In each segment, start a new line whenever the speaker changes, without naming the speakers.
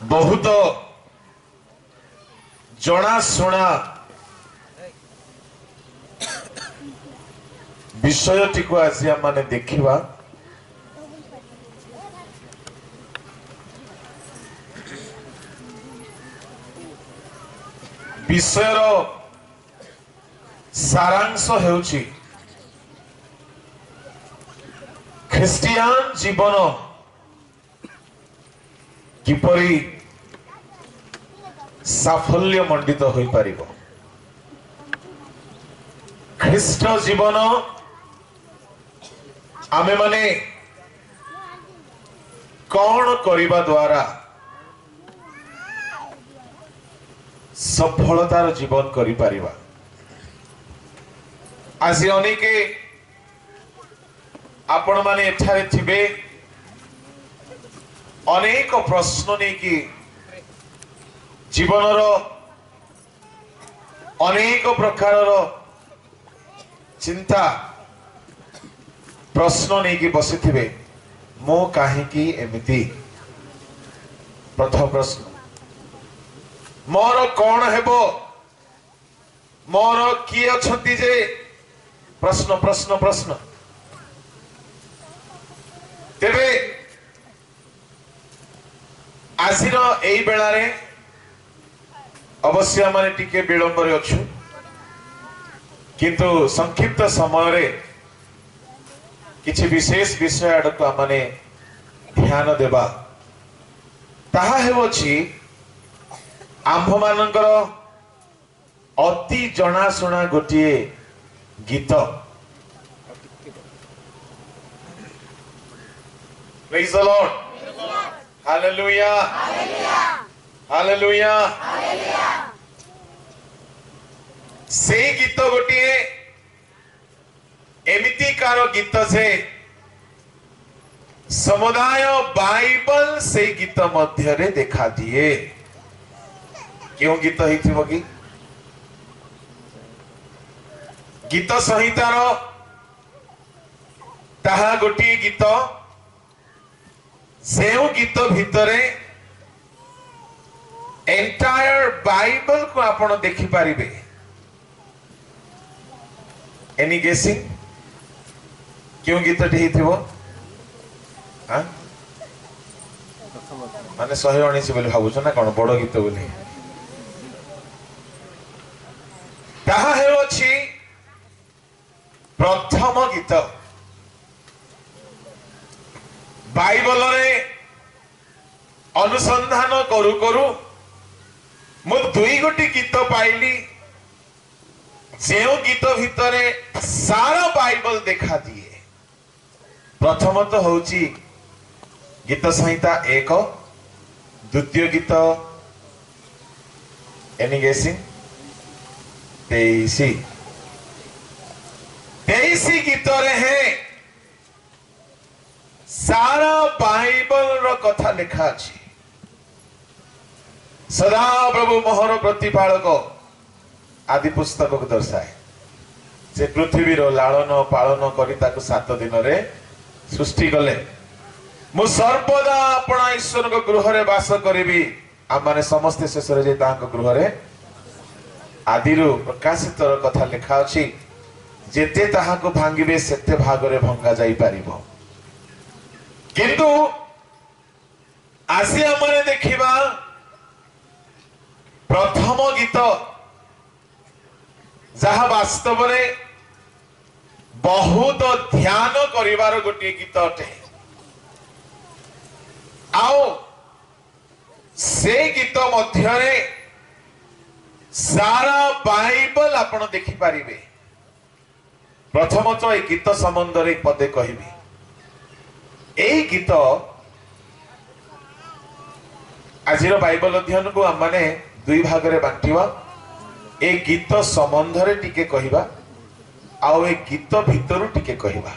बहुत जनाशुना विषयटी को आज आम माने देखिबा। विषयर सारांश हेउची ख्रिस्टियान जीवन किपरि साफल्य मंडित होई पारिबो। ख्रिस्ट जीवन आमे माने कौन करिबा द्वारा सफलतार जीवन करि पारिबा। आज अनेके आपण माने एठारे थिबे अनेक प्रश्न नहीं कि जीवन अनेक प्रकार चिंता प्रश्न नहीं कि बसी थिबे मो काहेकि एमिति। प्रथम प्रश्न मोर कौन हेबो मोर किए अछंती जे प्रश्न प्रश्न प्रश्न। तेरे आजिर एई बेलारे अवश्य माने टिके विलंब रे अछु किंतु संक्षिप्त समय रे किछि विशेष विषय आडक माने ध्यान देबा। ताहा हेउछि आम्भ मानकर अति जनाशुना गोटे गीत। Praise the Lord. Hallelujah. Hallelujah. से गीत गोटे एमिति कार गीत से समुदाय बाइबल से गीत मध्य रे देखा दिए। क्यों गीत ही थी कि गीत संहितार ताहा गोटे गीत से गीत भितरे एंटायर बाइबल को आपण देखि पारिबे। एनी गेसिंग क्यों गीत ही थी माने 119 बोली भावुछ ना कौन बड़ गीत बोली। ताहा हेउछि प्रथम गीत। बाइबल रे अनुसंधान करू करू मु दुई गोटी गीत पाइली जो गीत भितरे सारा बाइबल देखा दिए। प्रथम तो होची गीत संहिता 1 द्वितीय गीत एनी गेसिंग 23 गीत रे है सारा बाइबल रो कथा लिखा अछि। सदा प्रभु मोहर प्रतिपालक आदि पुस्तक को दर्शाए से पृथ्वी रो लालन पालन करी ताको 7 दिन रे सृष्टि कले। मु सर्वदा अपना ईश्वर को गृह रे वास करिबी। आम माने समस्त शेष रे जे ताको गृह रे आदिरु प्रकाशित कथा लिखा अछि। जेते ताहा को भांगिबे सेते भाग रे भंगा जाई पारिबो। किंतु आसी हमने देखिबा प्रथम गीत जहा वास्तव रे बहुत ध्यान करिवार गोटे गीत अटे। आओ से गीत मध्य रे सारा बाइबल आपण देखि पारिबे। प्रथम तो ए गीत संबंध रे पदे कहिबी। ए गीत आजिर बाइबल अध्ययन को हम माने दुई भाग रे बांटिवा। ए गीत संबंध रे टिके कहिबा आउ ए गीत भितरु टिके कहिबा।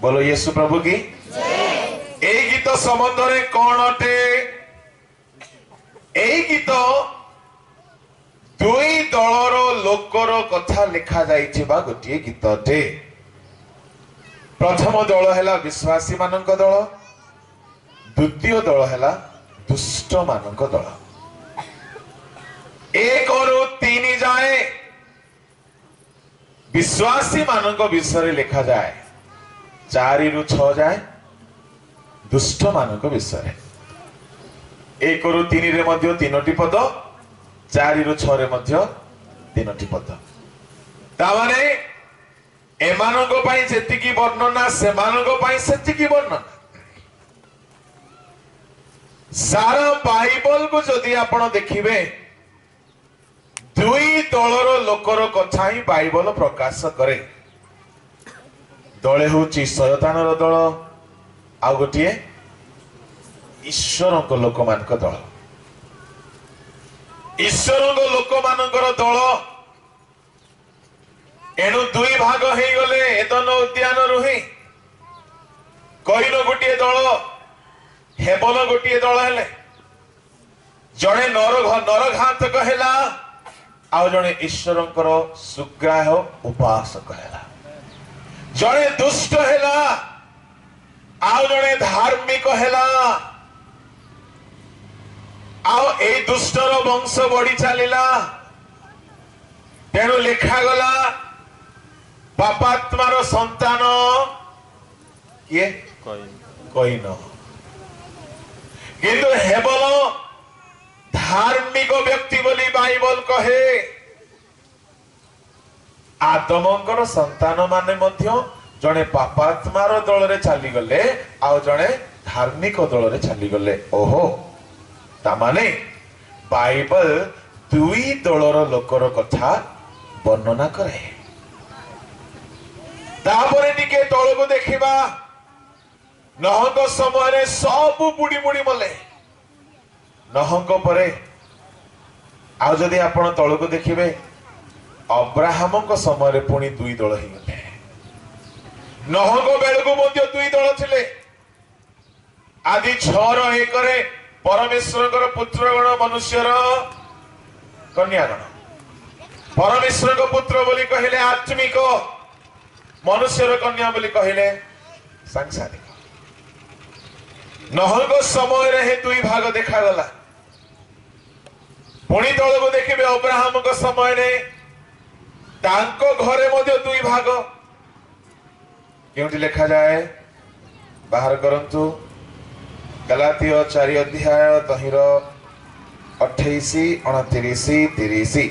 बोलो यीशु प्रभु की जय। ए गीत संबंध रे कोन अटे? ए गीत दुई दलर लोकर कथा लिखा जाइथिबा गोटे गीत अटे। प्रथम दल हैला विश्वासी मानक दल, द्वितीय दल हैला दुष्ट दुष्ट मानक दल। 1 ରୁ 3 जाए विश्वासी मानक विषय लिखा जाए, 4 ରୁ 6 जाए दुष्ट मानक विषय। 1 ରୁ 3 रे मध्य 3टी पद, 4 ରୁ 6 रे मध्य 3टी पद। तामाने एमानक पई जेतिकी वर्णना सेमानक पई सेतिकी वर्णना। सारा बाइबल को जदि आपण देखिबे, दुई दलर लोकर कथा ही बाइबल प्रकाश करे। दले होची शयतानर दल, आ गोटिए ईश्वरक लोक मानक दल। ईश्वरक लोक मानकर दल एणु दुई भाग हो गले। एदन उद्यान रुही कईन गोटे दल, हेबन गोटे दल हेले। जड़े नरघातक हैला, आउ जड़े ईश्वरंकर सुग्राह उपासक हैला। जड़े दुष्ट हैला, आउ जड़े धार्मिक हैला। आउ ए दुष्टर वंश बढ़ी चलिला। तेणु लिखा गला पापात्मार संतान ये कईन, किंतु हेबल धार्मिक व्यक्ति बोली बाइबल कहे। आदमकर संतान माने मध्य जड़े पापात्मार दल रे चली गले, आउ जड़े धार्मिक दल रे चली गले। ओहो, तामाने बाइबल दुई दलर लोकर कथा वर्णना करे। तापरे टिके तल को देखिबा, नहंग समय सब बुड़ी बुड़ी मले। नहंग परे आउ जदि आपण तल को देखिबे, अब्राहम को समय पुणी दुई दल ही गले। नहंग बेल को मध्य दुई दल थिले। आदि 6:1 परमेश्वर पुत्रगण मनुष्यर कन्यागण। परमेश्वर को पुत्र बोली कहले आत्मिक, मनुष्यर कन्या बोली कहले सांसारिक। नहंग समय रे दुई भाग देखा गला। पुणी तल को देखिबे, अब्राहम को समय रे तांको घरे मध्य दुई भाग। केउटी लिखा जाए, बाहर करंतु गलातिय 4 अध्याय तहिर 28, 29, 30।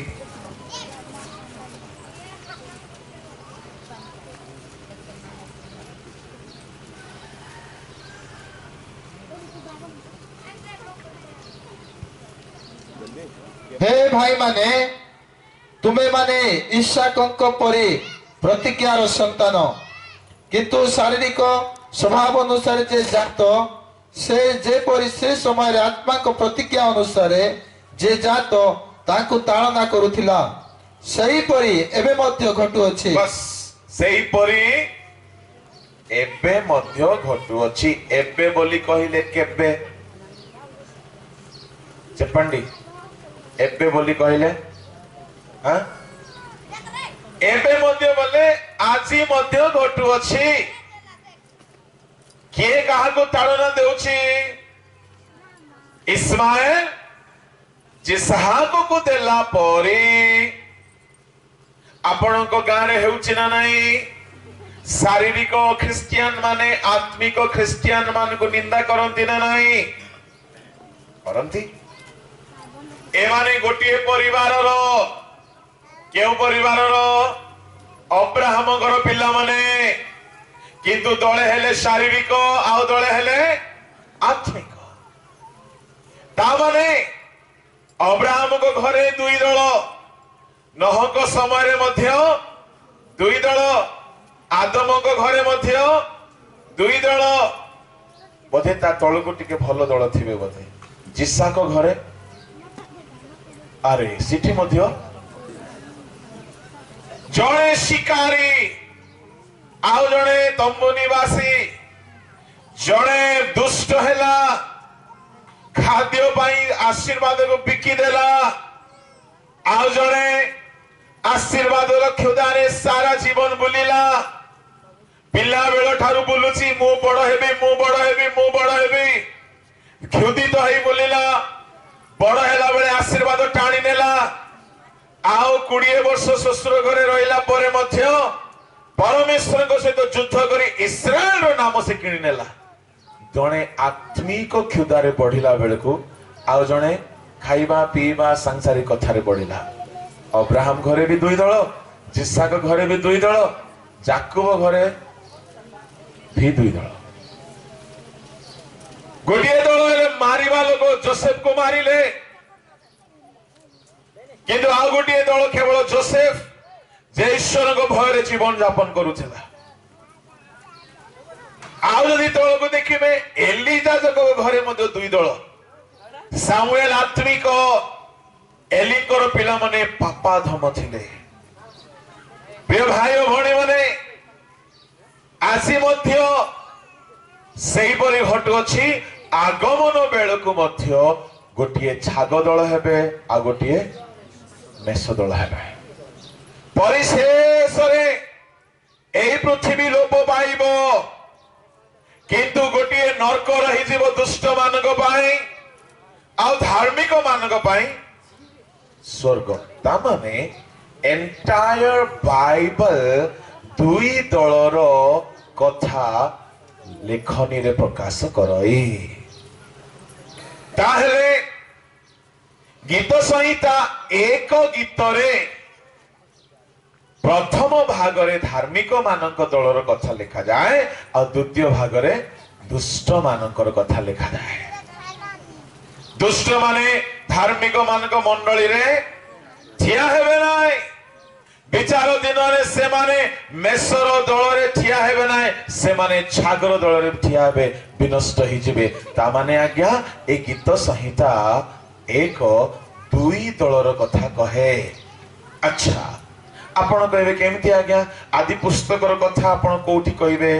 हे भाई माने, तुम्हें माने ईसाकंक परी प्रतिज्ञार संतान, किंतु शारीरिक स्वभाव अनुसार जे जात से जेपरी से समय आत्मा को प्रतिज्ञा अनुसार जे जात ताकू ताड़ना करुथिला, सही परी एबे मध्य घटु अछि।
बस सही परी एबे मध्य घटु अछि। एबे बोली कहिले केबे? चेपंडी एबे बोली कहले, हाँ एबे मध्य बोले आजी मध्य घटु अछि। किए कहा को ताड़ना देउछि? इस्माइल जिसहाक को देला परी आपण को गारे हेउछि ना नहीं? शारीरिक ख्रिस्टियन माने आत्मिक ख्रिस्टियन मान को निंदा करंती ना नहीं? करंती। एमाने गोटिए परिवार रो, केउ परिवार रो? अब्राहम घर पिला माने, किंतु दले हेले शारीरिक, आउ दले हेले आत्मिक। ता माने अब्राहम को घरे दुई दल, नहक समय मध्य दुई दल, आदम को घरे मध्य दुई दल। बोधे ता तल को टिके भल दल थिबे बोधे। जिसा को घरे अरे सिटी मध्य जड़े शिकारी, आउ जड़े तंबू निवासी। जड़े दुष्ट हैला, खाद्य पाई आशीर्वाद को बिकी देला। आउ जड़े आशीर्वाद क्षुदारे सारा जीवन बुलिला। पिला बेल ठारू बुलुची, मु बड़ हेबी, मु बड़ हेबी, मु बड़ हेबी। क्षुदित होई बोलिला बड़ हैला बेले आशीर्वाद टाणी नेला आओ 20 वर्ष शशुर घरे रहिला परे मध्य परमेश्वर को सहित युद्ध करी इस्राएल रो नाम से किणी नेला जणे आत्मिक क्षुदारे बढ़िला बेलकू आउ जणे खाइबा पीबा सांसारिक कथारे बढ़िला अब्राहम घरे भी 2 दल जिसाक घरे भी 2 दल जाकुब घरे भी 2 दल गोटे दल मारिबा लोक जोसेफ को मारिले किंतु आउ गोटे दल केवल जोसेफ जे ईश्वर को भय जीवन यापन करुला आउ जदि दल को देखिए एलिजाजक घरे 2 दल सामुएल आत्मिक एलिंकर पिला माने पापा धम थिले प्रिय भाई और भणी माने आसी मध्य सेही परि घटुछि आगमन बेलकु मध्य गोटिए छाग दल हेबे आ गोटिए मेष दल हेबे परिशेष रे एही पृथ्वी लोप पाइबो किंतु गोटिए नरक रही जीव दुष्ट मानक पाई आ धार्मिक मानक पाई स्वर्ग ता माने एंटायर बाइबल 2 दलर कथा लेखनी रे प्रकाश करई ताहले गीत संहिता 1 गीत रे प्रथम भाग रे धार्मिक मानक दलर कथा लिखा जाए और द्वितीय भाग रे दुष्ट मानकर कथा लिखा जाए दुष्ट माने धार्मिक मानक मंडली रे ठिया हेबे नाय विचार दिन रे से माने मेषर दल रे ठिया हेबे नाय से माने छागर दल रे ठिया हेबे विनष्ट ही जिवे ता माने आज्ञा ए गीत संहिता 1 2 दलर कथा कहे अच्छा आपण कहबे केमती आज्ञा आदि पुस्तकर कथा आपण कोठी कहबे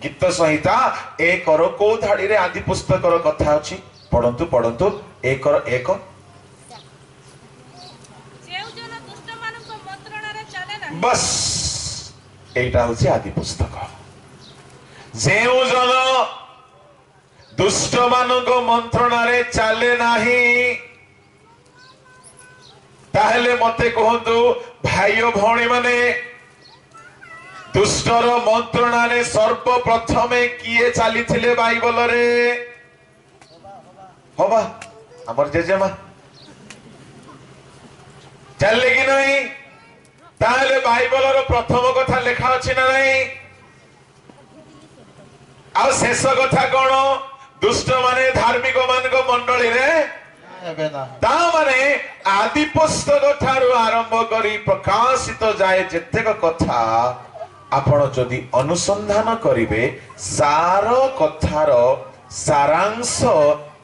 गीत संहिता 1 को धाड़ी रे आदि पुस्तकर कथा अछि पढ़ंतु पढ़ंतु 1 बस एटा होछि आदि पुस्तक जेउ जन दुष्ट मानक मंत्रणा रे चले नाही ताहले मते कहंतु भाई और भौणी माने दुष्टर मंत्रणा रे सर्वप्रथमे किए चली थिले बाइबल रे होबा हमर जेजेमा चले कि नहीं ताहले बाइबल रो प्रथम कथा लेखा अछि ना नहीं आ शेष कथा कोन दुष्ट माने धार्मिक मानक मंडली रे ता माने आदि पुस्तक ठारू आरंभ करी प्रकाशित जाए जेतेक कथा आपण जदि अनुसंधान करिवे सार कथार सारांश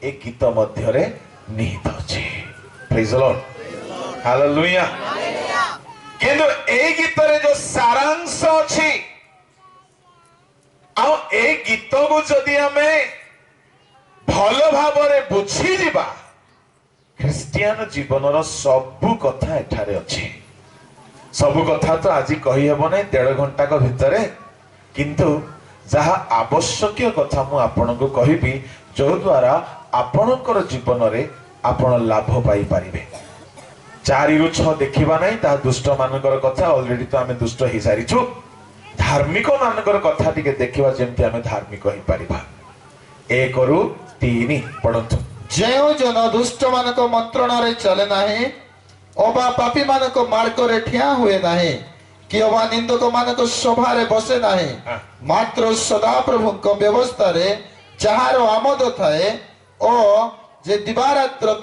ए गीत मध्य रे निहित अछि प्रेज द लॉर्ड हालेलुया किंतु ए गीत रे जो सारांश अछि आ ए गीत को जदि हमें भलो भाबरे बुझी दिबा ख्रिस्टियन जीवन सबु कथा एठारे अछि सबु कथा तो आज कही हेबो नै 1.5 घंटा को भितरे किंतु जहा आवश्यक कथा मु आपन को कहिबी जो द्वारा आपनकर जीवन रे आपण लाभ पाई परिबे 4 रु 6 देखिबा नै ता दुष्ट मानकर कथा ऑलरेडी तो हमें दुष्ट ही सारिछु धार्मिक मानकर कथा टिके देखिबा जेमति हमें धार्मिक ही परिबा 1 रु 3 पढंतु
जेउ जन दुष्ट मानक मंत्रणा रे चले नाही ओबा पापी मानक मार्ग रे ठिया हुए नाही कि ओबा निंदक मानक सभा रे बसे नाही मात्र सदा प्रभु को व्यवस्था रे जहारो आमोद थाए ओ जे दिवारात्र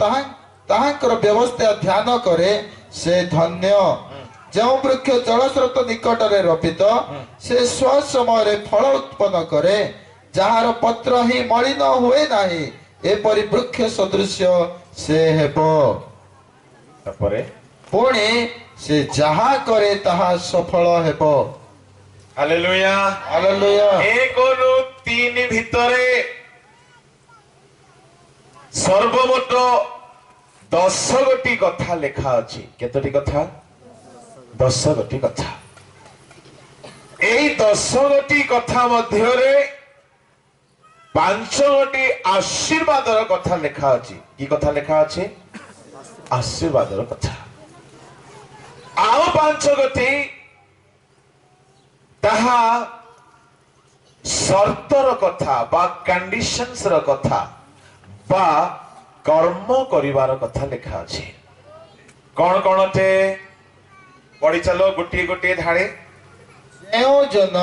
ताहांकर व्यवस्था ध्यान करे से धन्य जो वृक्ष जलस्रोत निकट रे रोपित से स्व समय रे फल उत्पन्न करे जहार पत्र ही मलिन हुए नाही एपरि वृक्ष सदृश से हेबो
तपरे
पुणी से जहा करे ताहा सफल हेबो
हालेलुया
हालेलुया
1 रु 3 भितरे सर्वमोट 10 गोटी कथा लेखा अछि केतोटी कथा 10 गोटी कथा एई 10 गोटी कथा मध्य रे ପାଞ୍ଚ ଗୋଟି ଆଶୀର୍ବାଦର କଥା ଲେଖା ଅଛି। କି କଥା ଲେଖା ଅଛି? ଆଶୀର୍ବାଦର କଥା। ଆଉ ପାଞ୍ଚ ଗୋଟି ତାହା ସର୍ତ୍ତର କଥା ବା କଣ୍ଡିସନ୍ସ ର କଥା ବା କର୍ମ କରିବାର କଥା ଲେଖା ଅଛି। କଣ କଣ ଟେ ପଢି ଚାଲ ଗୋଟିଏ ଗୋଟିଏ ଧାଡେ।
ଯେଉଁ ଜନ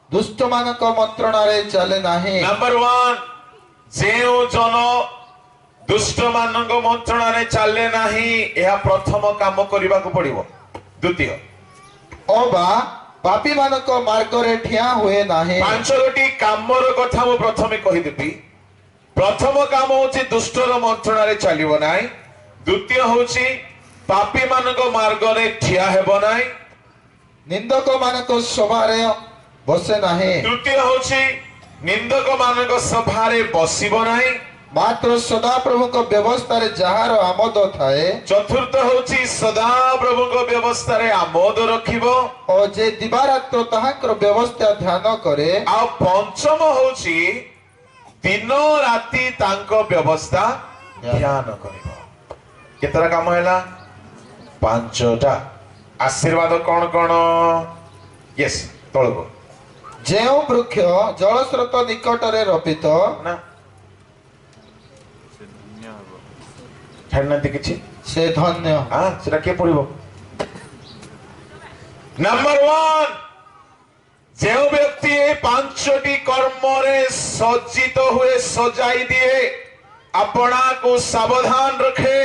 ଦୁଷ୍ଟମାନଙ୍କ ମନ୍ତ୍ରଣାରେ ଚାଲେ ନାହିଁ।
ନମ୍ବର 1, ଯେଉଁ ଜନ ଦୁଷ୍ଟ ମାନଙ୍କ ମନ୍ତ୍ରଣାରେ ଚାଲେ ନାହିଁ, ଏହା ପ୍ରଥମ କାମ କରିବାକୁ ପଡିବ। ଦ୍ୱିତୀୟ,
ଅବା ପାପୀ ମାନଙ୍କ ମାର୍ଗରେ ଠିଆ ହୁଏ ନାହିଁ।
ପାଞ୍ଚ ଗୋଟି କାମର କଥା ମୁଁ ପ୍ରଥମେ କହିଦେବି। ପ୍ରଥମ କାମ ହଉଛି ଦୁଷ୍ଟର ମନ୍ତ୍ରଣାରେ ଚାଲିବ ନାହିଁ। ଦ୍ୱିତୀୟ ହଉଛି ପାପୀ ମାନଙ୍କ ମାର୍ଗରେ ଠିଆ ହେବ ନାହିଁ।
ନିନ୍ଦକ ମାନଙ୍କ ସଭାରେ ବସେ ନାହିଁ।
ତୃତୀୟ ହଉଛି ନିନ୍ଦକ ମାନଙ୍କ ସଭାରେ ବସିବ ନାହିଁ।
ମାତ୍ର ସଦାପ୍ରଭୁଙ୍କ ବ୍ୟବସ୍ଥାରେ ଯାହାର ଆମୋଦ ଥାଏ
ଚତୁର୍ଥ ହଉଛି ସଦାପ୍ରଭୁଙ୍କ ବ୍ୟବସ୍ଥାରେ ଆମୋଦ ରଖିବ।
ଓ ଯେ ଦିବାରାତ୍ର ତାହାଙ୍କର ବ୍ୟବସ୍ଥା ଧ୍ୟାନ କରେ।
ଆଉ ପଞ୍ଚମ ହଉଛି ଦିନ ରାତି ତାଙ୍କ ବ୍ୟବସ୍ଥା ଧ୍ୟାନ କରିବ। କେତେଟା କାମ ହେଲା? ପାଞ୍ଚଟା। ଆଶୀର୍ବାଦ କଣ କଣ? ୟେସ୍, ତଳକୁ।
ଯେଉଁ ବୃକ୍ଷ ଜଳସ୍ରୋତ ନିକଟରେ ରୋପିତ
ନା ଛାଡ଼ିନାହାନ୍ତି କିଛି?
ସେ ଧନ୍ୟ।
ସେଟା କିଏ ପଢିବ? ନମ୍ବର 1, ଯେଉଁ ବ୍ୟକ୍ତି ଏ ପାଞ୍ଚଟି କର୍ମରେ ସଜ୍ଜିତ ହୁଏ, ସଜାଇ ଦିଏ, ଆପଣାକୁ ସାବଧାନ ରଖେ,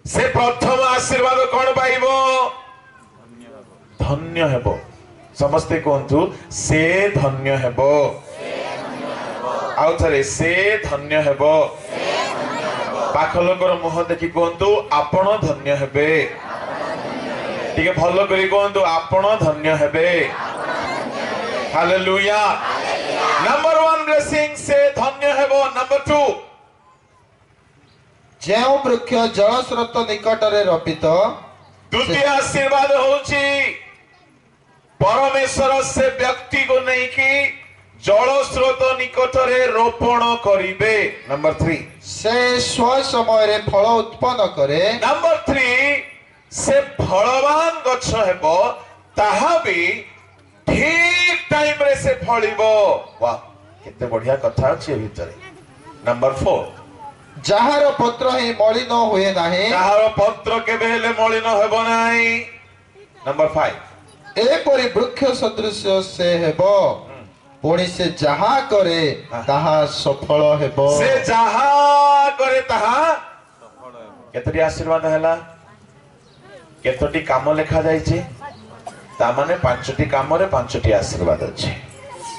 ସେ ପ୍ରଥମ ଆଶୀର୍ବାଦ କଣ ପାଇବ? ଧନ୍ୟ ହେବ। ସମସ୍ତେ କୁହନ୍ତୁ, ସେ ଧନ୍ୟ ହେବ। ଆଉ ଥରେ, ସେ ଧନ୍ୟ ହେବ। ପାଖ ଲୋକର ମୁହଁ ଦେଖି କୁହନ୍ତୁ, ଆପଣ ଧନ୍ୟ ହେବେ। ଟିକେ ଭଲ କରି କୁହନ୍ତୁ, ଆପଣ ଧନ୍ୟ ହେବେ। ହାଲେଲୁୟା। ନମ୍ବର 1 ବ୍ଲେସିଂ, ସେ ଧନ୍ୟ ହେବ। ନମ୍ବର 2,
ଯେଉଁ ବୃକ୍ଷ ଜଳସ୍ରୋତ ନିକଟରେ ରୋପିତ
ଦ୍ୱିତୀୟ ଆଶୀର୍ବାଦ ହଉଛି ପରମେଶ୍ୱର ସେ ବ୍ୟକ୍ତିକୁ ନେଇକି ଜଳ ସ୍ରୋତ ନିକଟରେ ରୋପଣ କରିବେ। ନମ୍ବର 3,
ସେ ସ୍ୱ ସମୟରେ ଫଳ ଉତ୍ପନ୍ନ କରେ।
ନମ୍ବର 3, ସେ ଫଳବାନ ଗଛ ହେବ, ତାହା ବି ଠିକ ଟାଇମରେ ସେ ଫଳିବ। ୱାଓ, କେତେ ବଢିଆ କଥା ଅଛି ଏ ଭିତରେ। ନମ୍ବର 4,
ଯାହାର ପତ୍ର ହିଁ ମଳିନ ହୁଏ ନାହିଁ।
ତାହାର ପତ୍ର କେବେ ହେଲେ ମଳିନ ହେବ ନାହିଁ। ନମ୍ବର 5,
ଏପରି ବୃକ୍ଷ ସଦୃଶ ସେ ହେବ, ପୁଣି ସେ ଯାହା କରେ ତାହା ସଫଳ ହେବ।
ସେ ଯାହା କରେ ତାହା। କେତୋଟି ଆଶୀର୍ବାଦ ହେଲା? କେତୋଟି କାମ ଲେଖା ଯାଇଛି? ତା ମାନେ ପାଞ୍ଚଟି କାମରେ ପାଞ୍ଚଟି ଆଶୀର୍ବାଦ ଅଛି।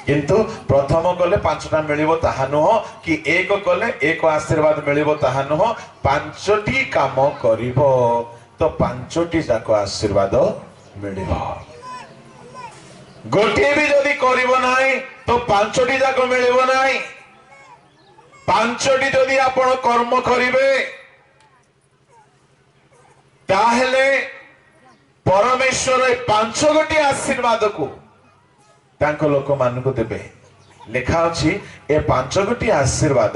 କିନ୍ତୁ ପ୍ରଥମ କଲେ ପାଞ୍ଚଟା ମିଳିବ ତାହା ନୁହଁ, କି ଏକ କଲେ ଏକ ଆଶୀର୍ବାଦ ମିଳିବ ତାହା ନୁହଁ। ପାଞ୍ଚଟି କାମ କରିବ ତ ପାଞ୍ଚଟି ଯାକ ଆଶୀର୍ବାଦ ମିଳିବ। ଗୋଟିଏ ବି ଯଦି କରିବ ନାହିଁ ତ ପାଞ୍ଚଟି ଯାକ ମିଳିବ ନାହିଁ। ପାଞ୍ଚଟି ଯଦି ଆପଣ କର୍ମ କରିବେ ତାହେଲେ ପରମେଶ୍ୱର ଏ ପାଞ୍ଚ ଗୋଟି ଆଶୀର୍ବାଦକୁ ତାଙ୍କ ଲୋକମାନଙ୍କୁ ଦେବେ। ଲେଖା ଅଛି, ଏ ପାଞ୍ଚ ଗୋଟି ଆଶୀର୍ବାଦ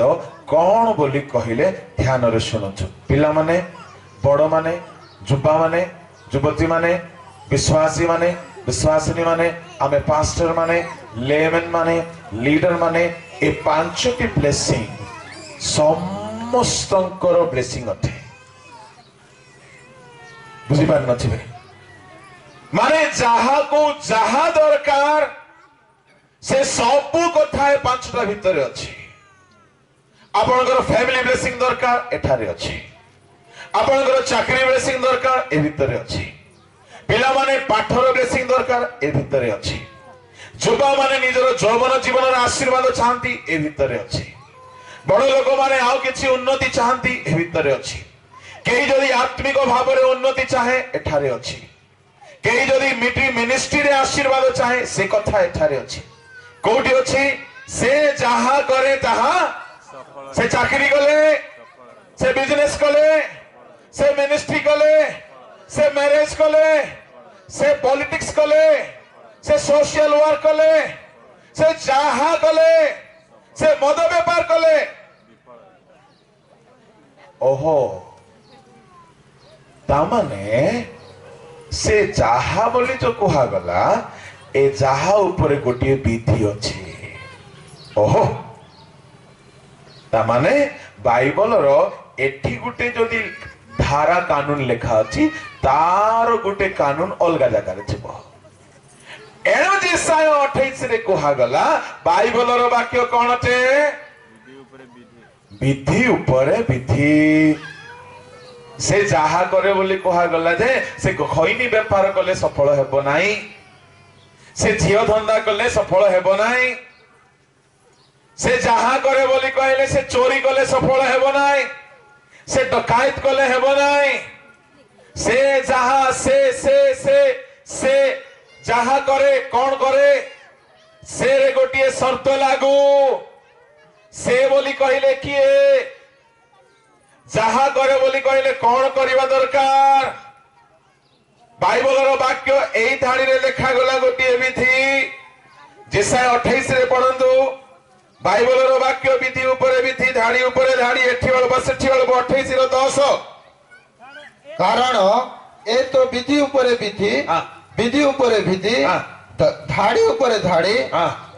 କଣ ବୋଲି କହିଲେ ଧ୍ୟାନରେ ଶୁଣନ୍ତୁ। ପିଲାମାନେ, ବଡମାନେ, ଯୁବାମାନେ, ଯୁବତୀ ମାନେ, ବିଶ୍ୱାସୀ ମାନେ, ବିଶ୍ୱାସିନୀ ମାନେ, ଆମେ ପାଷ୍ଟର ମାନେ, ଲେମେନ୍ ମାନେ, ଲିଡର ମାନେ, ଏ ପାଞ୍ଚଟି ବ୍ଲେସିଂ ସମସ୍ତଙ୍କର ବ୍ଲେସିଂ ଅଟେ। ବୁଝିପାରିନଥିବେ? ମାନେ ଯାହାକୁ ଯାହା ଦରକାର ସେ ସବୁ କଥା ଏ ପାଞ୍ଚଟା ଭିତରେ ଅଛି। ଆପଣଙ୍କର ଫ୍ୟାମିଲି ବ୍ଲେସିଂ ଦରକାର, ଏଠାରେ ଅଛି। ଆପଣଙ୍କର ଚାକିରି ବ୍ଲେସିଂ ଦରକାର, ଏ ଭିତରେ ଅଛି। ପିଲାମାନେ ପାଠର ବ୍ଲେସିଂ ଦରକାର, ଏ ଭିତରେ ଅଛି। ଯୁବମାନେ ନିଜର ଯୌବନ ଜୀବନର ଆଶୀର୍ବାଦ ଚାହାନ୍ତି, ଏ ଭିତରେ ଅଛି। ବଡ ଲୋକମାନେ ଆଉ କିଛି ଉନ୍ନତି ଚାହାନ୍ତି, ଏ ଭିତରେ ଅଛି। କେହି ଯଦି ଆତ୍ମିକ ଭାବରେ ଉନ୍ନତି ଚାହେଁ, ଏଠାରେ ଅଛି। କେହି ଯଦି ମିନିଷ୍ଟ୍ରିରେ ଆଶୀର୍ବାଦ ଚାହେଁ, ସେ କଥା ଏଠାରେ ଅଛି। କୋଉଠି ଅଛି? ସେ ଯାହା କରେ ତାହା। ସେ ଚାକିରି କଲେ, ସେ ବିଜନେସ୍ କଲେ, ସେ ମିନିଷ୍ଟ୍ରି କଲେ, ସେ ମ୍ୟାରେଜ କଲେ, ସେ ପଲିଟିକ୍ସ କଲେ, ସେ सोशल वर्क कले, से जहा कले से मद बेपार कले ओहो तामाने से जाहा बोली जो कुहा गला ए जाहा ऊपर गोटे विधि अच्छी ओहो तामाने बाइबल रो एठी गुटे जदि धारा कानून लेखा अछि तार गुटे कानून अलगा जगह थिबो एनो जेसाय 28 रे कुहा गला बाइबल रो वाक्य कोन अटे विधि ऊपर विधि से जाहा करे बोली कुहा गला जे से खैनी व्यापार कले सफल हेबो नाही से झियो धंदा कले सफल हेबो नाही से जाहा करे बोली कहले से चोरी कले सफल हेबो नाही से डकायत कले हेबो नाही से जाहा से जाहा करे कौन करे से रे गोटिए शर्त लागू से बोली कहले किए जाहा करे बोली कहले कौन करबा दरकार बाइबल रो वाक्य एई धाड़ी रे लेखा गला गोटिए विधि जेसाय 28 रे पढंतु बाइबल रो वाक्य विधि ऊपर विधि धाड़ी ऊपर धाड़ी एठी अल्प सेठी अल्प 28 रो 10
कारण ए तो विधि ऊपर विधि विधि ऊपर विधि धाड़ी ऊपर धाड़ी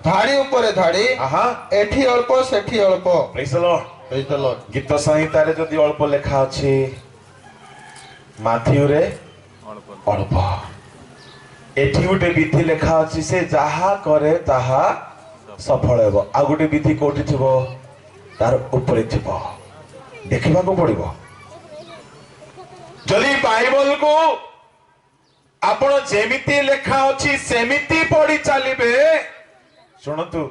धाड़ी ऊपर धाड़ी एठी अल्प सेठी अल्प
praise the Lord
praise the Lord
गीत संहिता रे जदि अल्प लेखा अछि माथ्यू रे अल्प एठी गुटे विधि लेखा अछि से जाहा करे ताहा सफल हेबो आ गुटे विधि कोठी थिबो तार ऊपर थिबो देखिबा को पड़िबो जदि बाइबल को आपण जेमिति लेखा अछि सेमिति पढ़ी चलिबे सुनतु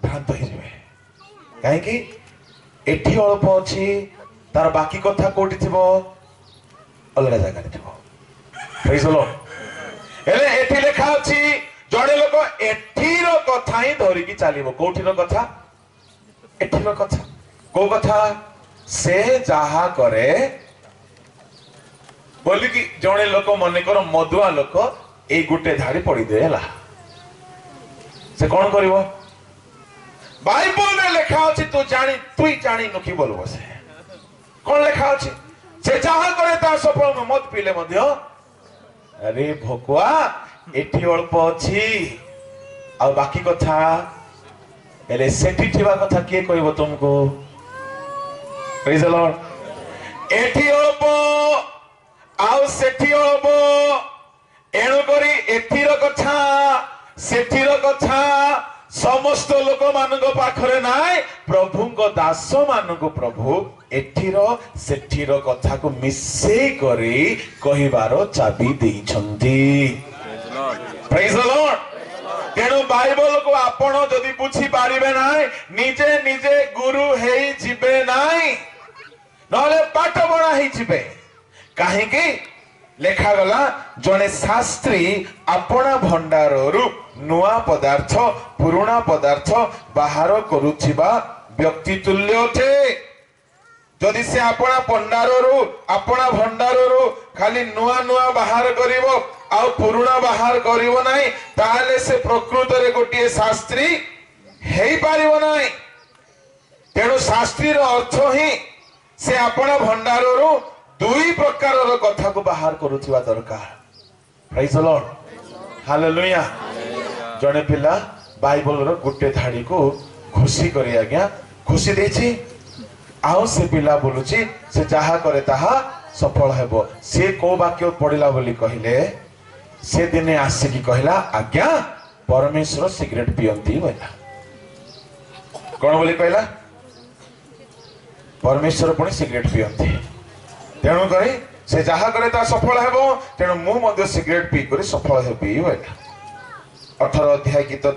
भ्रांत हो जिवे काहे कि एठी अल्प अछि तार बाकी कथा कोठी थिबो अलग जगह थिबो प्रेज द लॉर्ड एले एठी लेखा अछि जड़े लोक एठीर कथा ही धरी की चलिबो कोठीर कथा एठीर कथा को कथा से जाहा करे बोली कि जड़े लोक मन कर मधुआ लोक ए गुटे धाड़ी पड़ी दे हला से कौन करिवो बाइबल में लेखा अछि तू जानी नखी बोलबो से कौन लेखा अछि से जाहा करे ता सफल में मत पीले मध्य अरे भोकुआ एठी अल्प अछि आ बाकी कथा एले सेठी थिबा कथा के कहबो तुमको प्रेज द लॉर्ड एठी अल्प आउ सेठी अल्प एणु करी एठीर कथा सेठीर कथा समस्त लोक मानक पाखरे नाय प्रभु को दास मानक प्रभु एठीर सेठीर कथा को मिसेई करी कहिबारो चाबी देइछंती प्रेज द लॉर्ड तेणु बाइबल को आपण जदि बुझी पारिबे नाय निजे निजे गुरु हेई जिबे नाय नले पाठ बणा हेई जिबे काहे कि लेखा गला जने शास्त्री अपना भंडाररु नुआ पदार्थ पुराना पदार्थ बाहर करुथिबा व्यक्ति तुल्य अटे जदि से अपना भंडाररु खाली नुआ नुआ बाहर करिवो आ पुराना बाहर करिवो नाही ताले से प्रकृत रे गोटिए शास्त्री हेई पारिवो नाही तेणु शास्त्री रो अर्थ ही से अपना भंडाररु दुई प्रकार रो कथा को बाहर करुथिबा दरकार प्रेज द लॉर्ड हालेलुया जने पिला बाइबल रो गुटे धाड़ी को खुशी करी आज्ञा खुशी देछि आउ से पिला बोलुची से जाहा करे ताहा सफल हेबो से को वाक्य पढ़िला बोली कहिले से दिने आसी की कहला आज्ञा परमेश्वर सिगरेट पियंती बोला कोन बोली कहला परमेश्वर पुणी सिगरेट पियंती तेणु करी से जाहा करे ता सफल हेबो तेणु मु मध्य सिगरेट पी करी सफल हेबी बोला 18 अध्याय गीत 8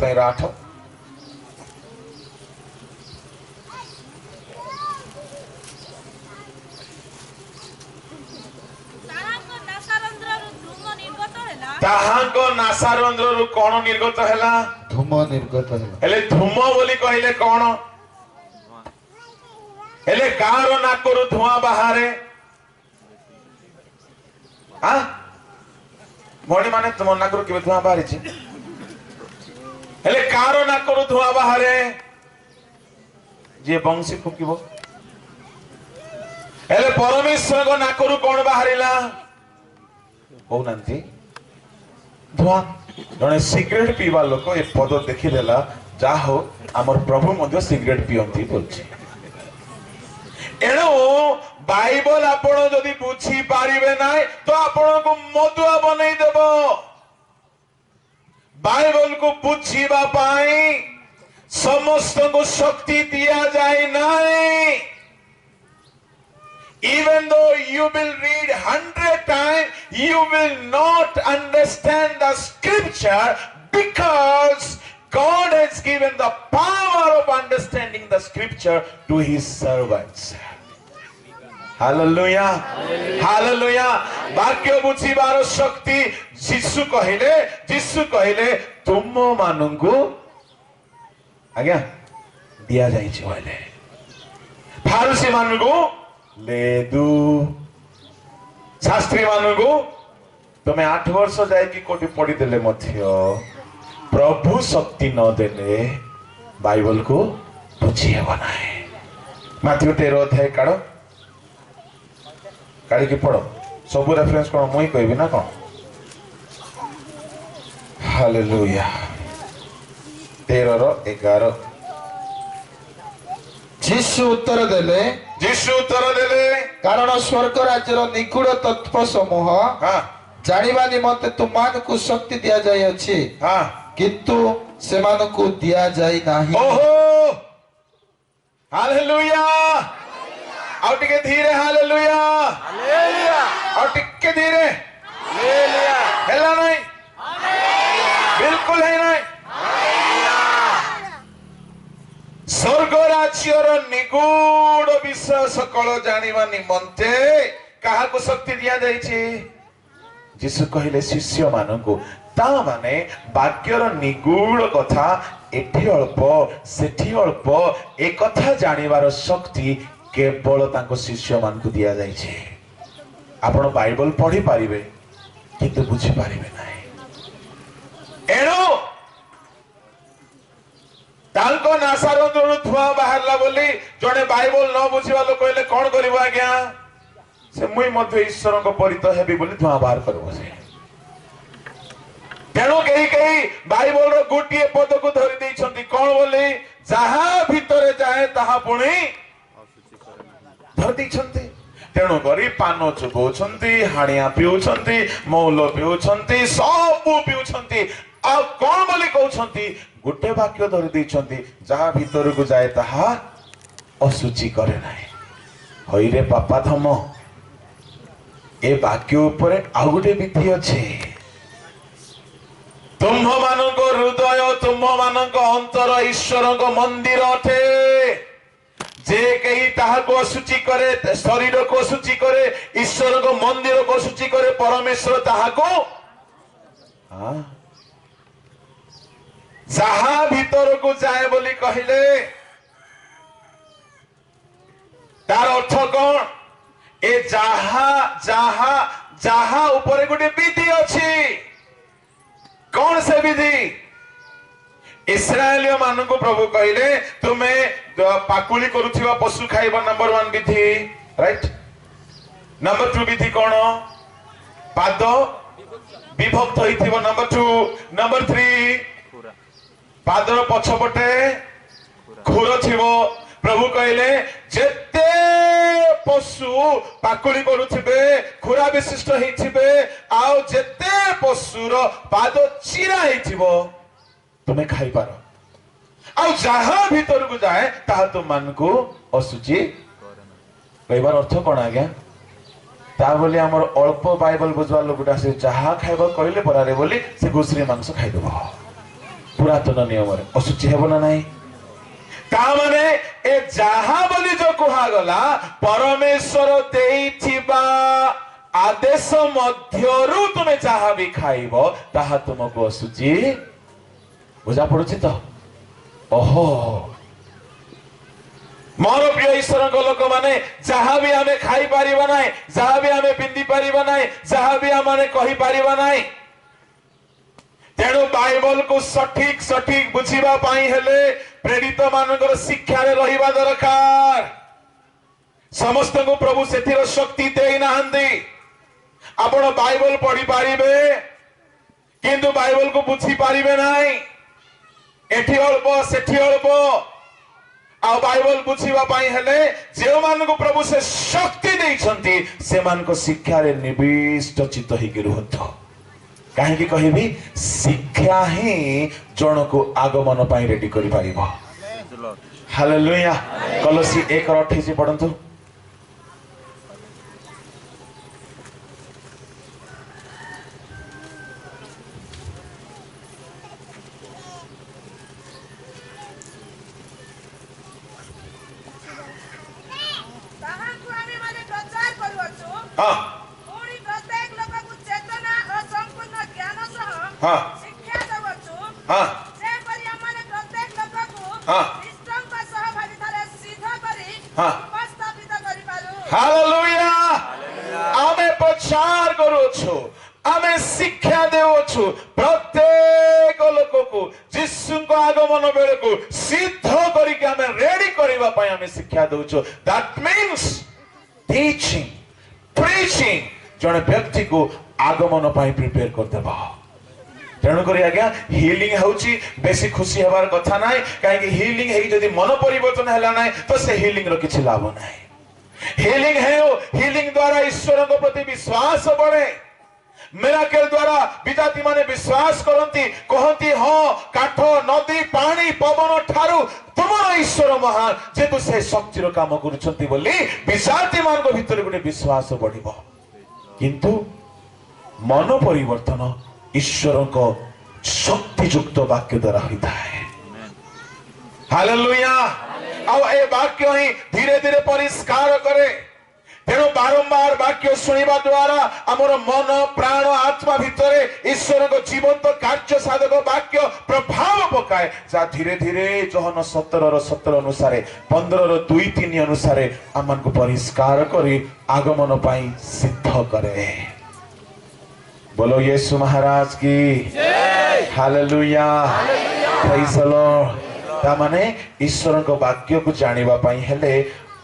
ताहाको नासारंध्ररु कोन निर्गत हैला
धूम निर्गत हैला
हेले धूम बोली कहिले कोन हेले कार नाकरु धुआं बाहरे हां मोणी माने तुम नाकरु केबे धुआं बाहरी छी हेले कार नाकरु धुआं बाहरे जे बंशी फुकिबो हेले परमेश्वर को नाकरू कौन बाहरिला कहूनांती धुआं जने सिगरेट पीवा लोक ए पद देखिदेला जा हो आमर प्रभु मध्य सिगरेट पियंती बोलछि एणु बाइबल आपण जदि बुझी पारिबे नाय तो आपण को मदुआ बनै देबो बाइबल को बुझीबा पाई समस्त को शक्ति दिया जाए नाय even though you will read 100 times, you will not understand the scripture because God has given the power of understanding the scripture to his servants. Hallelujah. Hallelujah. वाक्य बुझिबार शक्ति यीशु कहिले तुम मानंगु आज्ञा दिया जाइछि बोले फारसी मानंगु लेदु शास्त्री मानंगु तुम्हें 8 वर्ष जाए कि कोटी पढ़ी देले मध्य प्रभु शक्ति न देले बाइबल को बुझिए बनाए माथ्यू 13 अध्याय काढ़ी की पढ़ो सब रेफरेंस कौन मुई कहबी ना कौन हालेलुया 13:11
यीशु उत्तर देले कारण स्वर्ग राज्यर निगूढ़ तत्व समूह जानिबा निमंते तुमको शक्ति दिया जाय अछि किंतु सेमानकु दिया जाय नाही
ओहो हालेलुया और टिके धीरे हालेलुया और टिके धीरे हालेलुया हेला नहीं बिल्कुल है नहीं स्वर्ग राज्यर निगूढ़ विषय सकल जानिबा निमंते कहा को शक्ति दिया जाइछि यीशु कहिले शिष्य मानकु ता माने वाक्यर निगूढ़ कथा एठी अल्प सेठी अल्प ए कथा जानिबार शक्ति केवल तांको शिष्य मानकु दिया जाइछि आपण बाइबल पढ़ी पारिबे किंतु बुझी पारिबे नाही एणो तांको नासारो जोनु धुआं बाहरला बोली जने बाइबल न बुझिबा लोक कहले कोन करिवो आज्ञा से मुई मध्य ईश्वर को परित हेबी बोली धुआं बाहर करबो से तेणु कहीं बाइबल रो गोटिए पद को धरि दैछंती कोन बोली जहा भितरे जाए ताहा पुणी धरि दैछंती तेणु करी पान चुबौछंती हाणिया पिउछंती मौल पिउछंती सब पिउछंती आ कोन बोली कहउछंती गोटे वाक्य धरि दैछंती जहा भीतर को जाए ताहा असुचि करे नाही होई रे पापा धम ए वाक्य ऊपर आउ गोटे विधि अछि तुम मानक हृदय तुम मानक अंतर ईश्वर को मंदिर अटे जे कहीं ताहा को असुचि करे शरीर को असुचि करे ईश्वर को मंदिर को असुचि करे परमेश्वर ताहा को जहा भीतर को जाए बोली कहले तार अर्थ कौन ए जहा जहा जहा ऊपर गोटे विधि अछि कौन से विधि इस्राएलियों मान को प्रभु कहले तुम्हें पाकुली करुथिबा पशु खाइबा नंबर 1 विधि राइट नंबर 2 विधि कौन पाद विभक्त होइथिबो नंबर 2 नंबर 3 पादर पछपटे खुर थिबो प्रभु कहले जेते पशु पाकुली करुथिबे खुरा विशिष्ट हेथिबे आउ जेते पशुर पाद चिरा हेथिबो तुम्हें खाई पारो आउ जहा भीतर को जाए ताहा तुम मान को असुचि कहबार अर्थ कोन आज्ञा ता बोली हमर अल्प बाइबल बुझवा लोकटा से जहा खाइबो कहले परारे बोली से घुसरी मांस खाइ देबो पुरातन नियम रे असुचि हेबो ना नाही ता माने ए जहा बोली जो कुहा गला परमेश्वर देइथिबा आदेश मध्यरु तुमे जहा भी खाइबो ताहा तुमको असुचि बुझा पड़ुछि तो ओहो मोर प्रिय ईश्वर को लोक माने जहा भी हमें खाई पारिबा नाही जहा भी हमें पिंदी पारिबा नाही जहा भी हमारे कहि पारिबा नाही तेणु बाइबल को सठिक सठिक बुझिबा पाई हेले प्रेरित मानकर शिक्षा रे रहिबा दरकार समस्त को प्रभु सेथिर शक्ति देई नाहंदी आपण बाइबल पढ़ी पारिबे किंतु बाइबल को बुझी पारिबे नाही एठी अल्प सेठी अल्प आ बाइबल बुझीबा पाई हेले जे मान को प्रभु से शक्ति देइछंती से मान को शिक्षा रे निविष्ट चित्त ही के रहतो काहे की कहिबी शिक्षा ही जण को आगमन पाई रेडी करि पारिबो हालेलुया कलोसी 1:28 पढंतु हाँ हाँ हाँ हालेलुया आमे प्रचार करूछु आमे शिक्षा देउछु प्रत्येक लोक को यीशु को आगमन बेले को सिद्ध करी के आमे रेडी करबा पय आमे शिक्षा देउछु दैट मींस टीचिंग प्रीचिंग जने व्यक्ति को आगमन पाई प्रिपेयर कर देबा तेणु करी आज्ञा हीलिंग होउची बेसी खुशी हेबार कथा नाही काहे कि हीलिंग हेई जदी मन परिवर्तन हैला नाही तो से हीलिंग रो किछि लाभ नाही हीलिंग हीलिंग द्वारा ईश्वर को प्रति विश्वास बढ़े मिराकल द्वारा विजाति माने विश्वास करंती कहंती हां काठ नदी पानी पवन ठारू तुमर ईश्वर महान जेतु से शक्तिर काम करूछंती बोली विजाति मान को भीतर गुटे विश्वास बढ़िबो किंतु मन परिवर्तन ईश्वर को शक्ति युक्त वाक्य द्वारा होता है हालेलुया आ ए वाक्य ही धीरे धीरे परिष्कार करे तेणु बारंबार वाक्य सुनिबा द्वारा हमर मन प्राण आत्मा भितरे ईश्वर को जीवंत कार्य साधक वाक्य प्रभाव पकाए जा धीरे धीरे जोहन 17 अनुसार 15:2-3 अनुसार हमन को परिष्कार करी आगमन पाई सिद्ध करे बोलो यीशु महाराज की जय हालेलुया प्रेज द लॉर्ड ता माने ईश्वर को वाक्य को जानिबा पाई हेले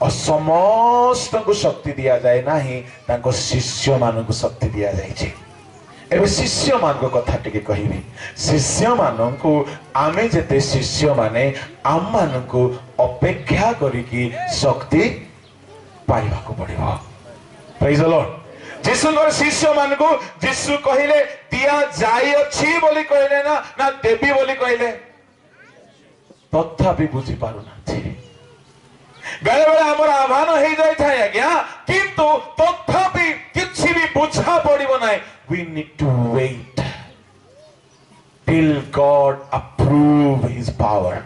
समस्त को शक्ति दिया जाए नाही तांको शिष्य मान को शक्ति दिया जाय छै एबे शिष्य मान को कथा टिके कहिबी शिष्य मान को आमे जेते शिष्य माने आम मान को अपेक्षा करी की शक्ति पाइबा को पड़िबो प्रेज द लॉर्ड यीशु को शिष्य मान को यीशु कहिले दिया जाय अछि बोली कहले ना देवी बोली कहले तथापि बुझी पारु ना बेले बेले हमर आह्वान हो जाय थाय आज्ञा किंतु तथापि किछि भी बुझा पड़िबो नै we need to wait till God approve his power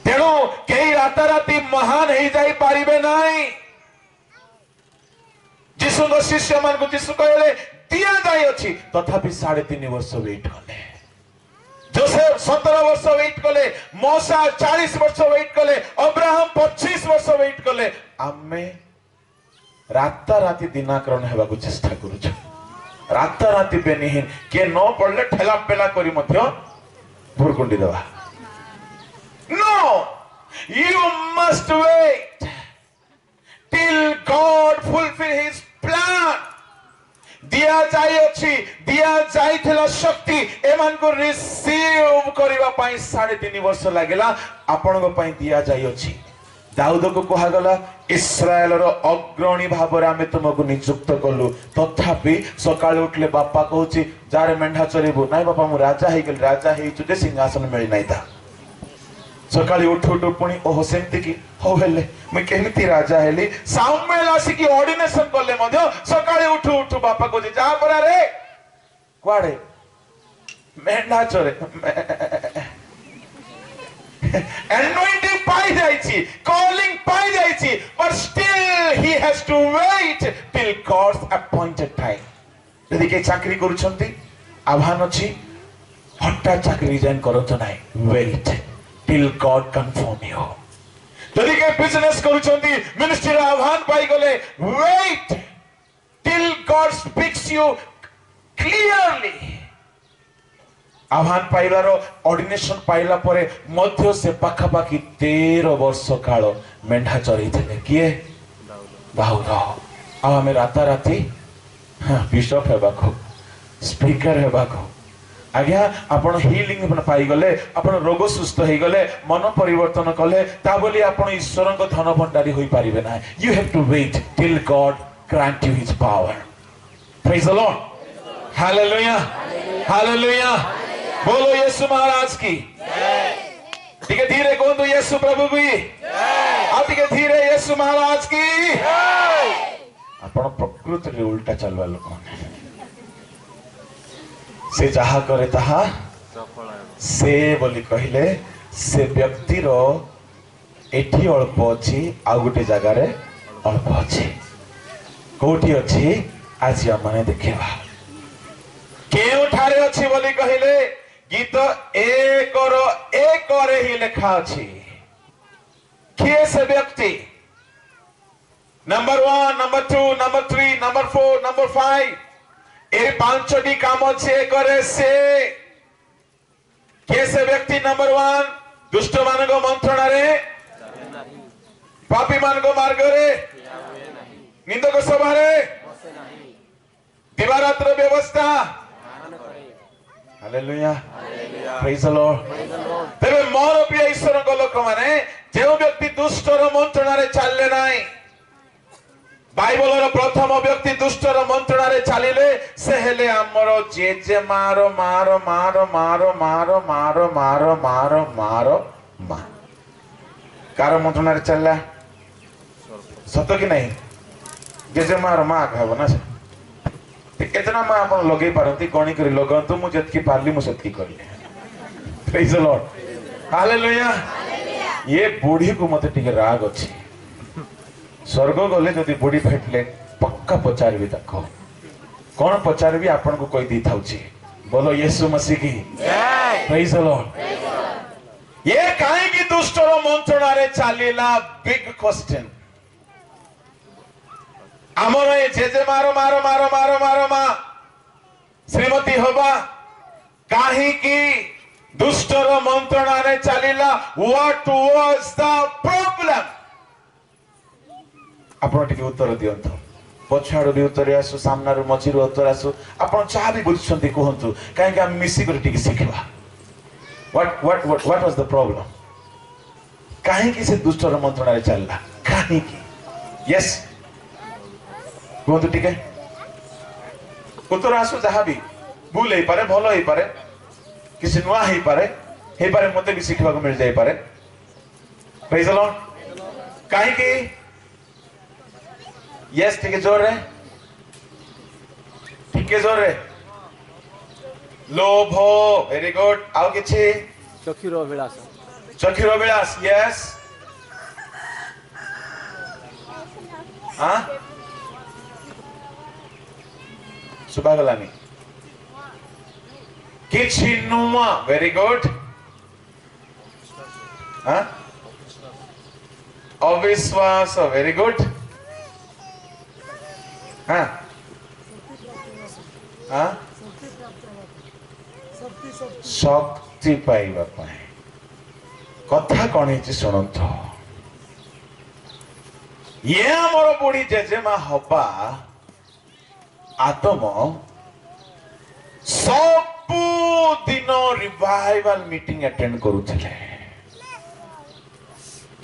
तेणु केही राताराती महान हो जाय पारिबे नै यीशु को शिष्य मान को यीशु कहले दिया जाय अछि तथापि 3.5 वर्ष वेट कले जोसेफ 17 वर्ष वेट कले मूसा 40 वर्ष वेट कले अब्राहम 25 वर्ष वेट कले आमे राता राती दिनाकरण हेबा को चेष्टा करू छ राता राती बेनिहिन के न पड़ले ठेला पेला करी मध्य भुरकुंडी देबा no you must wait till God fulfil his plan दिया जाय अछि दिया जायथिला शक्ति एमान को रिसीव करिवा पई 3.5 वर्ष लागेला आपण को पई दिया जाय अछि दाऊद को कहा गला इस्राएल रो अग्रणी भाव रे हमें तुमको नियुक्त करलु तथापि सकाळ उठले बापा कहूची जारे मेंढा चरेबो नाही बापा मु राजा हे गेल राजा हे छु जे सिंहासन मिल नाही ता सकाळी उठ उठ पुणी ओहो सेमती की हो हेले मैं केमिति राजा हेली सामुएल आसी की ऑर्डिनेशन करले मध्य सकाळी उठ उठ बापा को जा परा रे क्वाडे मेंढा चरे anointing pi जाईची calling pi जाईची but still he has to wait till God's appointed time यदि के चाकरी करूछंती आह्वान अछि हट्टा चाकरी रिजाइन करत नाही wait till God confirm you यदि के बिजनेस करूछंती मिनिस्ट्री आह्वान पाई गले wait till God speaks you clearly आह्वान पाइलार ऑर्डिनेशन पाइला परे मध्य से पाखापाखि 13 वर्ष काल मेंढा चरई थे किए दाऊद आम राताराति बिशप हेबाको स्पीकर हेबाको आज्ञा आपण हिलिंग पाइगले आपण रोग सुस्थ हो गले मन परिवर्तन कले ता बोली आपण ईश्वर धन भंडारी होई पारिबे ना you have to wait till God grant you his power praise the Lord hallelujah hallelujah बोलो यीशु महाराज की ठीक है धीरे कहूँ यीशु प्रभु की ठीक है धीरे यीशु महाराज की आपण प्रकृति रे उल्टा चलवा लोक से जहा करे ताहा से बोली कहले से व्यक्ति रो एठी अल्प अछि आ गुटे जगह रे अल्प अछि कोठी अछि आज हमने देखिबा केउठारे अछि बोली कहले गीत एक रे ही लिखा अछि किए से व्यक्ति number 1 number 2 number 3 number 4 number 5 ए पांचटी काम छे करे से किए से व्यक्ति नंबर 1 दुष्ट मान को मंत्रणा रे पापी मान को मार्ग रे निंदक सभा रे दिवारात्र व्यवस्था हालेलुया प्रेज द लॉर्ड तेरे मोर प्रिय ईश्वर को लोक माने जे व्यक्ति दुष्टर मंत्रणा रे चलले नाही बाइबल रो प्रथम व्यक्ति दुष्टर मंत्रणा रे चलिले से हेले हमर जेजे मारो मारो मारो मारो मारो मारो मारो मारो मारो मा कार मंत्रणा रे चलला सत कि नहीं जेजे मारो मा कहबो ना केतना मां आपण लगे पारंती कोणी करी लगंतु मु जतकी पारली मु सतकी करले प्रेज द लॉर्ड हालेलुया ये बूढ़ी को मते टिके राग अछि स्वर्ग गले जदि बूढ़ी भेटले पक्का पचारबी तको कोन पचारबी आपण को कोई दी थाउची बोलो यीशु मसीह की जय प्रेज द लॉर्ड ये काहे की दुष्टर मंत्रणा रे चालीला बिग क्वेश्चन आमर जेजे मारो मारो मारो मारो मारो मा श्रीमती होबा काहे की दुष्टर मंत्रणा रे चलिला व्हाट वाज द प्रॉब्लम आपण टिके उत्तर दियंतो पछाड़ भी उत्तर आसु सामना रो मझी रो उत्तर आसु आपण चाह भी बुझछंती कहंतु काहे कि हम मिसी कर टिके सिखबा व्हाट वाज द प्रॉब्लम काहे की से दुष्टर मंत्रणा रे चलला काहे की यस कहतु टिके उत्तर आसु जहाँ भी भूल हो पारे भल हो पारे किसी नुआ हो पारे मते भी सीखा मिल जाए पारे प्रेज द लॉर्ड काहे की यस टिके जोर रे टिके जोर रे लोभ वेरी गुड आउ किछि चक्षुर अभिलाष यस हां सुभागलानी किछि नुआ वेरी गुड हां अविश्वास वेरी गुड हां हां शक्ति पाइबा पाए कथा कौन है शुणु ये आमर बुढ़ी जेजेमा हबा आत्म सबु दिन रिवाइवल मीटिंग अटेंड करुथिले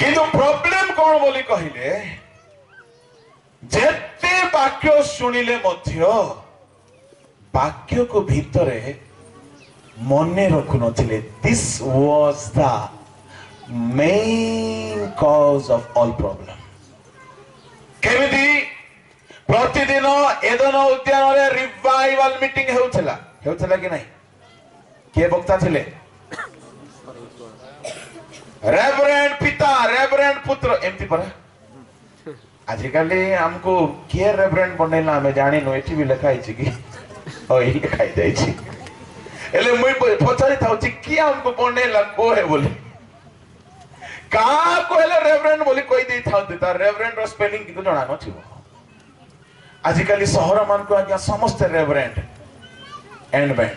किंतु प्रॉब्लम कौन बोली कहिले जेते वाक्य सुनिले मध्य वाक्य को भीतरे मने रखु नथिले this was the main cause of all problem केमिति प्रतिदिन एदन उद्यान रे रिवाइवल मीटिंग हेउथला कि नहीं के वक्ता थिले रेवरेंड पिता रेवरेंड पुत्र एमती पर आजिकल हमको के रेवरेंड बनेला हमें जानी नो एठी भी लिखा है कि ओई लिखाई जाई छी एले मुई पचारी थाउ छी कि हमको बनेला को है बोले का कोले रेवरेंड बोली कोई दे थाउ त रेवरेंड रो स्पेलिंग कि तो जाना न छिवो आजिकल सहर मान को आज्ञा समस्त रेवरेंड एंड बैंड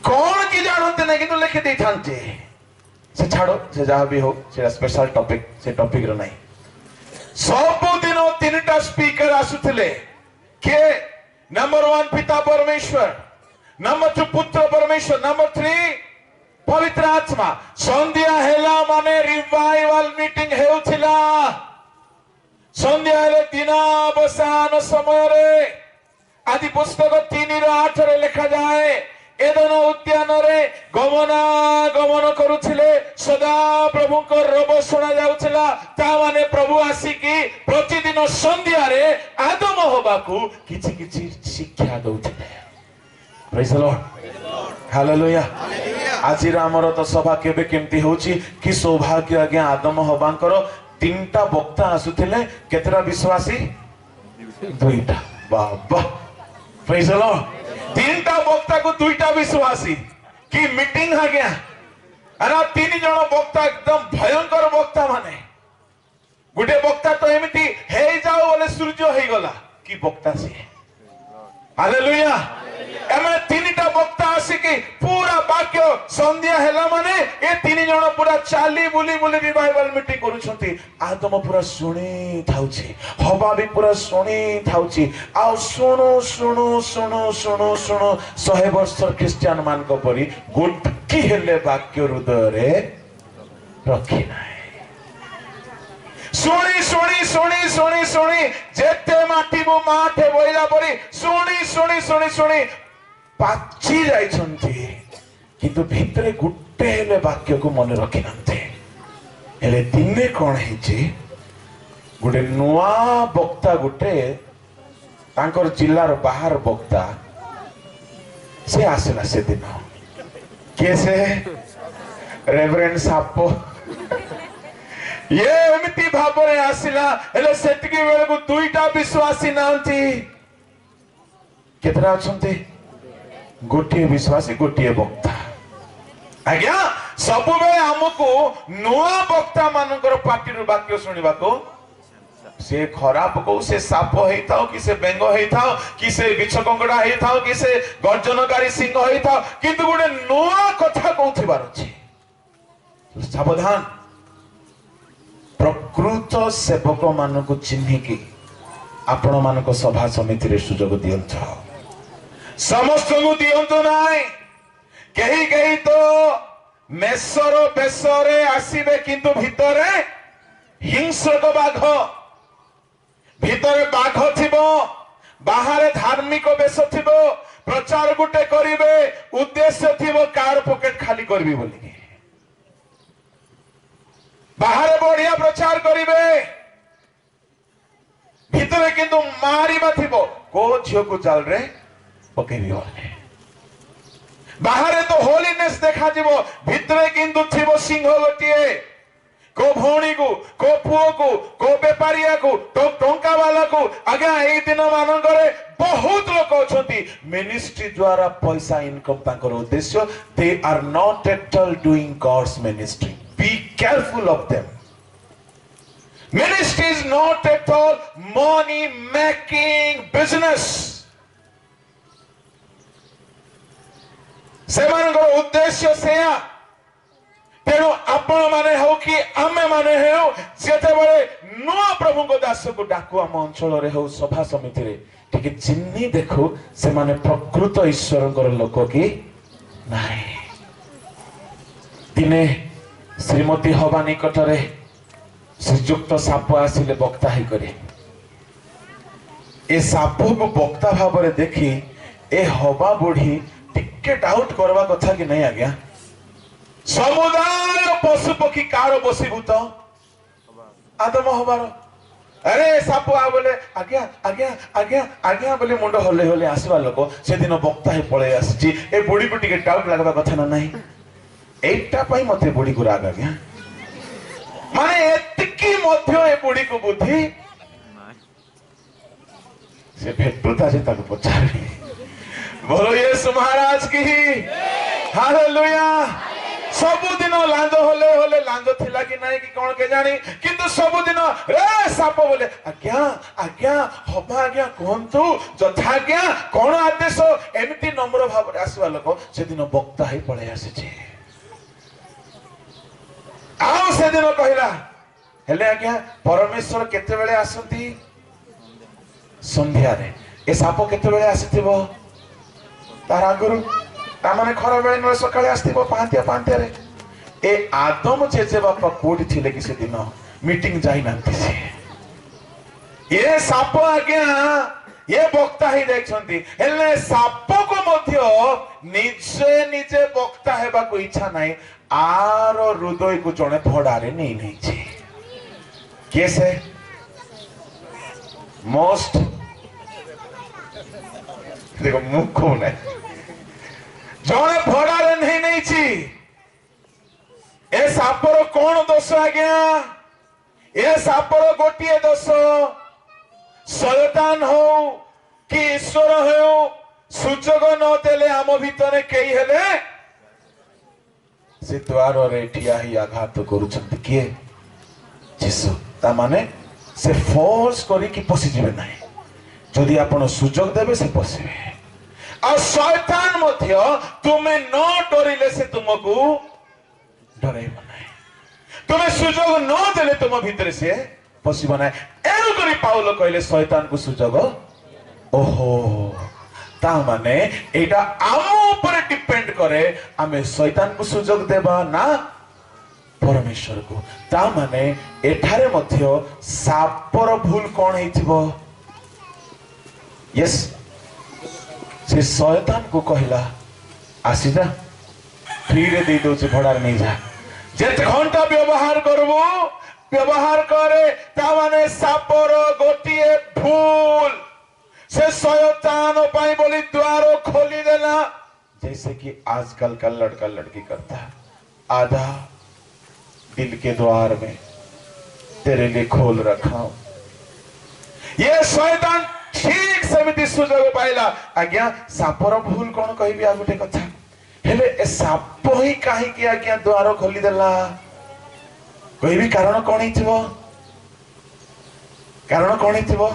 कौन की जानते नहीं कि लिखि दे थांते से छाड़ो से जहाँ भी हो से स्पेशल टॉपिक से टॉपिक रो नहीं सब दिन तीनटा स्पीकर आसुथिले के नंबर 1 पिता परमेश्वर नंबर 2 पुत्र परमेश्वर नंबर 3 पवित्र आत्मा संध्या हेला माने रिवाइवल मीटिंग हेउथिला संध्या हेले दिन अवसान समय रे आदि पुस्तक 3:8 रे लिखा जाए एदन उद्यान रे गमना गमन करुथिले सदा प्रभु को रब सुना जाउथिला ता माने प्रभु आसीकी प्रतिदिन संध्या रे आदम होबाकू किछि किछि शिक्षा दउथिले प्रेज द लॉर्ड हालेलुया आज हमर तो सभा केबे केमती होची कि सौभाग्य आज्ञा आदम होबांकर तीनटा वक्ता आसुथिले केतरा विश्वासी दुईटा बाबा प्रेज द लॉर्ड तीनटा वक्ता को दुईटा विश्वासी कि मीटिंग आ गया अरे 3 जन वक्ता एकदम भयंकर वक्ता माने गुटे वक्ता तो एमिति हे जाओ बोले सूर्य हे गला कि वक्ता से हालेलुया एमे 3टा वक्ता आसी कि पूरा वाक्य संध्या हेला माने ए 3 जन पूरा चाली बुली बुली रिवाइवल मीटिंग करूछंती आदम पूरा सुनी थाउची हवा भी पूरा सुनी थाउची आ सुनो सुनो सुनो सुनो सुनो 100 वर्ष क्रिश्चियन मान को परी गुटकी हेले वाक्य हृदय रे रखी नाही सुनी सुनी सुनी सुनी सुनी जेते माटी बो माठे बोइला परी सुनी सुनी सुनी सुनी पाची जाइछंती किंतु भितरे गुट्टे हेले वाक्य को मन रखि नते हेले दिने कोन हेची गुटे नुआ वक्ता गुटे तांकर जिल्लार बाहर वक्ता से आसला से दिन कैसे रेवरेंड सापो ये एमिति भाबरे आसिला हेले सेटकी बेले को दुईटा विश्वासी नांती केतरा अछंती गोटे विश्वासी गोटे वक्ता आज्ञा सब बेले हमको नुआ वक्ता मानकर पार्टी वाक्य सुनिबा को से खराब को से साप हेई थाओ कि से बेंग हेई थाओ कि से बिछ कंगड़ा हेई थाओ कि से गर्जनकारी सिंह हेई थाओ किंतु गोटे नुआ कथा कहथिबार अछि सावधान प्रकृत सेवक मान को चिन्हिकी आपण मान को सभा समिति रे सुजोग दियंत समस्त को दियंत नाई कहीं कहीं तो मेसर बेसरे आसीबे किंतु भितरे हिंसक बाघ भितरे बाघ थिबो बाहर धार्मिक बेस थिबो प्रचार गुटे करिवे उद्देश्य थिबो कार पॉकेट खाली करबी बोली बाहर बढ़िया प्रचार करिवे भितरे किंतु मारिबा थिबो को झियो को जाल रे पकेबी बोले बाहर तो होलीनेस देखा जीवो भितरे किंतु थिबो सिंह गोटिए को भौणी को पुओ को बेपारिया को टंका वाला को आज्ञा एई दिन मानंगरे बहुत लोक अछंती मिनिस्ट्री द्वारा पैसा इनकम तांकर उद्देश्य they are not at all doing God's ministry be careful of them ministry is not at all money making business सेमानकर उद्देश्य सेया तेणु आपण माने हो कि आमे माने हो जेते बळे नुआ प्रभु को दास को डाकू आम अंचल रे हो सभा समिति रे ठीक चिन्नी देखो से माने प्रकृत ईश्वरकर लोक की नाही दिने श्रीमती हवा निकटरे श्रीजुक्त साप आसिले वक्ता ही करे ए साप को वक्ता भाव रे देखी ए हवा बुढ़ी टिके डाउट करवा कथा कि नहीं आज्ञा समुदाय पशु पक्षी कार बसीभूत आदम हबार अरे साप आ बोले आज्ञा आज्ञा आज्ञा आज्ञा बोले मुंड हले हले आसवा लोक से दिन वक्ता ही पळे आसी ए बुढ़ी को टिके डाउट लागबा कथा ना नहीं एटा पाई मते बुढ़ी को राग आज्ञा माने एतिकी मध्य ए बुढ़ी को बुद्धि से भेटुता जे ताको पचारी बोलो यीशु महाराज की हालेलुया सबुदिन लांज होले होले लांज थिला कि नाही कि कोन के जानी किंतु सबुदिन रे साप बोले आज्ञा आज्ञा हबा आज्ञा कोहंतु यथाज्ञा कोन आदेश एमिति नम्र भाव रे आसीबा लोक से दिन बक्ता ही पळे आसी छे आउ से दिन कहिला हेले आज्ञा परमेश्वर केते बेले आसंती संध्या रे ए साप केते बेले आसीथिबो तार आगुरु ता माने खरा बेले न सकाळे आस्थिबो पांतिया रे ए आदम जेजे बापा कोठी थिले कि से दिन मीटिंग जाई नांती से ये साप आज्ञा ये बक्ता ही देखछंती हेले साप को मध्य निजे निजे बक्ता हेबा को इच्छा नाही आर हृदय को जणे भडारे नहीं नहीं छे कैसे मोस्ट देखो मुख को नहीं जणे भडारे नहीं नहीं छी ए सापर कौन दोष आज्ञा ए सापर गोटिए दोष शैतान हो कि ईश्वर हो सुजोग न देले आम भितरे केही हेले से द्वार रे ठिया ही आघात करूछंती किए जीसु ता माने से फोर्स करी कि पसी जिवे नाही जदि आपण सुजोग देबे से पसिबे आ शैतान मध्य तुमे न डरिले से तुमको डराइबो नाही तुमे सुजोग न देले तुम भितरे से पसिबो नाही एनु करी पाउलो कहले शैतान को सुजोग ओहो ता माने एटा आम ऊपर डिपेंड करे आमे शैतान को सुजोग देबा ना परमेश्वर को ता माने एठारे मध्य सापर भूल कोन हेथिबो यस से शैतान को कहला आसी जा फ्री रे दे दो भड़ा नहीं जा जेते घंटा व्यवहार करबो व्यवहार करे ता माने सापर गोटिए भूल से शैतान पाई बोली द्वार खोली देला जैसे कि आजकल का लड़का लड़की करता है आधा दिल के द्वार में तेरे लिए खोल रखा हूं ये शैतान ठीक सेमिति सुजोग पाइला आज्ञा सापर भूल कौन कहबी आ गुटे कथा हेले ए साप ही काहे कि आज्ञा द्वार खोली देला कहबी कारण कोन हिथिबो कारण कोन हिथिबो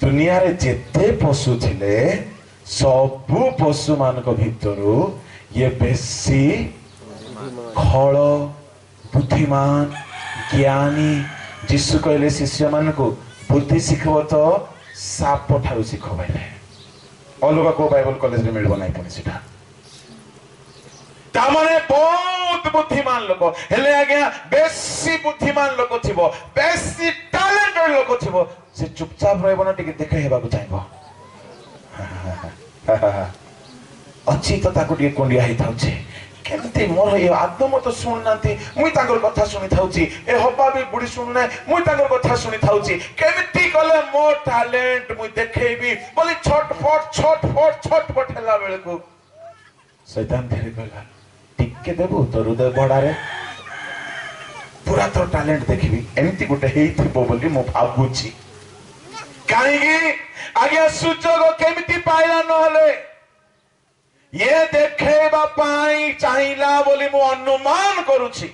दुनिया रे जेते पशु थिले सबु पशु मानक भितरु ये बेसी खळ बुद्धिमान ज्ञानी जीशु कहले शिष्य मान को बुद्धि शिखब तो साप ठारू शिख पाइले अलगा को बाइबल कॉलेज रे मिलबो नाही पुनी सिटा तामने बहुत बुद्धिमान लोक हेले आज्ञा बेसी बुद्धिमान लोक थिबो बेसी टैलेंटेड लोक थिबो से चुपचाप रहबो ना टिके देखे हेबा को चाहबो अच्छी तो ताको टिके कोंडिया हे थाउछे केमती मोर ये आदम तो सुननांती मुई ताकर कथा सुनी थाउची ए हब्बा भी बुढ़ी सुनने मुई ताकर कथा सुनी थाउची केमती कले मो टैलेंट मुई देखेबी बोली छटफट हेला बेले को शैतान धीरे कहला टिके देबो तो हृदय बड़ारे पूरा तो टैलेंट देखिबी एमती गुटे हेइथिबो बोली मो भाबुची काहेकि आगे सुजोग केमती पाइला न हले ये देखेबा पाई चाहिला बोली मो अनुमान करूची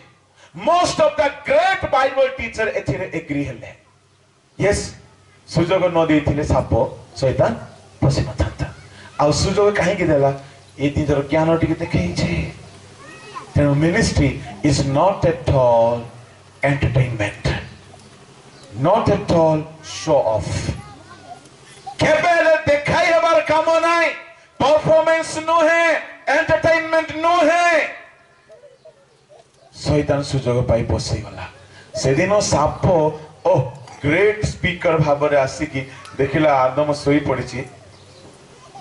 most of the great Bible teacher एथिरे एग्री हेले यस सुजोग न देथिले साप शैतान पसी नथांता आ सुजोग काहे कि देला ए तिजर ज्ञान टिके देखै छै तेनो ministry is not at all entertainment not at all show off केबेले देखाई हबार काम नाइ परफॉर्मेंस नो है एंटरटेनमेंट नो है शैतान सुजोग पाई बसई गला से दिन साप ओ ग्रेट स्पीकर भाबरे आसी कि देखिला आदम सोई पड़िची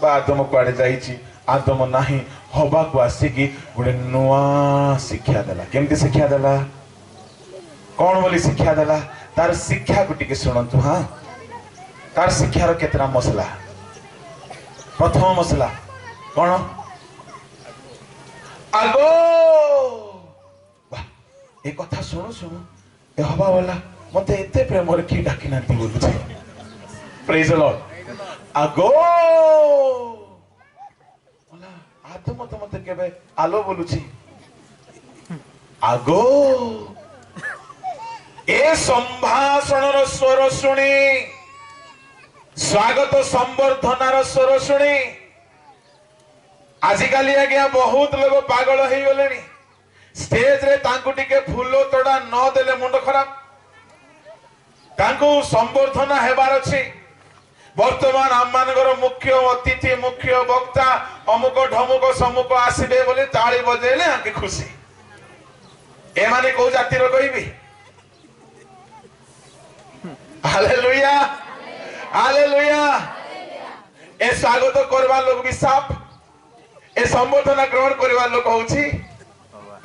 बा आदम कुआडे जाईची आदम नाही हबा को आसी कि गुडे नुआ शिक्षा देला केमती शिक्षा देला कौन बोली शिक्षा देला तार शिक्षा को टिके सुनंतु हां तार शिक्षार केतना मसला प्रथम मसला कौन आगो ए कथा सुनु सुनु ए हबा वाला मते एते प्रेम रे की डाकी नांती बोलुछे प्रेज द लॉर्ड आगो बोला आदम मते केबे आलो बोलुछी ଆଗୋ ଏ ସମ୍ଭାଷଣର ସ୍ୱର ଶୁଣି ସ୍ୱାଗତ ସମ୍ବର୍ଦ୍ଧନାର ସ୍ୱର ଶୁଣି ଆଜିକାଲି ଆଜ୍ଞା ବହୁତ ଲୋକ ପାଗଳ ହେଇଗଲେଣି। ଷ୍ଟେଜରେ ତାଙ୍କୁ ଟିକେ ଫୁଲ ତୋଡ଼ା ନ ଦେଲେ ମୁଣ୍ଡ ଖରାପ। ତାଙ୍କୁ ସମ୍ବର୍ଦ୍ଧନା ହେବାର ଅଛି। ବର୍ତ୍ତମାନ ଆମମାନଙ୍କର ମୁଖ୍ୟ ଅତିଥି ମୁଖ୍ୟ ବକ୍ତା ଅମୁକ ଢମୁକ ସମ୍ମୁଖ ଆସିବେ ବୋଲି ତାଳି ବଜେଇଲେ ଆଙ୍କେ ଖୁସି। ଏମାନେ କୋଉ ଜାତିର କହିବି? Hallelujah hallelujah. ଏ ସ୍ୱାଗତ କରିବା ଲୋକ ବି ସାପ, ଏ ସମ୍ବର୍ଦ୍ଧନା ଗ୍ରହଣ କରିବା ଲୋକ ହଉଛି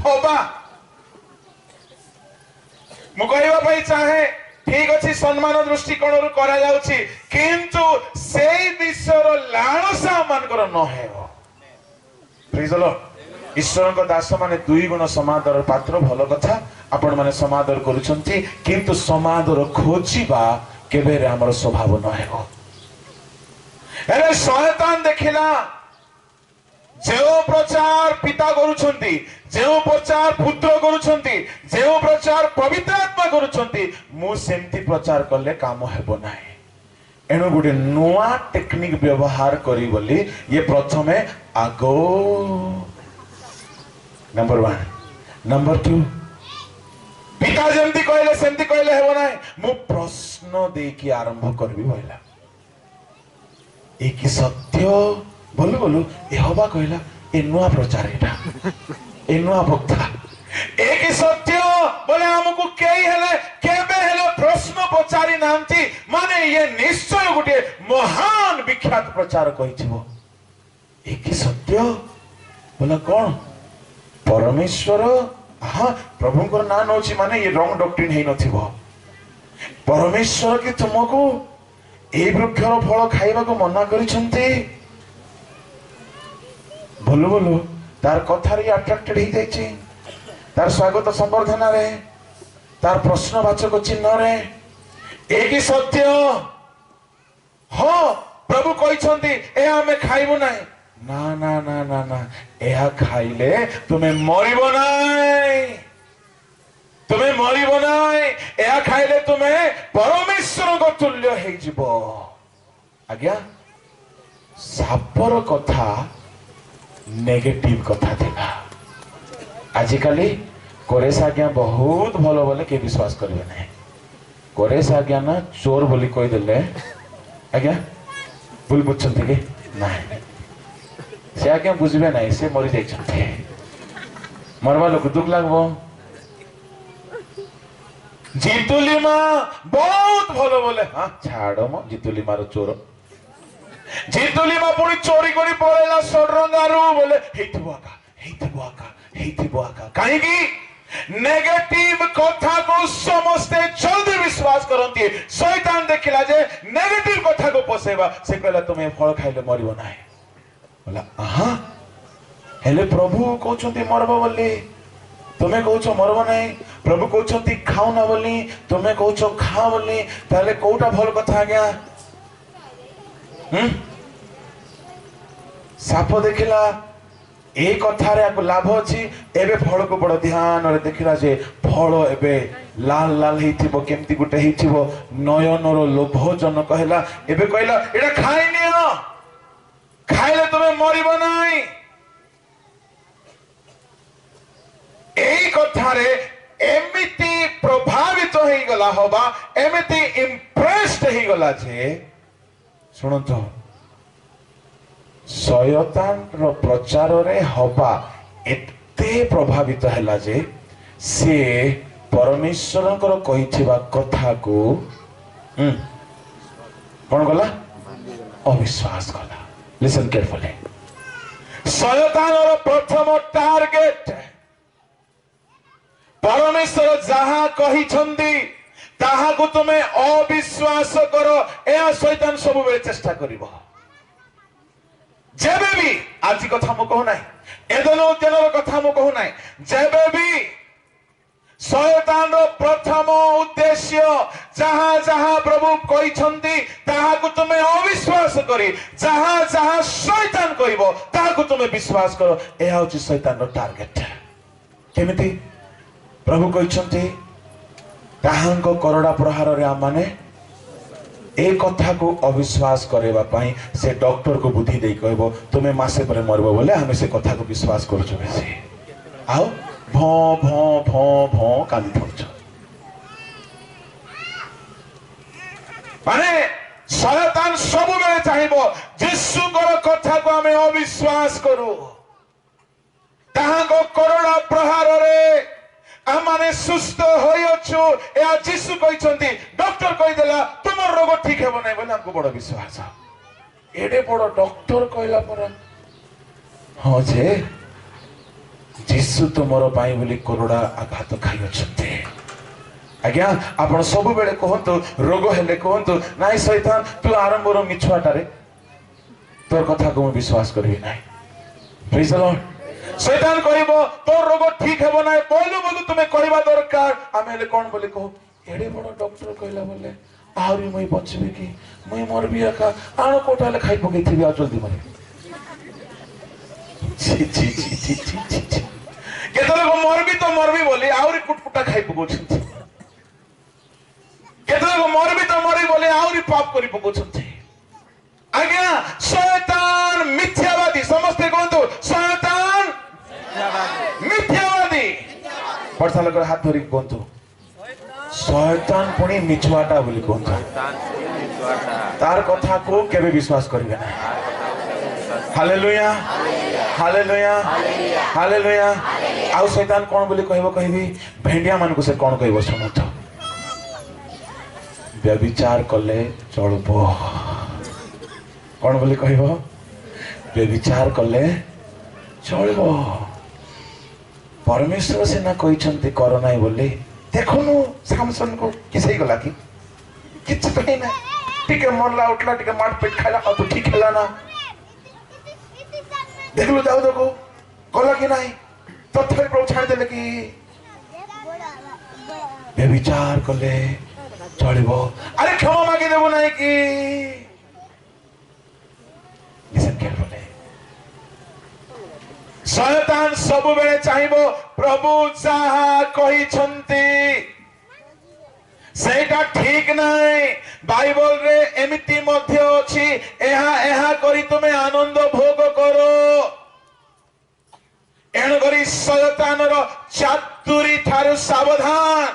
ହବା। ମୁଁ କହିବା ପାଇଁ ଚାହେଁ ଠିକ ଅଛି ସମ୍ମାନ ଦୃଷ୍ଟିକୋଣରୁ କରାଯାଉଛି, କିନ୍ତୁ ସେଇ ବିଷୟର ଲାଳସା ମାନଙ୍କର ନ ହେବ। ପ୍ରେଜ୍ ଦ ଲର୍ଡ। ଈଶ୍ୱରଙ୍କ ଦାସ ମାନେ 2 ଗୁଣ ସମାଦର ପାତ୍ର, ଭଲ କଥା ଆପଣ ମାନେ ସମାଦର କରୁଛନ୍ତି, କିନ୍ତୁ ସମାଦର ଖୋଜିବା କେବେ ଆମର ସ୍ୱଭାବ ନ ହେବ। ହେଲେ ଶୟତାନ ଦେଖିଲା ଯେଉଁ ପ୍ରଚାର ପିତା କରୁଛନ୍ତି, ଯେଉଁ ପ୍ରଚାର ପୁତ୍ର କରୁଛନ୍ତି, ଯେଉଁ ପ୍ରଚାର ପବିତ୍ର ଆତ୍ମା କରୁଛନ୍ତି, ମୁଁ ସେମିତି ପ୍ରଚାର କଲେ କାମ ହେବ ନାହିଁ। ଏଣୁ ଗୋଟେ ନୂଆ ଟେକ୍ନିକ ବ୍ୟବହାର କରି ବୋଲି ଇଏ ପ୍ରଥମେ ଆଗୋ ନମ୍ବର 1 ନମ୍ବର 2 ପିତା ଯେମିତି କହିଲେ ସେମିତି କହିଲେ ହେବ ନାହିଁ। ମୁଁ ପ୍ରଶ୍ନ ଦେଇକି ଆରମ୍ଭ କରିବି କହିଲା। ଏ କି ସତ୍ୟ बोलू बोलू ए हवा कहला ए नुआ प्रचार एटा ए नुआ बक्ता एक सत्य बोले हमको केई हेले केबे हेले प्रश्न पचारी नांती माने ये निश्चय गुटे महान विख्यात प्रचार कहिथिबो। एक सत्य बोला कौन? परमेश्वर हाँ प्रभुंकर ना नोची माने ये रॉन्ग डॉक्ट्रिन है नथिबो। परमेश्वर की तुमको ए वृक्षर फल खाइबा को मना करिसंती। बोलो बोलो तार कथार अट्राक्टेड हो जाए, तार स्वागत संबर्धना रे, तार प्रश्नवाचक चिन्ह रे एक सत्य हाँ प्रभु कहते ए आमे खाइबो नाही ना ना ना ना ना यह खाइले तुम्हें मरिबो नाही, तुम्हें मरिबो नाही, यह खाइले तुम्हें परमेश्वर को तुल्य हो जिवो। आज्ञा सापर कथा नेगेटिव कथा थिला। आजिकाली कोरेश आज्ञा बहुत भल बोले के विश्वास करेंगे नहीं। कोरेश आज्ञा ना चोर बोली कही देले आज्ञा भूल बुझते कि ना से आज्ञा बुझे ना से मरी जाइए मरवा लोक दुख लगबो। जितुली माँ बहुत भल बोले हाँ छाड़ मो जितुली मार चोर जितुली माँ पुणी चोरी करी पळेला सडरंगारू बोले हेइथिबो आका कहीं नेगेटिव कथा को समस्ते जल्दी विश्वास करती। शैतान देखिला जे नेगेटिव कथा को पसेबा से कहला तुम्हें फल खाइले मरिबो नाही बोला आहा हेले प्रभु कहउछंती मरबो बोली तुम्हें कहउछ मरबो नाही। प्रभु कहउछंती खाओ ना बोली तुम्हें कहउछ खा बोली ताले कोटा भल कथा गया। साप देखिला ए कथारे आपको लाभ अच्छी एबे फल को बड़ ध्यान रे देखिला जे फल एबे लाल लाल हेइथिबो केमती गुटे हेइथिबो नयनर लोभजन कहला एबे कहला एटा खाइ नियो खाइले तमे मरिबो नाही। एई कथारे एमिति प्रभावित होई गला होबा एमिति इंप्रेस्ड होई गला जे सुनो तो शयतान रो प्रचार रे हवा एते प्रभावित हैला जे से परमेश्वरंकर कहिथिबा कथा को कोन गला अविश्वास गला। लिसन केयरफुली शयतान रो प्रथम टार्गेट परमेश्वर जहा कहिछंदी ताहा को तुमे अविश्वास करो ए शैतान सब बेले चेष्टा करिवो। जेबे भी आज कथा मु कहू नाही एदन उद्यानर कथा मु कहू नाही जेबे भी शयतान रो प्रथम उद्देश्य जहां जहां प्रभु कहिछंती ताहा को तुमे अविश्वास करी जहां जहां शैतान कहिबो ताहा को तुमे विश्वास करो ए होची शैतान रो टार्गेट। केमिति प्रभु कहते ताहांको करोड़ा प्रहार रे आम ए कथा को अविश्वास करवा से डॉक्टर को बुद्धि दे कहबो तुम्हें मासे पर मरबो बोले हमें से कथा को विश्वास करूछु बेसी आओ भो भो भो भो काली पड़छ माने शैतान सब बेले चाहिबो यीशु कर कथा को हमें अविश्वास करू ताहांको करोड़ा प्रहार रे आमाने सुस्थ होइछु ए यीशु कहचंती डॉक्टर कहि देला तुमर रोग ठीक हेबो नै बोले हमको बड़ विश्वास एडे बड़ डॉक्टर कहला पर हां जे यीशु तुमरो पाई बोली करोड़ा आघात खाइछंती आज्ञा आपण सब बेले कहंतु रोग हेले कहंतु नाइ शैतान तू आरंभ रो मिछुआटा रे तोर कथा को विश्वास करबी नै प्रेज द लॉर्ड शैतान कहबो तोर रोग ठीक हेबो नै बोलू बोलू तुम्हें कहबा दरकार आमे हेले कोन बोले कहो एडे बड़ डॉक्टर कहला बोले आउरी मई बचबे कि मई मरबी आका आण कोटाले खाइ पकै थिबी आ जल्दी मरे छी छी छी छी छी छी केतले को मरबी बोली आउरी कुटकुटा खाइ पको छथि केतले को मरबी बोली आउरी पाप करि पको छथि आज्ञा शैतान मिथ्यावादी समस्त कहंतु शैतान मिथ्यावादी वर्षा लोग हाथ धरी कहंतु शैतान पुणी मिछुआटा बोली कहंतु तार कथा को केबे विश्वास करिवे ना हालेलुया हालेलुया हालेलुया आउ शैतान कोन बोली कहबो कहबी भेंडिया मान को से कोन कहबो सुनो तो व्यभिचार कले चलबो कौन बोली कहबो व्यभिचार कले चलबो परमेश्वर से ना कहते कर ना बोली देखुनु सामसन को किसे गला कि किछ कहीं ना टिके मरला उठला टिके मार पेट खाला अब तो ठीक हैला ना देखलो जाओ देखो गला कि नहीं तथापि प्रभु छाड़ देले कि व्यभिचार कले चलबो अरे क्षमा मांगी देबो नहीं कि लिसन केयरफुली शैतान सब बेले चाहिबो प्रभु जहा कहि छंती सेटा ठीक नाही बाइबल रे एमिति मध्य अछि एहा एहा करी तुमे आनंद भोग करो एण करी शैतान रो चातुरी थारु सावधान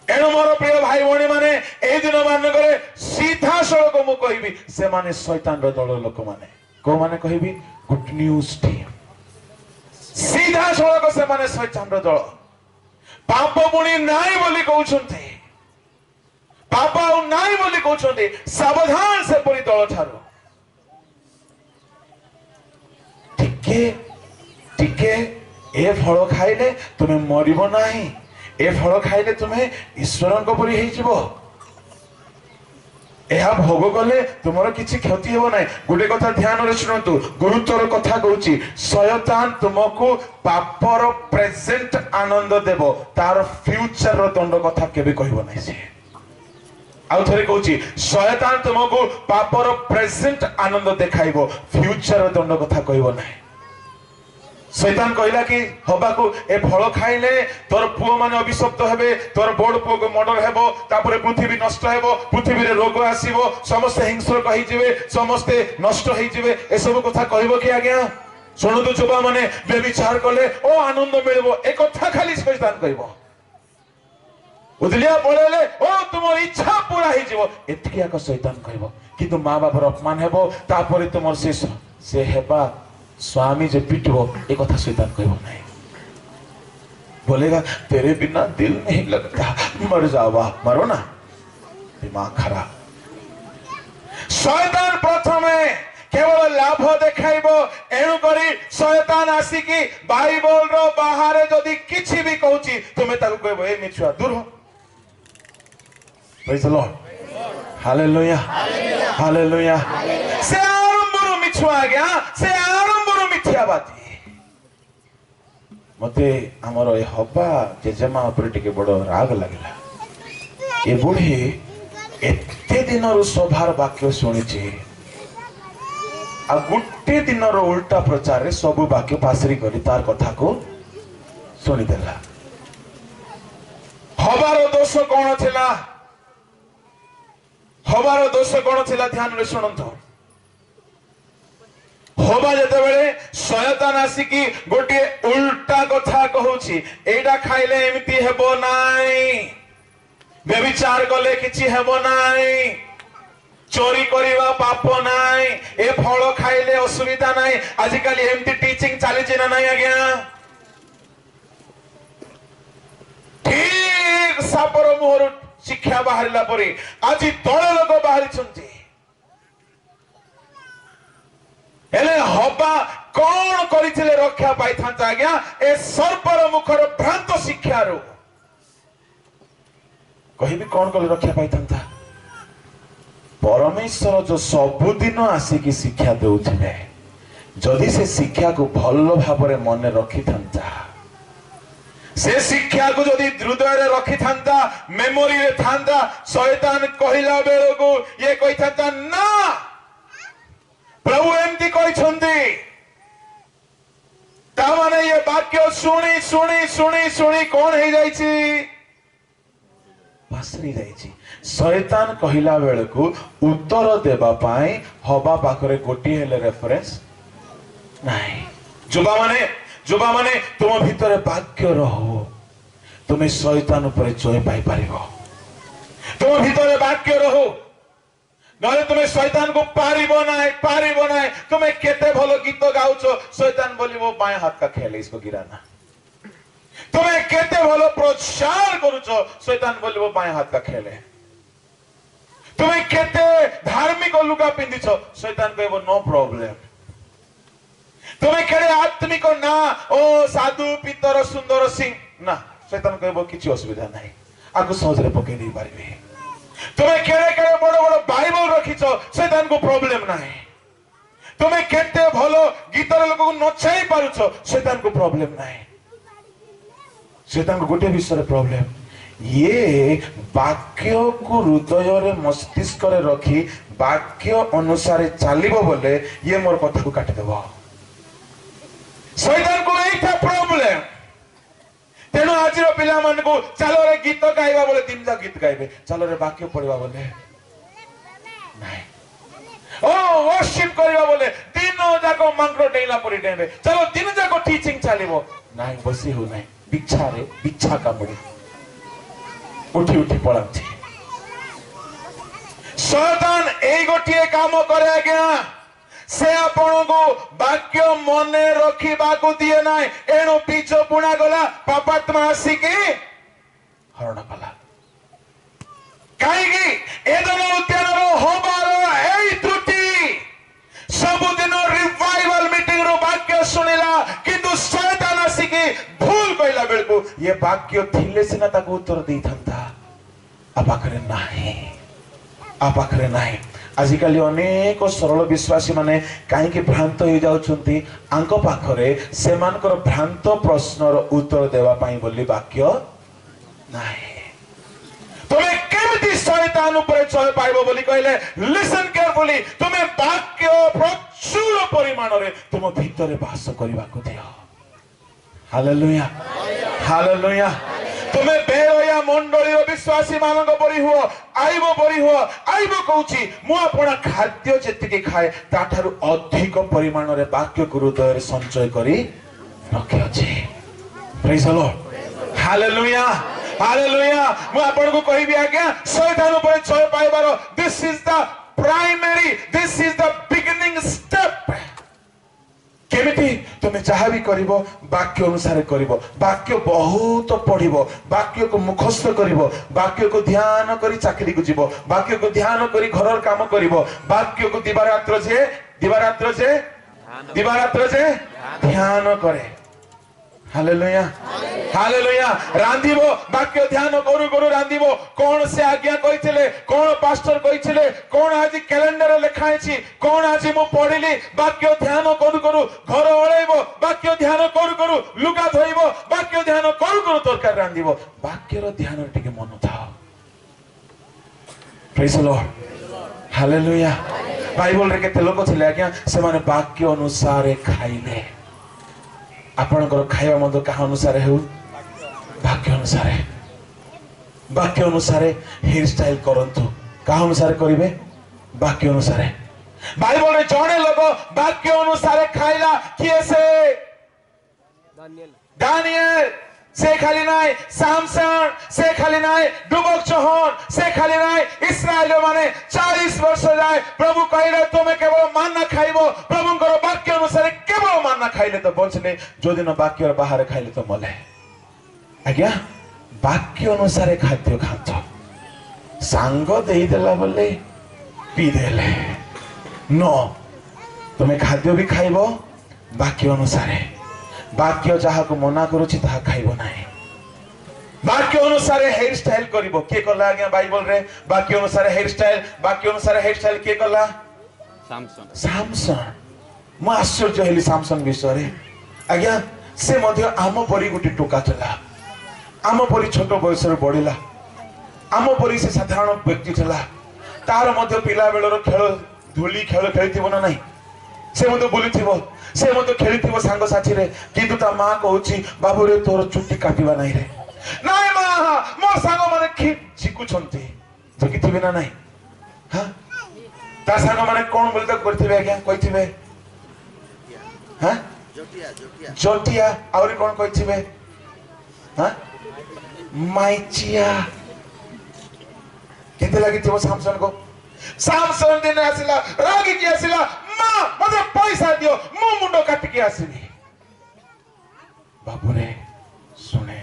एणु मोर प्रिय भाई भणी माने ए दिन मानकरे सीधा सड़क मु कहबी से माने शैतान रो दल लोक माने को माने कहबी गुड न्यूज टीम सीधा सड़क से माने शैतान रो दल पाप पुणी नाई बोली कहउछन्ते पाप आउ नाई बोली कहउछन्ते सावधान से परि दल ठारो टिके ए फल खाइले तुमे मरिबो नाही ए फल खाइले तुमे ईश्वर को परि हेजिबो एहा भोग कले तुमर किछि क्षति हेबो नाही गोटे कथा ध्यान रे सुनंतु गुरुत्वर कथा कहूची शैतान तुमको पापर प्रेजेंट आनंद देबो तार फ्यूचर रो दंड कथा केबे कहबो नाही से आउ थरे कहूची शैतान तुमको पापर प्रेजेंट आनंद देखाइबो फ्यूचर रो दंड कथा कहबो नाही शैतान कहला कि हबा को ए फल खाइले तोर पुओ माने अभिशप्त हेबे तोर बड़ पुओ को मर्डर हेबो तापरे पृथ्वी नष्ट हेबो पृथ्वी रे रोग आसीबो समस्त हिंस्र कहि जिवे समस्त नष्ट होई जिवे ए सब कथा कहबो कि आज्ञा सुनो तो जुबा माने व्यभिचार कले ओ आनंद मिलबो ए कथा खाली शैतान कहबो उदलिया बोलेले ओ तुमर इच्छा पूरा होई जिवो एतकिया को शैतान कहबो किंतु मां बापर अपमान हेबो तापरे तुमर से हेबा स्वामी जे पिटबो एक कथा शैतान कहबो नहीं बोलेगा तेरे बिना दिल नहीं लगता मर जावा मरो ना दिमाग खराब शैतान प्रथमे केवल लाभ देखाइबो एणु करी शैतान आसी कि बाइबल रो बाहर जदी किछि भी कहूची तुमे ताकू कहबो ए मिछुआ दूर हो praise the Lord hallelujah hallelujah से आरंभरो मिछुआ गया से आरंभरो मिथ्यावादी मते हमर ए हब्बा जेजेमा ऊपर टिके बडो राग लागला ए बुढी एते दिनरो स्वभार वाक्य सुनिछि आ गुट्टे दिनरो उल्टा प्रचार रे सब वाक्य पासरी करी तार कथा को ଶୁଣିଦେଲା। ହବାର ଦୋଷ କଣ ଥିଲା? ହବାର ଦୋଷ କଣ ଥିଲା? ଧ୍ୟାନରେ ଶୁଣନ୍ତୁ। ହବା ଯେତେବେଳେ ଶୟତାନ ଆସିକି ଗୋଟିଏ ଉଲ୍ଟା କଥା କହୁଛି, ଏଇଟା ଖାଇଲେ ଏମିତି ହେବ ନାହିଁ, ବ୍ୟଭିଚାର କଲେ କିଛି ହେବ ନାହିଁ, ଚୋରି କରିବା ପାପ ନାହିଁ, ଏ ଫଳ ଖାଇଲେ ଅସୁବିଧା ନାହିଁ। ଆଜିକାଲି ଏମିତି ଟିଚିଂ ଚାଲିଛି ନା ନାହିଁ ଆଜ୍ଞା? ଠିକ ସାପର ମୁହଁରୁ ଶିକ୍ଷା ବାହାରିଲା ପରେ ଆଜି ତଳେ ଲୋକ ବାହାରିଛନ୍ତି। ହେଲେ ହବା କଣ କରିଥିଲେ ରକ୍ଷା ପାଇଥାନ୍ତା ଆଜ୍ଞା? ଏ ସର୍ପର ମୁଖର ଭ୍ରାନ୍ତ ଶିକ୍ଷାରୁ କହିବି କଣ କଲେ ରକ୍ଷା ପାଇଥାନ୍ତା? ପରମେଶ୍ୱର ଯୋଉ ସବୁଦିନ ଆସିକି ଶିକ୍ଷା ଦେଉଥିଲେ, ଯଦି ସେ ଶିକ୍ଷାକୁ ଭଲ ଭାବରେ ମନେ ରଖିଥାନ୍ତା, ସେ ଶିକ୍ଷାକୁ ଯଦି ହୃଦୟରେ ରଖିଥାନ୍ତା, ମେମୋରିରେ ଥାନ୍ତା, ଶୟତାନ କହିଲା ବେଳକୁ ଇଏ କହିଥାନ୍ତା ନା, ପ୍ରଭୁ ଏମିତି କହିଛନ୍ତି। ତାମାନେ ଇଏ ବାକ୍ୟ ଶୁଣି ଶୁଣି ଶୁଣି ଶୁଣି କଣ ହେଇଯାଇଛି? ପାସରି ଯାଇଛି। ଶୟତାନ କହିଲା ବେଳକୁ ଉତ୍ତର ଦେବା ପାଇଁ ହବା ପାଖରେ ଗୋଟିଏ ହେଲେ ରେଫରେନ୍ସ ନାହିଁ। ଯୁବାମାନେ ତୁମ ଭିତରେ ବାକ୍ୟ ରହୁ, ତୁମେ ଶୟତାନ ଉପରେ ଜୟ ପାଇପାରିବ। ତୁମ ଭିତରେ ବାକ୍ୟ ରହୁ, ନହେଲେ ତୁମେ ଶୟତାନକୁ ପାରିବ ନାହିଁ। ତୁମେ କେତେ ଭଲ ଗୀତ ଗାଉଛ, ଶୟତାନ ବୋଲିବ ବାଏଁ ହାତ का खेल इसको गिराना। ତୁମେ କେତେ ଭଲ ପ୍ରଚାର କରୁଛ, ଶୟତାନ ବୋଲିବ ବାଏଁ ହାତ का खेल है। ତୁମେ କେତେ ଧାର୍ମିକ ଲୁଗା ପିନ୍ଧିଛ, ଶୟତାନ କହିବ नो प्रॉब्लम। ତୁମେ କେଡ଼େ ଆତ୍ମିକ ନା, ଓ ସାଧୁ ପିତର ସୁନ୍ଦର ସିଂ ନା, ଶୟତାନ କହିବ କିଛି ଅସୁବିଧା ନାହିଁ, ଆକୁ ସହଜରେ ପକେଇ ଦେଇ ପାରିବି। ତୁମେ କେଡ଼େ କେଡ଼େ ବଡ଼ ବଡ଼ ବାଇବଲ ରଖିଛ, ଶୟତାନକୁ ପ୍ରୋବ୍ଲେମ ନାହିଁ। ତୁମେ କେତେ ଭଲ ଗୀତରେ ଲୋକକୁ ନଚାଇ ପାରୁଛ, ଶୟତାନକୁ ପ୍ରୋବ୍ଲେମ ନାହିଁ। ଶୟତାନକୁ ଗୋଟିଏ ବିଷୟରେ ପ୍ରୋବ୍ଲେମ, ଇଏ ବାକ୍ୟକୁ ହୃଦୟରେ ମସ୍ତିଷ୍କରେ ରଖି ବାକ୍ୟ ଅନୁସାରେ ଚାଲିବ ବୋଲେ ଇଏ ମୋର କଥାକୁ କାଟିଦେବ। ଶୟତାନକୁ ଏଇଟା ପ୍ରୋବ୍ଲେମ। ତେଣୁ ଆଜିର ପିଲାମାନଙ୍କୁ ଚାଲରେ ଗୀତ ଗାଇବା ବୋଲେ ଦିନ ଯାକ ଗୀତ ଗାଇବେ, ଚାଲରେ ବାକ୍ୟ ପଢିବା ବୋଲେ ନାହିଁ, ଓ ୱର୍ସିପ କରିବା ବୋଲେ ଦିନ ଯାକ ମାଙ୍କଡ ଡେଇଁଲା ପରି ଡେଇଁବେ, ଚାଲ ଦିନ ଯାକ ଟିଚିଂ ଚାଲିବ ନାହିଁ, ବସି ହଉ ନାହିଁ, ବିଛା କାମୁଡି ଉଠି ଉଠି ପଳାନ୍ତି। ଶୟତାନ ଏଇ ଗୋଟିଏ କାମ କରେ ଆଜ୍ଞା, ସେ ଆପଣଙ୍କୁ ବାକ୍ୟ ମନେ ରଖିବାକୁ ଦିଏ ନାହିଁ। ଏଣୁ ବୀଜ ବୁଣା ଗଲା, ପାପାତ୍ମା ଆସିକି ହରଣ କଲା। କାହିଁକି? ଏଦନ ଉଦ୍ୟାନର ହବାର ଏଇ ତ୍ରୁଟି। ସବୁଦିନ ରିଭାଇଭାଲ ମିଟିଂ ରୁ ବାକ୍ୟ ଶୁଣିଲା, କିନ୍ତୁ ଶୟତାନ ଆସିକି ଭୁଲ କହିଲା ବେଳକୁ ଇଏ ବାକ୍ୟ ଥିଲେ ସିନା ତାକୁ ଉତ୍ତର ଦେଇଥାନ୍ତା, ଆ ପାଖରେ ନାହିଁ। ଆଜିକାଲି ଅନେକ ସରଳ ବିଶ୍ୱାସୀ ମାନେ କାହିଁକି ଭ୍ରାନ୍ତ ହେଇଯାଉଛନ୍ତି? ଆଙ୍କ ପାଖରେ ସେମାନଙ୍କର ଭ୍ରାନ୍ତ ପ୍ରଶ୍ନର ଉତ୍ତର ଦେବା ପାଇଁ ବୋଲି ବାକ୍ୟ ନାହିଁ। ତୁମେ କେମିତି ଶୟତାନ ଉପରେ ଜୟ ପାଇବ ବୋଲି କହିଲେ, ଲିସନ କେୟାରଫୁଲି, ତୁମେ ବାକ୍ୟ ପ୍ରଚୁର ପରିମାଣରେ ତୁମ ଭିତରେ ବାସ କରିବାକୁ ଦିଅ। Hallelujah, hallelujah. ତୁମେ ବେରୟା ମଣ୍ଡଳୀର ବିଶ୍ୱାସୀ ମାନଙ୍କ ପରି ହୁଅ, ଆଇବ କହୁଛି, ମୁଁ ଆପଣା ଖାଦ୍ୟ ଯେତିକି ଖାଏ ତାଠାରୁ ଅଧିକ ପରିମାଣରେ ବାକ୍ୟକୁ ହୃଦୟରେ ସଞ୍ଚୟ କରି ରଖିଅଛି। ପ୍ରେଜ୍ ଦ ଲର୍ଡ, ହାଲେଲୁୟା, ହାଲେଲୁୟା। ମୁଁ ଆପଣଙ୍କୁ କହିବି ଆଜ୍ଞା, ଶୟତାନ ଉପରେ ଜୟ ପାଇବାର this is the beginning step. କେମିତି? ତୁମେ ଯାହା ବି କରିବ ବାକ୍ୟ ଅନୁସାରେ କରିବ, ବାକ୍ୟ ବହୁତ ପଢିବ, ବାକ୍ୟକୁ ମୁଖସ୍ଥ କରିବ, ବାକ୍ୟକୁ ଧ୍ୟାନ କରି ଚାକିରିକୁ ଯିବ, ବାକ୍ୟକୁ ଧ୍ୟାନ କରି ଘରର କାମ କରିବ, ବାକ୍ୟକୁ ଦିବାରାତ୍ର ଯେ ଧ୍ୟାନ କରେ। Hallelujah, hallelujah. ରାନ୍ଧିବ, ବାକ୍ୟ ଧ୍ୟାନ କରୁ କରୁ ରାନ୍ଧିବ। କଣ ସେ ଆଜ୍ଞା କହିଥିଲେ, କଣ ପାଷ୍ଟର କହିଥିଲେ, କଣ ଆଜି କ୍ୟାଲେଣ୍ଡରରେ ଲେଖା ହେଇଛି, କଣ ଆଜି ମୁଁ ପଢିଲି, ବାକ୍ୟ ଧ୍ୟାନ କରୁ କରୁ ଘର ଓଳେଇବ, ବାକ୍ୟ ଧ୍ୟାନ କରୁ କରୁ ଲୁଗା ଧୋଇବ, ବାକ୍ୟ ଧ୍ୟାନ କରୁ କରୁ ତରକାରୀ ରାନ୍ଧିବ। ବାକ୍ୟର ଧ୍ୟାନରେ ଟିକେ ମନ ଥାଅ। ପ୍ରେଜ୍ ଦ ଲର୍ଡ, ହାଲେଲୁୟା। ବାଇବଲରେ କେତେ ଲୋକ ଥିଲେ ଆଜ୍ଞା, ସେମାନେ ବାକ୍ୟ ଅନୁସାରେ ଖାଇଲେ। ଆପଣଙ୍କର ଖାଇବା ମଧ୍ୟ କାହା ଅନୁସାରେ ହେଉ ବାକ୍ୟ ଅନୁସାରେ ହେୟାର ଷ୍ଟାଇଲ କରନ୍ତୁ। କାହା ଅନୁସାରେ କରିବେ ବାକ୍ୟ ଅନୁସାରେ। ବାଇବଲରେ ଜଣେ ଲୋକ ବାକ୍ୟ ଅନୁସାରେ ଖାଇଲା କିଏ ସେ ଦାନିଏଲ। से खाली नाय सामसन से खाली नाय डुबक चौहान से खाली नाय इस्राएल माने 40 वर्ष जाए प्रभु कहले तुमे केवल मानना खाइबो प्रभुଙ୍କର ବାକ୍ୟ ଅନୁସାରେ କେବଳ ମାନ୍ନା ଖାଇଲେ ତ ବଞ୍ଚିଲେ ଯୋଉ ଦିନ ବାକ୍ୟର ବାହାରେ ଖାଇଲେ ତ ମଲେ। ଆଜ୍ଞା ବାକ୍ୟ ଅନୁସାରେ ଖାଦ୍ୟ ଖାନ୍ତ। ସାଙ୍ଗ ଦେଇଦେଲା ବୋଲେ ପି ଦେଲେ ନ ତୁମେ ଖାଦ୍ୟ ବି ଖାଇବ ବାକ୍ୟ ଅନୁସାରେ। ବାକ୍ୟ ଯାହାକୁ ମନା କରୁଛି ତାହା ଖାଇବ ନାହିଁ। ବାକ୍ୟ ଅନୁସାରେ ହେୟାର ଷ୍ଟାଇଲ କରିବ। କିଏ କଲା ଆଜ୍ଞା ବାଇବଲ ରେ ବାକ୍ୟ ଅନୁସାରେ ହେୟାର ଷ୍ଟାଇଲ? ବାକ୍ୟ ଅନୁସାରେ ହେୟାର ଷ୍ଟାଇଲ କିଏ କଲା? ସାମସନ। ମୁଁ ଆଶ୍ଚର୍ଯ୍ୟ ହେଲି ସାମସନ ବିଷୟରେ। ଆଜ୍ଞା ସେ ମଧ୍ୟ ଆମ ପରି ଗୋଟେ ଟୋକା ଥିଲା। ଆମ ପରି ଛୋଟ ବୟସରେ ବଢିଲା। ଆମ ପରି ସେ ସାଧାରଣ ବ୍ୟକ୍ତି ଥିଲା। ତାର ମଧ୍ୟ ପିଲା ବେଳର ଖେଳ ଧୂଳି ଖେଳ ଖେଳିଥିବ ନା ନାହିଁ? ସେ ମଧ୍ୟ ବୁଲିଥିବ, ସେ ମଧ୍ୟ ଖେଳିଥିବ ସାଙ୍ଗ ସାଥିରେ। କିନ୍ତୁ ତା ମା କହୁଛି ବାବୁରେ ତୋର ଚୁଟି କାଟିବା ନାହିଁ ରେ। ନାଇଁ ମା ମୋ ସାଙ୍ଗ ମାନେ ଝିକୁଛନ୍ତି। ଝିକିଥିବେ ନା ନାହିଁ? ହଁ ତା ସାଙ୍ଗ ମାନେ କଣ ବୋଲି ତାକୁ କରିଥିବେ ଆଜ୍ଞା? କହିଥିବେ ହଁ ଜଟିଆ। ଆହୁରି କଣ କହିଥିବେ? ହଁ ମାଇଚିଆ। କେତେ ଲାଗିଥିବ ସାମସନ को? ସାମସନ ଦିନେ ଆସିଲା ରାଗିକି ଆସିଲା, ମା ମତେ ପଇସା ଦିଅ ମୁଁ ମୁଣ୍ଡ କାଟିକି ଆସିବି। ବାବୁରେ ଶୁଣେ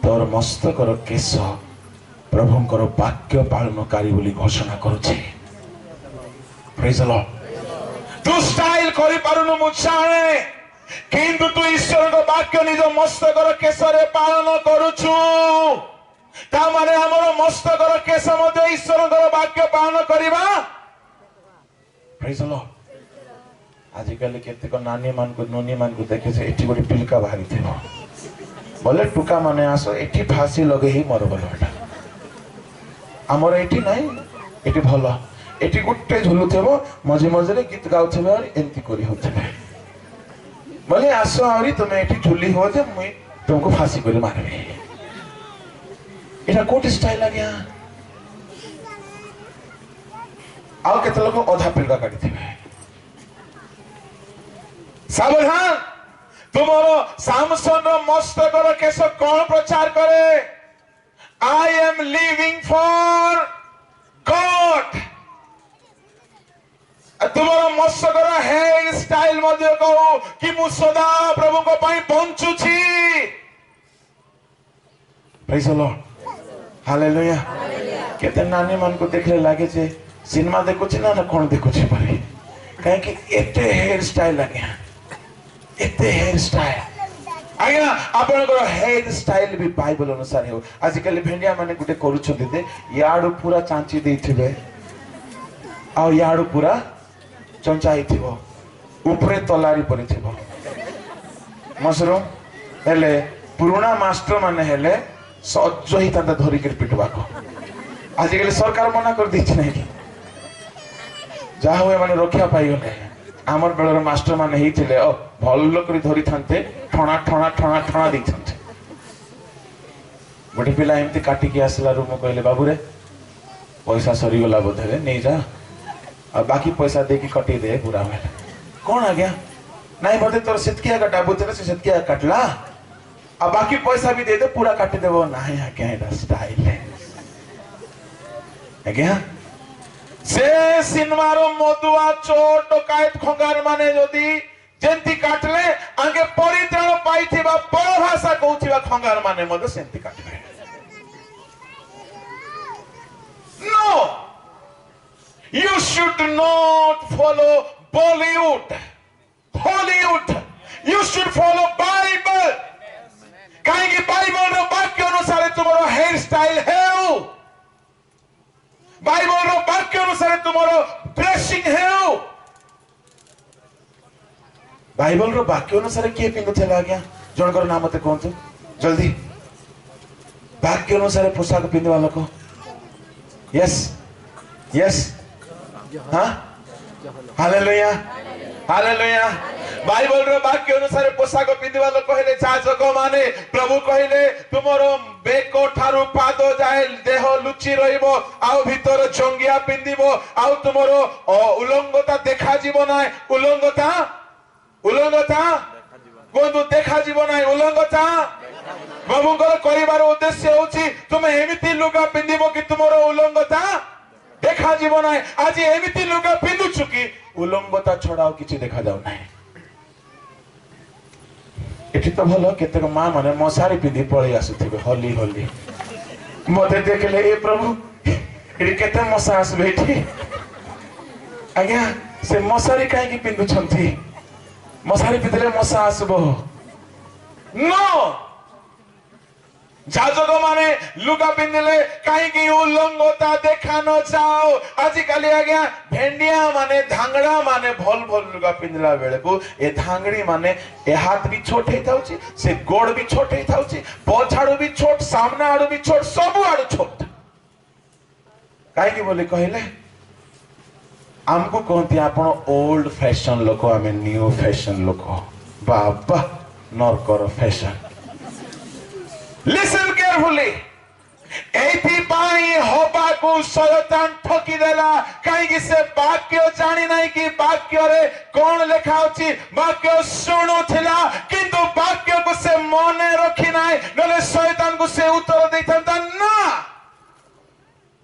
ତୋର ମସ୍ତକର କେଶ ପ୍ରଭୁଙ୍କର ବାକ୍ୟ ପାଳନକାରୀ ବୋଲି ଘୋଷଣା କରୁଛି। ପ୍ରେଜ୍ ଦ ଲର୍ଡ। ତୁ ଷ୍ଟାଇଲ କରିପାରୁନୁ ମୁଁ ଜାଣେ, କିନ୍ତୁ ତୁ ଈଶ୍ୱରଙ୍କ ବାକ୍ୟ ନିଜ ମସ୍ତକର କେଶରେ ପାଳନ କରୁଛୁ। ତା ମାନେ ଆମର ମସ୍ତକର କେଶ ମଧ୍ୟ ଈଶ୍ୱରଙ୍କର ବାକ୍ୟ ପାଳନ କରିବା। ପ୍ରେଜ୍ ଦ ଲର୍ଡ। ଆଜିକାଲି କେତେକ ନାନୀ ମାନଙ୍କୁ ଦେଖିছে ଏଠି ଗୋଟେ ପିଲକା ବାହାରିଥିବ ବୋଲେ ଟୁକା ମାନେ ଆସ ଏଠି ଫାସି ଲଗେଇ ହିଁ ମର ବୋଲ। ଆମର ଏଠି ନାହିଁ, ଏଠି ଭଲ। ଏଠି ଗୋଟେ ଝୁଲୁଥିବ ମଝି ମଝିରେ ଗୀତ ଗାଉଥିବେ ଆଉ ଏମିତି କରି ହଉଥିବେ ବୋଲେ ଆସ ଆହୁରି ତୁମେ ଏଠି ଝୁଲି ହୁଅ ଯେ ମୁଇଁ ତୁମକୁ ଫାସି କରି ମାରିବି। এটা কোটি স্টাইল আজ্ঞা। ଆଉ କେତେ ଲୋକ ଅଧା ପିଲକା କାଟିଥିବେ। ସାବଧାନ, ତୁମର ସାମସନର ମସ୍ତକର କେଶ କଣ ପ୍ରଚାର କରେ? I am living for God। ତୁମର ମସ୍ତକର ହେୟାର ଷ୍ଟାଇଲ ମଧ୍ୟ କହୁ କି ମୁଁ ସଦା ପ୍ରଭୁଙ୍କ ପାଇଁ ବଞ୍ଚୁଛି। ପ୍ରେଜ୍ ଦ ଲର୍ଡ। ହାଲେଲୁୟା। କେତେ ନାନୀ ମାନଙ୍କୁ ଦେଖିଲେ ଲାଗେ ଯେ ସିନେମା ଦେଖୁଛି ନା କଣ ଦେଖୁଛି ପରି। କାହିଁକି ଏତେ ହେୟାର ଷ୍ଟାଇଲ ଆଜ୍ଞା, ଏତେ ହେୟାର ଷ୍ଟାଇଲ। ଆଜ୍ଞା ଆପଣଙ୍କର ହେୟାର ଷ୍ଟାଇଲ ବି ବାଇବଲ ଅନୁସାରେ ହେଉ। ଆଜିକାଲି ଭେଣ୍ଡିଆ ମାନେ ଗୋଟେ କରୁଛନ୍ତି ଯେ ୟାଡୁ ପୁରା ଚାଞ୍ଚି ଦେଇଥିବେ ଆଉ ୟାଡୁ ପୁରା ଚଞ୍ଚା ହେଇଥିବ, ଉପରେ ତଲାରି ପଡିଥିବ ମସରୁମ। ହେଲେ ପୁରୁଣା ମାଷ୍ଟର ମାନେ ହେଲେ ସଜ ହେଇଥାନ୍ତା ଧରିକି ପିଟବାକୁ। ଆଜିକାଲି ସରକାର ମନା କରିଦେଇଛି ନାହିଁ କି? ଯାହା ହୁଏ ମାନେ ରକ୍ଷା ପାଇଗଲେ। ଆମର ବେଳର ମାଷ୍ଟର ମାନେ ହେଇଥିଲେ ଭଲ କରି ଧରିଥାନ୍ତେ, ଠଣା ଠଣା ଠଣା ଠଣା ଦେଇଥାନ୍ତେ। ଗୋଟେ ପିଲା ଏମିତି କାଟିକି ଆସିଲାରୁ ମୁଁ କହିଲେ ବାବୁରେ ପଇସା ସରିଗଲା ବୋଧେ ନେଇଯା, ଆଉ ବାକି ପଇସା ଦେଇକି କଟେଇ ଦେ ପୁରା ବେଲେ। କଣ ଆଜ୍ଞା? ନାଇଁ ବୋଧେ ତୋର ସେତକିଆ କାଟା ବୁଝିଲେ ସେ ସେତକିଆ କାଟଲା ଆଉ ବାକି ପଇସା ବି ଦେଇଦେ ପୁରା କାଟିଦେବ। ନାହିଁ ଆଜ୍ଞା ଏଟା ଷ୍ଟାଇଲ ଆଜ୍ଞା। ସେ ସିନେମାର ମଦୁଆ ଚୋର ଡକାୟତ ଖଙ୍ଗାର ମାନେ ଯଦି ଯେମିତି କାଟିଲେ ଆଗେ ପରିତ୍ରାଣ ପାଇଥିବା ବଡ ଭାଷା କହୁଥିବା ଖଙ୍ଗାର ମାନେ ମଧ୍ୟ ସେମିତି କାଟିବେ। No, you should not follow Bollywood, Hollywood. You should follow Bible. କାହିଁକି ବାଇବଲର ବାକ୍ୟ ଅନୁସାରେ ତୁମର ହେୟାର ଷ୍ଟାଇଲ ହେଉ, ବାଇବଲର ବାକ୍ୟ ଅନୁସାରେ ତୁମର ଡ୍ରେସିଂ ହେଉ। ବାଇବଲର ବାକ୍ୟ ଅନୁସାରେ କିଏ ପିନ୍ଧୁଥିଲା ଆଜ୍ଞା? ଜଣଙ୍କର ନାମ ମତେ କୁହନ୍ତୁ ଜଲ୍ଦି। ବାକ୍ୟ ଅନୁସାରେ ପୋଷାକ ପିନ୍ଧିବା ଲୋକ। Yes Yes. ହଁ ହାଲେଲୁୟା ହାଲେଲୁୟା। बाइबल रो वाक्य अनुसार पोशाक पिंधिबा लोक कहले जाजक माने प्रभु कहले तुमरो बेको ठारू पाद जाए देह लुचि रहिबो आउ भीतर जंगिया पिंधिबो आउ तुमरो उलंगता देखा जीव ना उलंगता कोंदु देखा जीव ना उलंगता प्रभुଙ୍କର କରିବାର ଉଦ୍ଦେଶ୍ୟ ହେଉଛି ତୁମେ ଏମିତି ଲୁଗା ପିନ୍ଧିବ କି ତୁମର ଉଲଙ୍ଗତା ଦେଖାଯିବ ନାହିଁ ଆଜି ଏମିତି ଲୁଗା ପିନ୍ଧୁଛୁ କି ଉଲଙ୍ଗତା ଛଡା ଆଉ କିଛି ଦେଖାଯାଉ ନାହିଁ ଏଠି ତ ଭଲ କେତେକ ମା ମାନେ ମଶାରୀ ପିନ୍ଧି ପଳେଇ ଆସୁଥିବେ ହଲି ହଲି ମତେ ଦେଖିଲେ ଏ ପ୍ରଭୁ ଏଠି କେତେ ମଶା ଆସିବେ ଏଠି ଆଜ୍ଞା ସେ ମଶାରୀ କାହିଁକି ପିନ୍ଧୁଛନ୍ତି ମଶାରୀ ପିନ୍ଧିଲେ ମଶା ଆସିବ नो जाजक माने लुगा पिंधिले कहीं उल्लंघता देखा न जाओ आजिकल आज्ञा भेंडिया माने धांगड़ा माने भल भल लुगा पिंधला बेले को ए धांगड़ी माने ए हाथ भी छोट हे थाउची से गोड़ भी छोट हे थाउची पछाड़ू भी छोट सामना आड़ू भी छोट सब आड़ू छोट कहीं बोले कहले हमको कहते आपण ओल्ड फैशन लोक आमे न्यू फैशन लोक बाबा नरकर फैशन लिसन केयरफुली एथि पाई होबा को शैतान ठकी देला काहे से वाक्य जानि नाही कि वाक्य रे कोन लिखा अछि वाक्य सुनुथिला किंतु वाक्य को से मने रखि नाही नले शैतान को से उत्तर दैथंता ना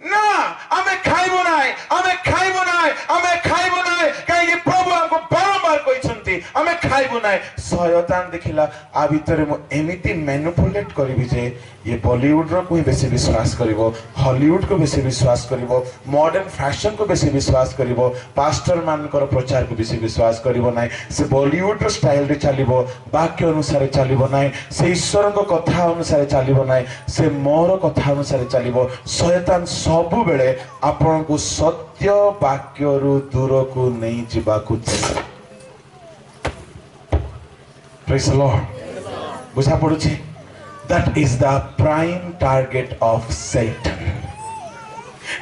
ना हमें खाइबो नाही हमें खाइबो नाही हमें खाइबो नाही काहे प्रभु हमको बारंबार कहिसंती हमें खाइबो नाही शैतान देखिला आ भीतर मो एमिति मैनिपुलेट करबी जे ये बॉलीवुड रो कोई बेसी विश्वास करिवो हॉलीवुड को बेसी विश्वास करिवो मॉडर्न फैशन को बेसी विश्वास करिवो पास्टर मानकर प्रचार को बेसी विश्वास करिवो नाही से बॉलीवुड रो स्टाइल रे चलिवो वाक्य अनुसार चलिवो नाही से ईश्वर को कथा अनुसार चलिवो नाही से मोर कथा अनुसार चलिवो शैतान सबु बेले आपन को सत्य वाक्य रु दूर को नहीं जिबा को प्रेज द लॉर्ड बुझा पड़ुछि that is the prime target of Satan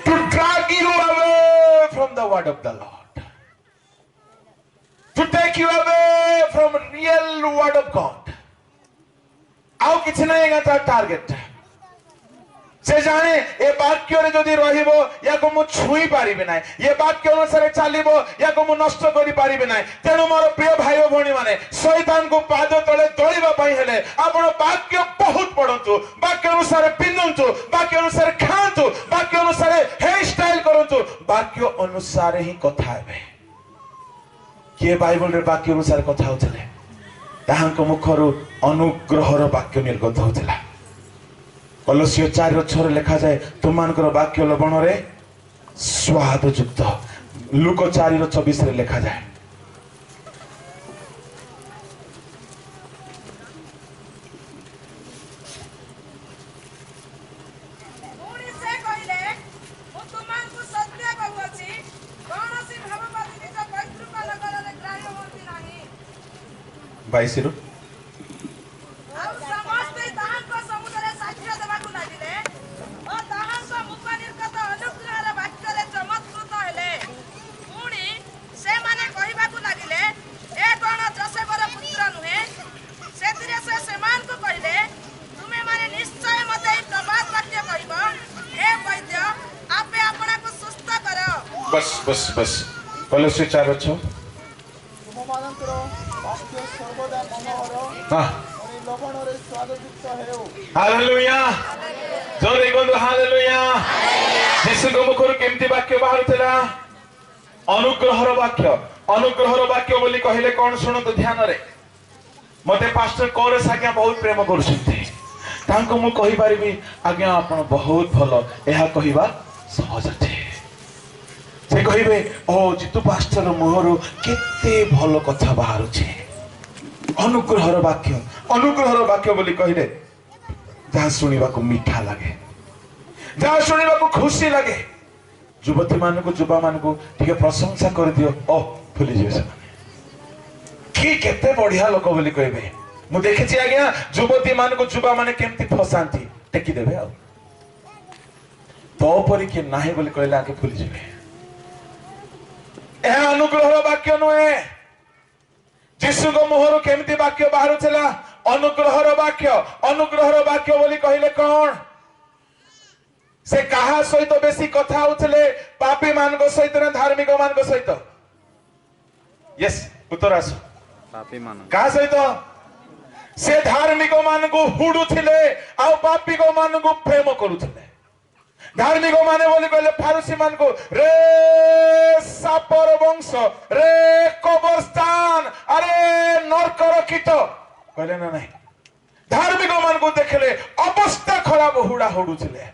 to drag you away from the word of the Lord to take you away from real word of God आउ किछि नहीं गता टारगेट से जाने ये वाक्य रे जदी रहिबो या को मु छुई पारिबे नाही ये वाक्य अनुसार चलिबो या को मु नष्ट करि पारिबे नाही तेनु मोर प्रिय भाई ओ भणी माने शैतान को पाद तळे दळिबा पई हेले आपण वाक्य बहुत पढंतु वाक्य अनुसार पिन्नंतु वाक्य अनुसार खांतु वाक्य अनुसार हेयर स्टाइल करंतु वाक्य अनुसार ही कथा हेबे के बाइबल रे वाक्य अनुसार कथा होतले ताहांको मुखरु अनुग्रहर वाक्य निर्गत होतला कलसियो 4:6 लिखा जाए तुमମାନଙ୍କର वाक्य लवण रे स्वाद युक्त लूक 4:24 रे लिखा जाए बाईस बस बस बस कलसियो 4:6 हालेलुया जोरे गोंदो हालेलुया यीशु को मुखर केमती वाक्य बाहरथिला अनुग्रहर वाक्य बोली कहले कोन सुनतो ध्यान रे मते पास्टर कोरेस आज्ञा बहुत प्रेम करछथि तांको मु कहि परिबी आज्ञा आपण बहुत भलो एहा कहिबा सहज छे से कहिबे ओ जितु पास्टर मोहरु केते भलो कथा बाहरु छे अनुग्रहर वाक्य बोली कहले जहाँ सुनिबा को मीठा लगे जहाँ सुनिबा को खुशी लगे युवती मान को युवा मान को ठीक प्रशंसा कर दियो ओ फुली जे से की केते बढ़िया लोक बोली कहबे मु देखिछि आज्ञा युवती मान को युवा माने केमती फसांती टेकी देबे आ तो परी के नाही बोली कहले आके फुली जेबे ए अनुग्रह वाक्य नुए जीशु को मुहर केमती वाक्य बाहर चला अनुग्रहर वाक्य अनुग्रहर वाक्य बोली कहले कौन से कहा सहित बेसी कथा होते पापी मान सहित ना धार्मिक मान सहित यस उत्तर आस
पापी मान
कहा सहित से धार्मिक मान को हुड़ुले आ पापी मान को प्रेम करुले धार्मिक माने बोली कहले फारुसी मान को रे सापर वंश रे कब्रस्तान अरे नरकर कीट कहले ना नहीं धार्मिक मान को देखले अवस्था खराब हुड़ा हुड़ुले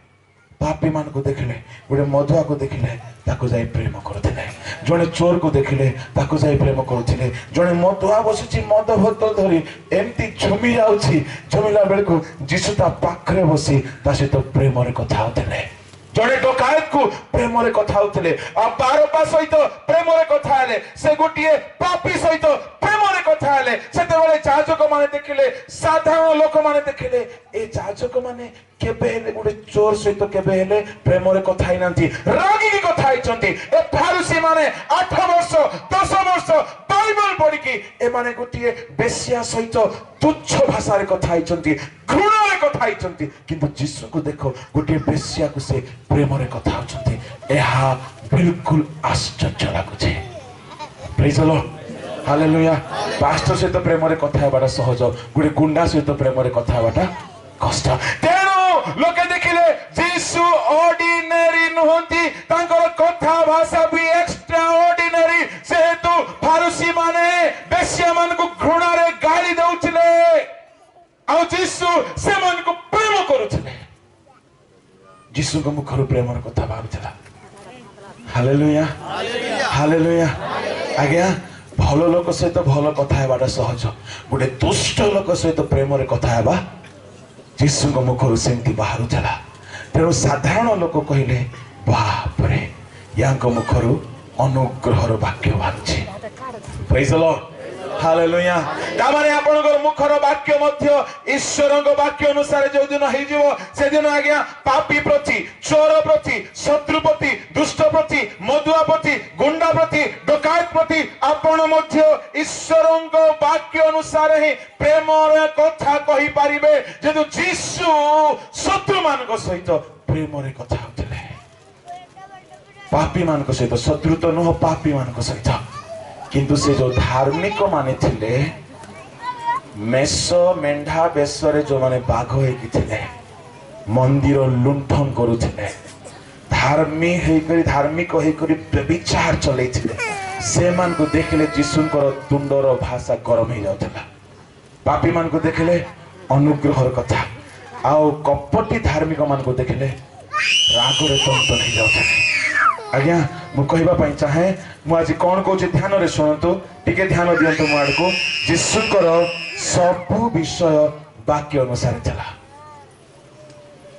पापी मान को देखले गोटे मधुआ को देखले ताको जाई प्रेम करथिले जने चोर को देखले ताको जाई प्रेम करथिले जने मधुआ बसुची मद बोतल धरी एमती झुमी जाउची झुमिला बेल को जीसु ता पाखरे बसी ता सहित प्रेम रे कथा होथिले जने डकायत को प्रेम रे कथा होथिले आ बारपा सहित प्रेम रे कथा हेले से गोटिए पापी सहित प्रेम रे कथा हेले सेते बेले जाजक माने देखिले साधारण लोक माने देखिले ए जाजक माने केबे हेले गोटे चोर सहित केबे हेले प्रेम रे कथा ही नांती रागी की कथा हिचंती ए फारुसी माने 8 वर्ष 10 वर्ष बाइबल पढ़ी की ए माने गोटिए बेश्या सहित तुच्छ भाषा रे कथा हिचंती घृणा रे कथा हिचंती किंतु जीसु को देखो गोटिए बेश्या को से प्रेम रे कथा होचंती एहा बिल्कुल आश्चर्य लागुछे praise the Lord hallelujah pastor सहित प्रेम रे कथा हेबाटा सहज गोटे गुंडा सहित प्रेम रे कथा हेबाटा कष्ट तेणु लोके देखिले जीसु ऑर्डिनरी नुहंती तांकर कथा भाषा भी एक्स्ट्रा ऑर्डिनरी सेहेतु फारुसी माने बेश्या मान को घृणा रे गाली दउथिले आ जीसु से मान को प्रेम करुथिले जीसु को मुखर प्रेम रे कथा बाहुथिला हालेलुया हालेलुया आज्ञा भल लोक सहित भल कथा हेबाटा सहज गोटे दुष्ट लोक सहित प्रेम रे कथा हेबा जीसु मुखर सेमती बाहर चला तेणु साधारण लोक कहले बाप रे या मुखर अनुग्रहर वाक्य बाहर प्रेज द लॉर्ड हालेलुया तामाने आपनकर मुखर वाक्य मध्य ईश्वरक वाक्य अनुसार जो दिन हे जीवो से दिन आज्ञा पापी प्रति चोर प्रति शत्रु प्रति दुष्ट प्रति मधुआ प्रति गुंडा प्रति डकायत प्रति आपण मध्य ईश्वरक वाक्य अनुसार ही प्रेम रे कथा कहि पारिबे जेतु जीसु शत्रु मानक सहित प्रेम रे कथा होतले पापी मानक सहित शत्रु तो न पापी मानक सहित किंतु से जो धार्मिक माने थिले मेष मेंढा बेसरे जो माने बाघ होई थिले मंदिर लुंठन करुथिले धार्मिक होई करी विचार चलै थिले से मान को देखले जीसुंकर तुंडर भाषा गरम हो जाउथला पापी मान को देखले अनुग्रहर कथा आउ कपटी धार्मिक मान को देखले रागरे तंतन हो जाउथले आज्ञा मु कहबा पई चाहे मु आज कोन कहूँ ध्यान रे सुनतु टिके ध्यान दियंतु मु आडको जीसुकर सब विषय वाक्य अनुसार चला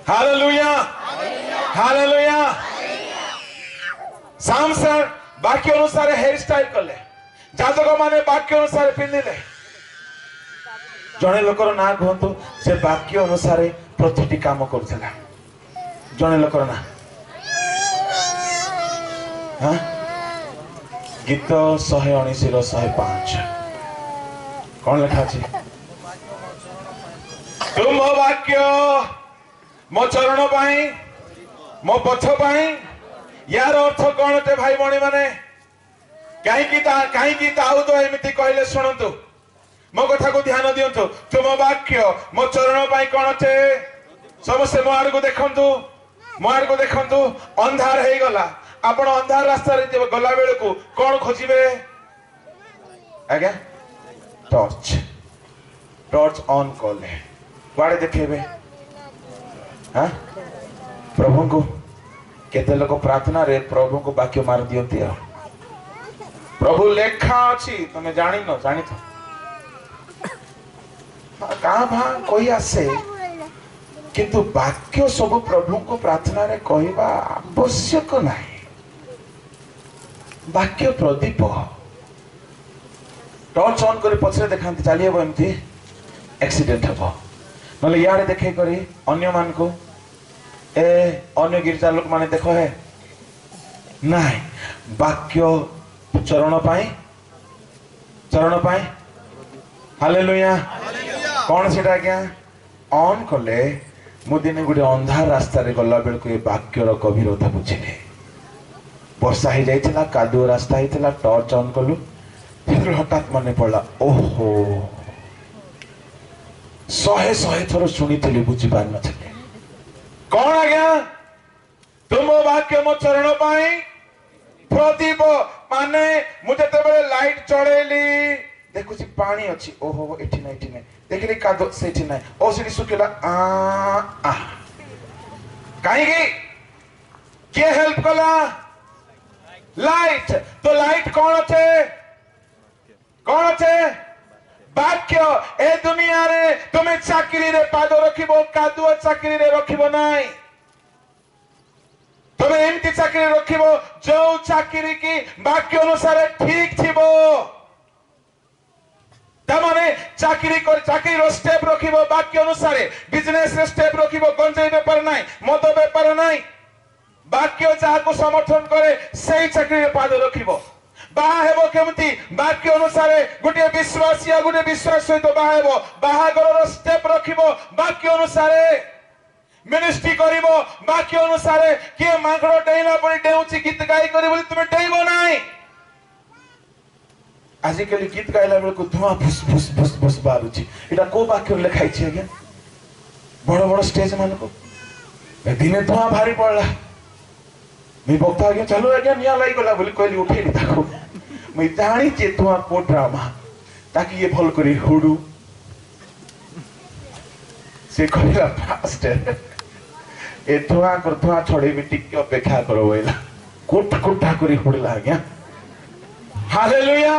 हालेलुया हालेलुया सामसन वाक्य अनुसार हेयर स्टाइल कले जाजक माने वाक्य अनुसार पिंदिले जने लोकर ना कहंतु से वाक्य अनुसार प्रतिटी काम करथला जने लोकर ना हाँ गीत 119 रो 105 कौन लिखा अछि तुम वाक्य मो चरण पाई मो पथ पाई यार अर्थ कौन ते भाई बणी माने कहीं ताऊ तो एमती कहले सुनतु मो कथा को ध्यान दियंतु तुम वाक्य मो चरण पाई कौन ते समस्त मो आड़ को देखंतु अंधार हे गला आपण अंधार रास्ता रे गला बेले को कौन खोजिबे आज्ञा टॉर्च ऑन कले कुआड़े देखेबे हाँ प्रभु को केते लोक प्रार्थना रे प्रभु को वाक्य मार दियंती प्रभु लेखा अछि तमे जानि न जानि तो कहाँ भा कोई आसे किंतु वाक्य सब प्रभु को प्रार्थना रे कहवा आवश्यक नहीं वाक्य प्रदीप टॉर्च ऑन कर पछरे देखांती चली हे एमती एक्सीडेंट हे नले याडे देखे करी अन्य मान को ए अन्य गिरजा लोक माने देखो है नहीं वाक्य चरण पाई हालेलुया कौन सेटा आज्ञा ऑन कले मु दिने गोटे अंधार रास्ता रे गला बेल को ये वाक्यर गभीरता बुझिले वर्षा ही जाइथिला कादुओ रास्ता हिथिला टॉर्च ऑन कलु फिर हठात मन पड़ला ओहो शहे शहे थर शुणी बुझी पार नथिले कौन आज्ञा तुम वाक्य मो चरण पाई प्रदीप माने मुझे तेरे लाइट चढ़ेली देखुची पानी अच्छी ओहो एठी नहीं देखिली कादो सेठी नहीं ओ सेठी सुखिला आ कहीं किए हेल्प कला लाइट तो लाइट कौन अच्छे वाक्य ए दुनिया रे तुम्हें चाकरी रे पाद रखिबो कादुओ चाकरी रे रखिबो नाही तुम्हें एमती चाकरी रखिबो जो चाकरी की वाक्य अनुसार ठीक थिबो तमाने चाकरी रो स्टेप रखिबो वाक्य अनुसार बिजनेस रे स्टेप रखिबो गंजाई बेपार नाही मद बेपार नाही वाक्य जाको समर्थन करे सही चाकरी रे पाद रखिबो बाहा हेबो केमती वाक्य अनुसार गोटे विश्वासिया गोटे विश्वास सहित बाहा हेबो बाहागर रो स्टेप रखिबो वाक्य अनुसार मिनिस्ट्री करिबो वाक्य अनुसार के मांगड़ डेइला परि डेउची गीत गाई करी बोली तुमे डेइबो नाही आजिकली गीत गाइला बेल को धुआं फुस फुस फुस फुस बारुची एटा को वाक्य लिखाई छी आज्ञा बड़ बड़ स्टेज मान को दिने धुआं भारी पड़ला मी बक्ता आज्ञा चलो आज्ञा निया लाई गला बोली कहली उठेली ताको मैं जानी जे धुआं को ड्रामा ताकि ये भल करी हुडू से कहला फास्ट ए धुआं कर धुआं छोड़ी भी टिक अपेक्षा करो बोला कोट कोटा करी हुडला आज्ञा हालेलुया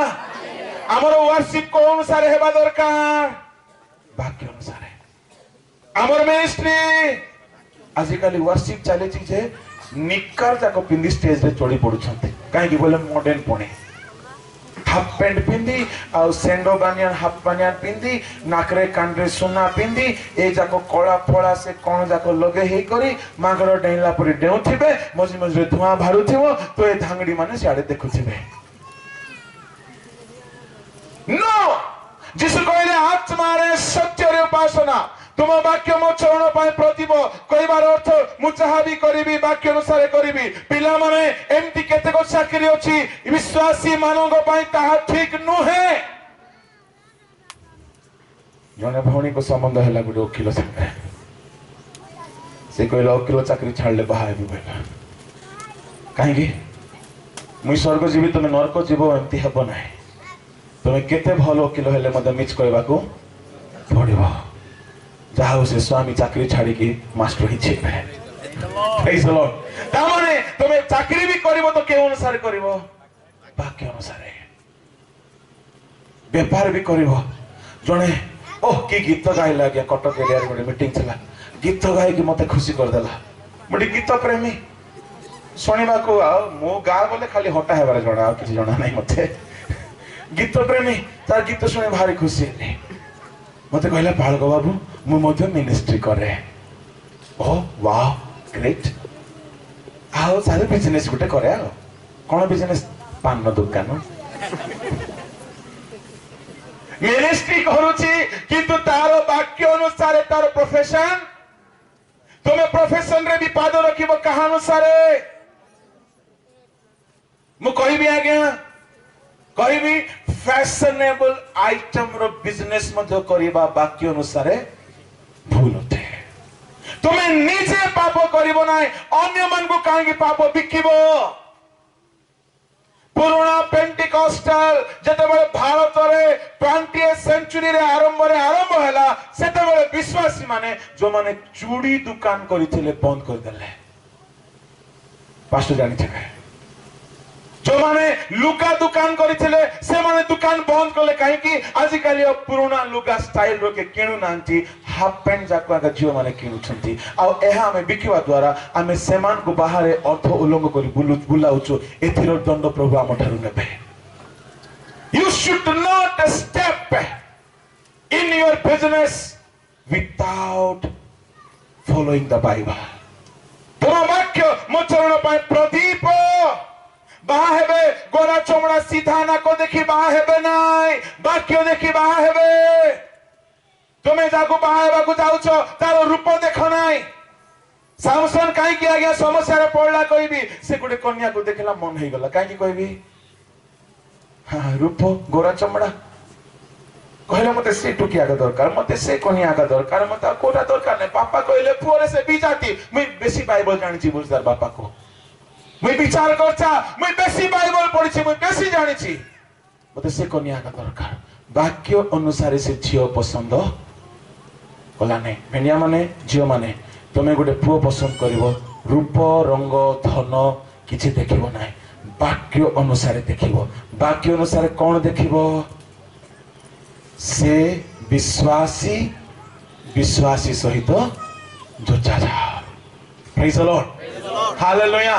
हमर वर्शिप को अनुसार हेबा दरकार वाक्य अनुसार हमर मिनिस्ट्री आजिकली वर्शिप चले छी जे निक्कर जाको पिंदी स्टेज रे चोड़ी पडुछंती काहे कि बोले मॉडर्न पणे हाफ पैंट पिंदी आ सेंडो बानियान हाफ बानियान पिंदी नाकरे कांडरे सोना पिंदी ए जाको कळा फळा से कोन जाको लगे हेई करी मागड़ डेइला परि डेउथिबे मझी मझी धुआं भारुथिबो तो ए धांगडी माने सियाडे देखुथिबे नो जिसु कहले आत्मा रे सत्य रे उपासना तुम वाक्य मो चरण पाए प्रतिब कहबार अर्थ मु चाहा भी करिबी वाक्य अनुसार करिबी पिला माने एमती केते को चाकरी अछि विश्वासी मानव पाए ताहा ठीक नुहे जने भौणी को संबंध हैला गुडे वकील संगे से कहले वकील चाकरी छाड़ले बाहा भी बोला काहे कि मुई स्वर्ग जीवी तुम नरक जीव एमती हेबो नाही तुम केते भल वकील हेले मते मिच कहबा को पड़िबो जाओ से स्वामी चाकरी छाड़ी की मास्टर ही छे प्रेज द लॉर्ड तामाने तुम चाकरी भी करिवो तो के अनुसार करिवो वाक्य अनुसार व्यापार भी करिवो जने ओह की गीत गाइला गया कटक एरिया रे गोटे मीटिंग थला गीत गाई कि मते खुशी कर देला मोटी गीत प्रेमी सुनिबा को आ मो गा बोले खाली हटा हेबार जणा किछि जणा नै मते गीत प्रेमी तार गीत सुने भारी खुशी मते कहला पाळगो बाबू मु मध्य मिनिस्ट्री करे ओ वाओ ग्रेट आओ सारे बिजनेस गुटे करे आ कोन बिजनेस पान दुकान मिनिस्ट्री करूची किंतु तार वाक्य अनुसार तार प्रोफेशन तुमे प्रोफेशन रे भी पाद रखिबो कहा अनुसार मु कहबी आज्ञा कहबी फैशनेबल आइटम रो बिजनेस मध्य करिबा वाक्य अनुसार भूल होते तुम्हें निजे पाप करिबो नाही अन्य मन को काहे पाप बिकिबो पुराना पेंटिकॉस्टल जते बळे भारत रे 20th सेंचुरी रे आरंभ हैला सेते बळे विश्वासी माने जो माने चूड़ी दुकान करिथिले बंद कर देले पास्टर जानि छे जो माने लुगा दुकान करिथिले से माने दुकान बंद करले काहे कि आज काली पुराना लुगा स्टाइल रो के किनु नांती हाफ पैंट जाको आगा जियो माने किनु छंती आ एहा हमें बिकिवा द्वारा हमें सेमान को बाहर अर्थ उल्लंघन करी बुलाउचो एथिरो दंड प्रभु हम ठारू नेबे you should not step in your business without following the Bible तुम वाक्य मो चरण पाए प्रदीप बाहा हेबे गोरा चमड़ा सीधा नाक देखी बाहा हेबे नाई वाक्य देखी बाहा हेबे तुमे जाको बाहा हेबाकु जाउछ तार रूप देख नाई सामसन कहीं कि आज्ञा समस्या रे पड़ला कहबी से गुटे कन्या को देखला मन हे गला कहीं कि कहबी हां रूप गोरा चमड़ा कहले मते से टुकिया का दरकार मते से कन्या का दरकार मते कोटा दरकार नै पापा कहले पुरे से बिजाती मैं बेसी बाइबल जानि छी बुझदार बापा को मैं विचार करछा मैं बेसी बाइबल पढ़ी छी मैं बेसी जानि छी मते से कन्या का दरकार वाक्य अनुसार से झियो पसंद कला नै भेनिया माने झियो माने तुम गोटे पुओ पसंद करिवो रूप रंग धन किछि देखिबो नै वाक्य अनुसार देखिबो वाक्य अनुसार कौन देखिबो से विश्वासी विश्वासी सहित जोचा जा प्रेज द लॉर्ड हालेलुया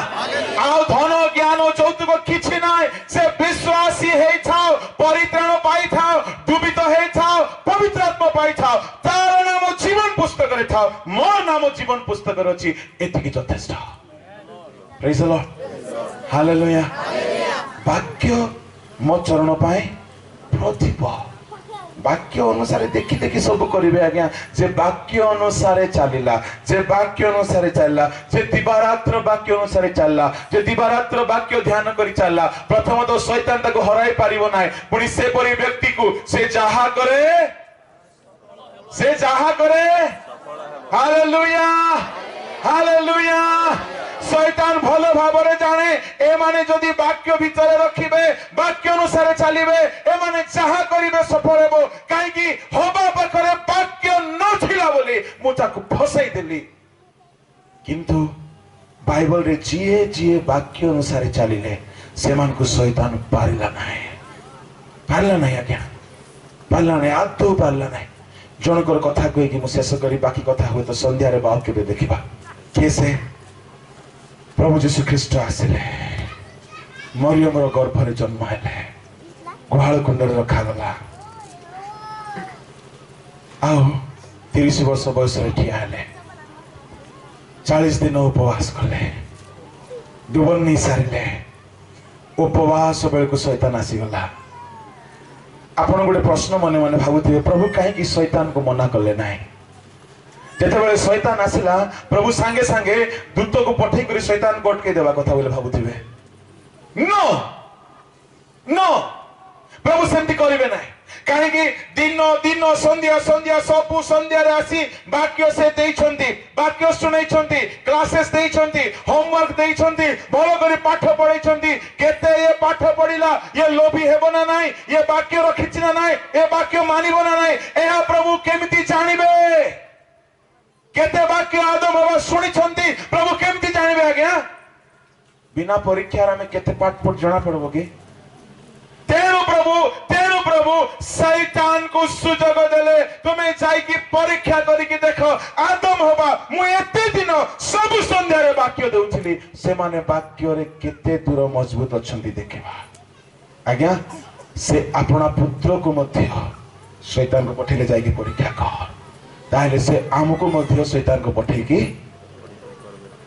आउ धन ज्ञान चौतुक किछि नै से विश्वासी हेइ थाओ परित्राण पाई थाओ डुबित हेइ थाओ पवित्र आत्मा पाई थाओ तार नाम जीवन पुस्तक रे थाओ मो नाम जीवन पुस्तक रे अछि एतिकी यथेष्ट प्रेज द लॉर्ड हालेलुया वाक्य मो चरण पाए प्रदीप वाक्य अनुसार देखी देखी सब करिवे आज्ञा जे वाक्य अनुसार चलिला जे वाक्य अनुसार चलला जे दिवारात्र वाक्य अनुसार चलला जे दिवारात्र वाक्य ध्यान करी चलला प्रथम तो शैतान ताको हराई पारिबो नाही पुनी से परि व्यक्ति को से जहा करे हालेलुया हालेलुया शैतान भलो भाबरे जाने ए माने जदि वाक्य भितरे रखिबे वाक्य अनुसार चलिबे ए माने जहा करिबे सफल हेबो काई कि होबा पाखरे वाक्य नथिला बोली मु ताकु फसाई देली किंतु बाइबल रे जिए जिए वाक्य अनुसार चलिले सेमान को शैतान पारिला नाही आज्ञा पारिला नाही आदौ पारिला नाही जनकर कथा कहि कि मु शेष करी बाकी कथा हुए तो संध्या रे बाव केबे देखिबा केसे प्रभु जीशु ख्रीष्ट आसिले मरियम गर्भरे जन्म हेले गुहाल कुंडरे रखागला आओ 30 वर्ष बयस ठिया हेले 40 दिन उपवास कले दुबन नहीं सारिले उपवास बेल को शैतान आसीगला आपण गोटे प्रश्न मने मने भाबुथिबे प्रभु कहीं शैतान को मना कले नाही जेतेबेले शैतान आसिला प्रभु सांगे सांगे दूत को पठै करी शैतान को अटके देवा कथा बोले भाबुथिबे नो नो प्रभु सेमती करिवे नाही काहे कि दिन दिन संध्या संध्या सबु संध्या रे आसी वाक्य से देइछंती वाक्य सुनाइछंती क्लासेस देइछंती होमवर्क देइछंती भलो करी पाठ पढाइछंती केते ये पाठ पढिला ये लोभी हेबो ना नाही ये वाक्य रखिछि ना नाही ए वाक्य मानिबो ना नाही एहा प्रभु केमिति जानिबे केते वाक्य आदम बाबा सुनी छंती प्रभु केमती जानिबे आज्ञा बिना परीक्षा रे केते पाठ पढ़ जाना पड़बो कि तेनु प्रभु शैतान को सुजोग देले तुमे जाई कि परीक्षा करी कि देखो आदम होबा मु एते दिन सब संध्या रे वाक्य देउथिली से माने वाक्य रे केते दूर मजबूत अछंती देखिबा आज्ञा से अपना पुत्र को मध्य शैतान को पठिले जाई कि परीक्षा कर ताहले से आमको मध्य शैतान को पठे कि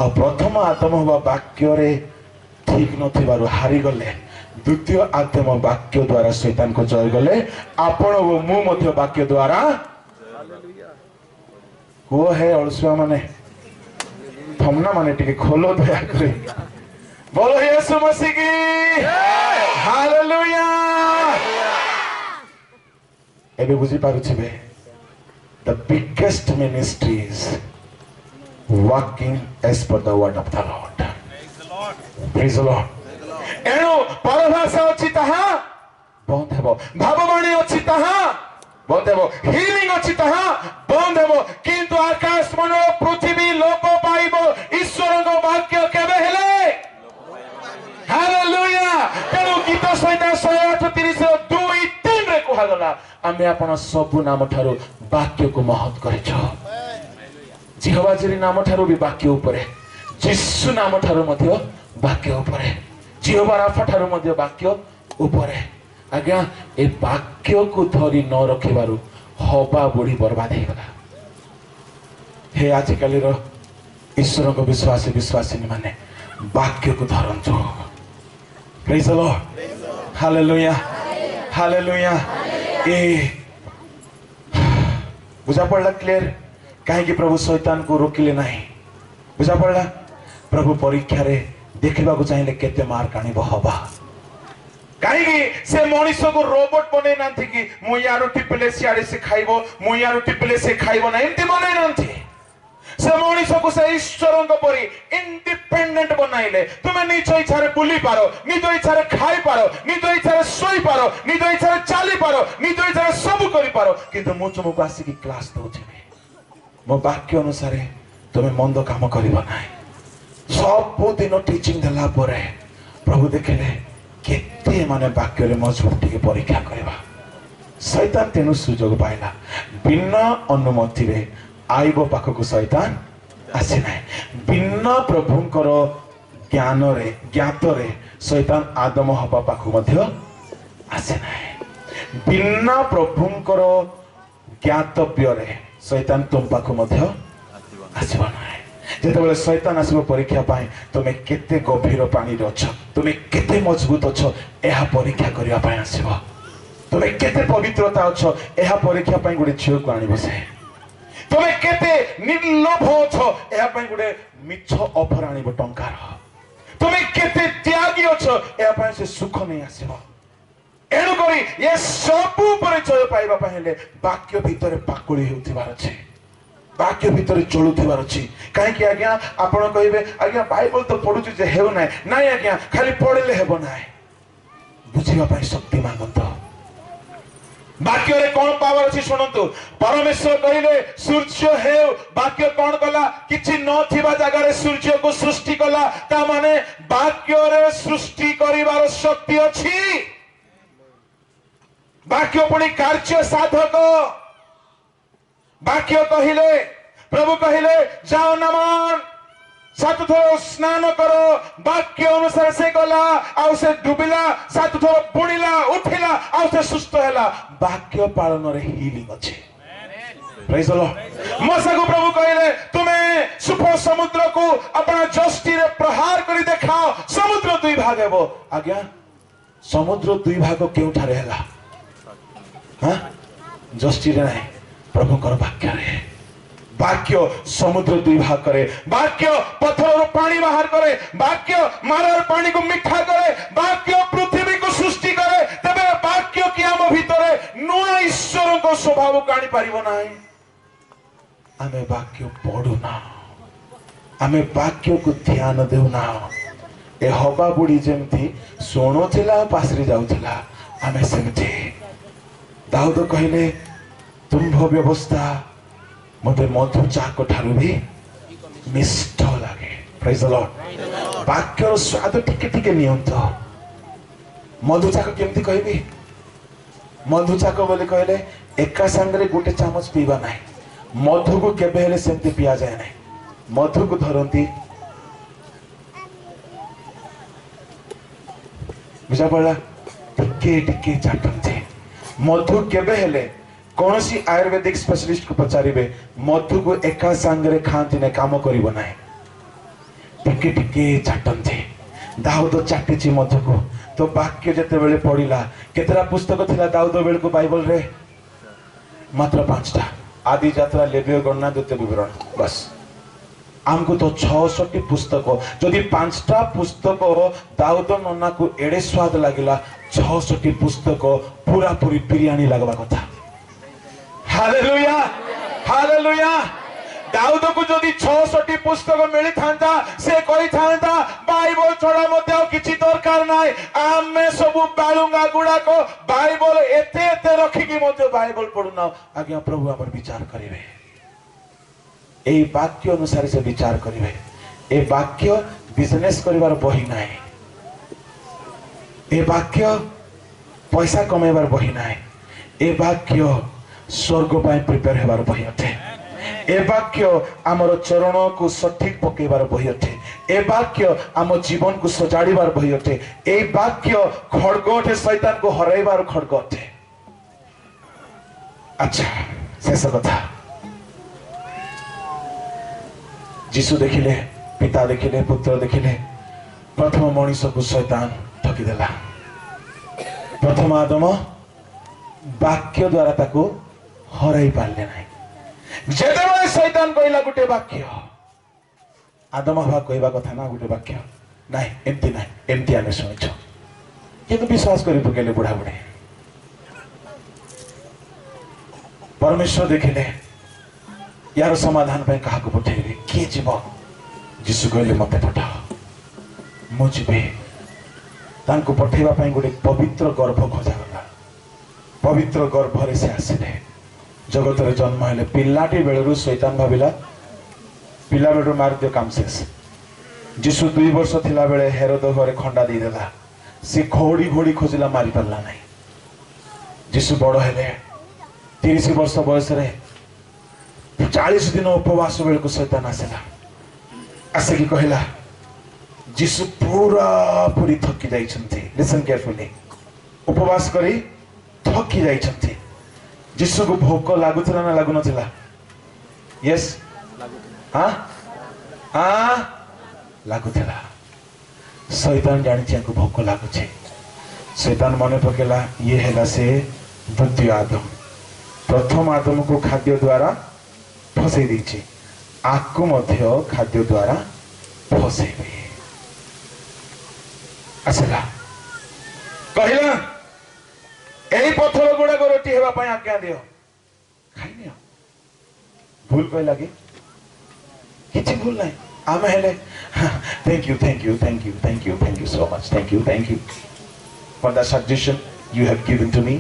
आ प्रथम आत्म होबा वाक्य रे ठीक नथिबारु हारि गले द्वितीय आत्म वाक्य द्वारा शैतान को जय गले आपण वो मु मध्य वाक्य द्वारा को है अलसुआ माने थमना माने टिके खोलो दया करे बोलो यीशु मसीह की हालेलुया एबे बुझी पारु छिबे the biggest ministry is walking as per the word of the Lord. Praise the Lord. एनो परभाषा अछि तहा बंद हेबो भाववाणी अछि तहा बंद हेबो हीलिंग अछि तहा बंद हेबो किंतु आकाश मंडल पृथ्वी लोप पाइबो ईश्वरक वाक्य केबे हेले हालेलुया तेनु गीत संहिता 138:2-3 रे कुहा गला आमे आपण सब नाम ठारो वाक्य को महत्व करिछो जिहवा जिरी नाम ठारो भी वाक्य ऊपर जिसु नाम ठारो मध्य वाक्य ऊपर जिहवा राफा ठारो मध्य वाक्य ऊपर आज्ञा ए वाक्य को धरी न रखिबारु हबा बुढ़ी बर्बाद हे गला हे आज काली रो ईश्वर को विश्वासी विश्वासिनी माने वाक्य को धरंतु Praise the Lord. Hallelujah. Hallelujah. ए बुझा पड़ा क्लियर कहीं प्रभु शैतान को रोकिले नहीं बुझा पड़ा प्रभु परीक्षा रे देखा चाहिए केते मार्क आनिब हवा कहीं से मनीष को रोबोट बने ना कि मु यार टिपिले सियाड़े से खाइबो मु यार टिपिले से खाइबो ना एमती बने ना से मनीष को से ईश्वर परी इंडिपेंडेंट बनाइले तुम्हें निज इच्छा बुली पार निज इच्छा खाई पार निज इच्छा शोई पार निज इच्छा चली पार निज इच्छा सब कर पार किंतु मु तुमको आसिक क्लास दउछि मो वाक्य अनुसार तुम्हें मंद काम करिबो नाही सब दिन टीचिंग देला परे प्रभु देखले केते माने वाक्य रे मजबूत टिके परीक्षा करबा शैतान तेनु सुजोग पाइला बिना अनुमति रे आइब पाखक शैतान आसी ना बिना प्रभुंकर ज्ञान रे ज्ञात रे शैतान आदम हवा पाखक मध्य आसी ना बिना प्रभुंकर ज्ञातव्य रे शैतान तुम पाखक मध्य आसीबा ना जेतेबेले शैतान आसीबो परीक्षा पाई तुमे केते गभीर पानी रे अछ तुमे केते मजबूत अछ एहा परीक्षा करिया पाई आसीबो तुमे केते पवित्रता अछ एहा परीक्षा पाई गुडे झियो को आनिबो से तुमे केते निर्लोभ अछ एहा पाई गुडे मिछ ऑफर आनिबो टंकार तुमे केते त्यागी अछ एहा पाई से सुख नै आसीबो एनु करी ये सब परिचय पाइबा पाइले वाक्य भितरे पाकुଳି हेउथिबार अछि वाक्य भितर चलुथिबार अछि काहे कि आज्ञा आपण कहिबे आज्ञा बाइबल तो पढुछु जे हेउ नै नै आज्ञा खाली पढले हेबो नै बुझिबा पई शक्ति मागंत वाक्य रे कोन पावर अछि सुनंतु परमेश्वर कहिले सूर्य हेउ वाक्य कोन कला किछि नथिबा जगह रे सूर्य को सृष्टि कला ता माने वाक्य रे सृष्टि करिवार शक्ति अछि वाक्य पुनी कार्य साधक वाक्य कहिले प्रभु कहिले जाओ नमन 7 थोर स्नान करो वाक्य अनुसार से गला आउ से डुबिला 7 थोर बुड़िला उठिला आउ से सुस्त हैला वाक्य पालन रे हीलिंग अछि प्रेज द लॉर्ड मूसा को प्रभु कहिले तुमे सुफल समुद्र को अपना जस्ती रे प्रहार करी देखाओ समुद्र दुई भाग हेबो आज्ञा समुद्र दुई भाग केउ ठारे हैला हां जस्ती रे नाही प्रभु कर वाक्य रे वाक्य समुद्र दुई भाग करे वाक्य पत्थर पानी बाहर करे वाक्य मारर पानी को मिठा करे वाक्य पृथ्वी को सृष्टि करे तबे वाक्य कि आम भितरे नुआ ईश्वर को स्वभाव काणी पारिबो नाही आमे वाक्य पढु ना आमे वाक्य को ध्यान देउ ना ए हवा बुडी जेमती सोणोथिला पासरी जाउथिला आमे सेमती दाऊद कहिले तुम्भ व्यवस्था मते मधु चाक ठारू भी मिष्ट लागे प्रेज द लॉर्ड वाक्यर स्वाद टिके टिके नियंत मधु चाक केमती कहबी मधु चाक बोले कहले एका संगरे गोटे चामच पीबा नाही मधु को केबे हेले सेमती पिया जाय नाही मधु को धरंती बुझा पड़ा टिके टिके चाटंती मधु केबे हेले कौन सी आयुर्वेदिक स्पेशलिस्ट को पचारिबे मधु को एका संगरे खांती ने काम करिबो नाही टिके टिके चाटंती दाऊद चाटिची मधु को तो वाक्य जते बेले पढिला केतरा पुस्तक थिला दाऊद बेल को बाइबल रे मात्र 5टा आदि यात्रा लेविय गणना द्वितीय विवरण बस हमको तो 66 पुस्तक जदि 5टा पुस्तक दाऊद नन्ना को एडे स्वाद लागिला 66 पुस्तक पूरा पूरी बिरयानी लगवा कथा हालेलुया हालेलुया दाऊद को जदि 66 पुस्तक मिली थांता से कहि थांता बाइबल छोड़ा मते किछि दरकार नाही आमे सब बालुंगा गुडा को बाइबल एते एते रखी कि मते बाइबल पढुना आज्ञा प्रभु हमर विचार करिवे ए वाक्य अनुसार से विचार करिवे ए वाक्य बिजनेस करिवार बही नाही ए वाक्य पैसा कमाइबार बही नाही ए वाक्य स्वर्ग पाए प्रिपेयर हेबार बही अथे ए वाक्य आमर चरण को सठिक पकेबार बही अथे ए वाक्य आम जीवन को सजाड़ीबार बही अथे ए वाक्य खड्ग अथे शैतान को हराइबार खड्ग अथे अच्छा शेष कथा जीशु देखिले पिता देखिले पुत्र देखिले प्रथम मनीष को शैतान ଠକିଦେଲା। ପ୍ରଥମ ଆଦମ ବାକ୍ୟ ଦ୍ୱାରା ତାକୁ ହରାଇ ପାରିଲେ ନାହିଁ। ଯେତେବେଳେ ଶୈତାନ କହିଲା ଗୋଟେ ବାକ୍ୟ, ଆଦମ ହବା କହିବା କଥା ନା ଗୋଟେ ବାକ୍ୟ, ନାଇଁ ଏମିତି ନାହିଁ, ଏମିତି ଆମେ ଶୁଣିଛୁ, କିନ୍ତୁ ବିଶ୍ୱାସ କରି ପକେଇଲେ ବୁଢା ବୁଢୀ। ପରମେଶ୍ୱର ଦେଖିଲେ ୟାର ସମାଧାନ ପାଇଁ କାହାକୁ ପଠେଇବେ, କିଏ ଯିବ? ଯୀଶୁ କହିଲେ ମତେ ପଠାଅ, ମୁଁ ଯିବି। ତାଙ୍କୁ ପଠେଇବା ପାଇଁ ଗୋଟେ ପବିତ୍ର ଗର୍ଭ ଖୋଜାଗଲା। ପବିତ୍ର ଗର୍ଭରେ ସେ ଆସିଲେ, ଜଗତରେ ଜନ୍ମ ହେଲେ। ପିଲାଟି ବେଳରୁ ଶୈତାନ ଭାବିଲା ପିଲା ବେଳରୁ ମାରିଦିଅ, କାମ ଶେଷ। ଯୀଶୁ 2 ବର୍ଷ ଥିଲା ବେଳେ ହେରୋଦ ଘରେ ଖଣ୍ଡା ଦେଇଦେଲା। ସେ ଘୋଡ଼ି ଘୋଡ଼ି ଖୋଜିଲା, ମାରି ପାରିଲା ନାହିଁ। ଯୀଶୁ ବଡ଼ ହେଲେ 30 ବର୍ଷ ବୟସରେ 40 ଦିନ ଉପବାସ ବେଳକୁ ଶୈତାନ ଆସିଲା। ଆସିକି କହିଲା ଯୀଶୁ ପୁରାପୁରି ଥକି ଯାଇଛନ୍ତି। ଲିସନ୍ କେୟାରଫୁଲି, ଉପବାସ କରି ଥକି ଯାଇଛନ୍ତି। ଯୀଶୁକୁ ଭୋକ ଲାଗୁଥିଲା ନା ଲାଗୁନଥିଲା? ୟେସ୍, ଲାଗୁଥିଲା। ଶୈତାନ ଜାଣିଛି ୟାଙ୍କୁ ଭୋକ ଲାଗୁଛି। ଶୈତାନ ମନେ ପକେଇଲା ଇଏ ହେଲା ସେ ଦ୍ୱିତୀୟ ଆଦମ। ପ୍ରଥମ ଆଦମକୁ ଖାଦ୍ୟ ଦ୍ୱାରା ଫସେଇ ଦେଇଛି, ଆକୁ ମଧ୍ୟ ଖାଦ୍ୟ ଦ୍ୱାରା ଫସେଇବି। ଆସିଲା, କହିଲା ଏହି ପଥର ଗୁଡାକ ରୋଟି ହେବା ପାଇଁ ଆଜ୍ଞା ଦିଅ, ଖାଇନିଅ। ଭୁଲ କହିଲା କି? କିଛି ଭୁଲ ନାହିଁ। ଆମେ ହେଲେ thank you, thank you, thank you, thank you, thank you so much, thank you for the suggestion you have given to me.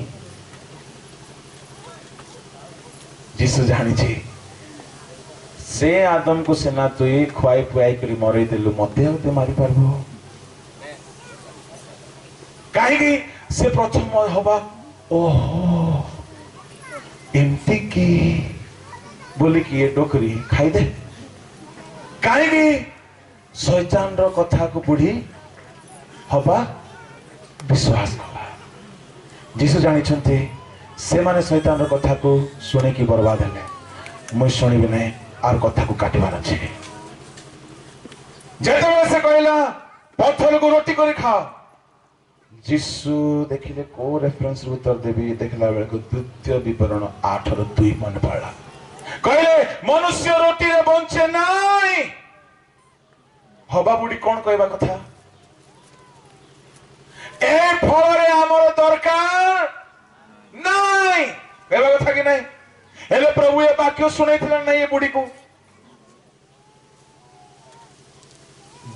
ଯୀଶୁ ଜାଣିଛି ସେ ଆଦମକୁ ସିନା ତୁଇ ଖୁଆଇ ପୁଆଇ କରି ମରେଇ ଦେଲୁ, ମତେ ଆଉ ତୁ ମାରି ପାରିବୁ? କାହିଁକି ସେ ପ୍ରଥମ ହବା? ଓହୋ ଏମିତି କି ବୋଲିକି ଏ ଡୋକରି ଖାଇଦେ। କାହିଁକି? ଶୈତାନର କଥାକୁ ବୁଢୀ ହବା ବିଶ୍ୱାସ କଲା। ଯୀଶୁ ଜାଣିଛନ୍ତି ସେମାନେ ଶୈତାନର କଥାକୁ ଶୁଣିକି ବର୍ବାଦ ହେଲେ। ମୁଁ ଶୁଣିବି ନାହିଁ, ଆର କଥାକୁ କାଟିବାର ଅଛି। ଯେତେବେଳେ ସେ କହିଲା ପଥରକୁ ରୋଟି କରି ଖାଅ, ଯୀଶୁ ଦେଖିଲେ କୋଉ ରେଫରେନ୍ସରେ ଉତ୍ତର ଦେବି। ଦେଖିଲା ବେଳକୁ ଦ୍ୱିତୀୟ ବିବରଣ 8:2 ମନେ ପଡିଲା। କହିଲେ ମନୁଷ୍ୟ ରୋଟିରେ ବଞ୍ଚେ ନାହିଁ। ହବା ବୁଢୀ କଣ କହିବା କଥା? ଏ ଫଳରେ ଆମର ଦରକାର ନାଇଁ କହିବା କଥା କି ନାଇଁ? ହେଲେ ପ୍ରଭୁ ଏ ବାକ୍ୟ ଶୁଣେଇଥିଲା ନାଇଁ ଏ ବୁଢୀକୁ?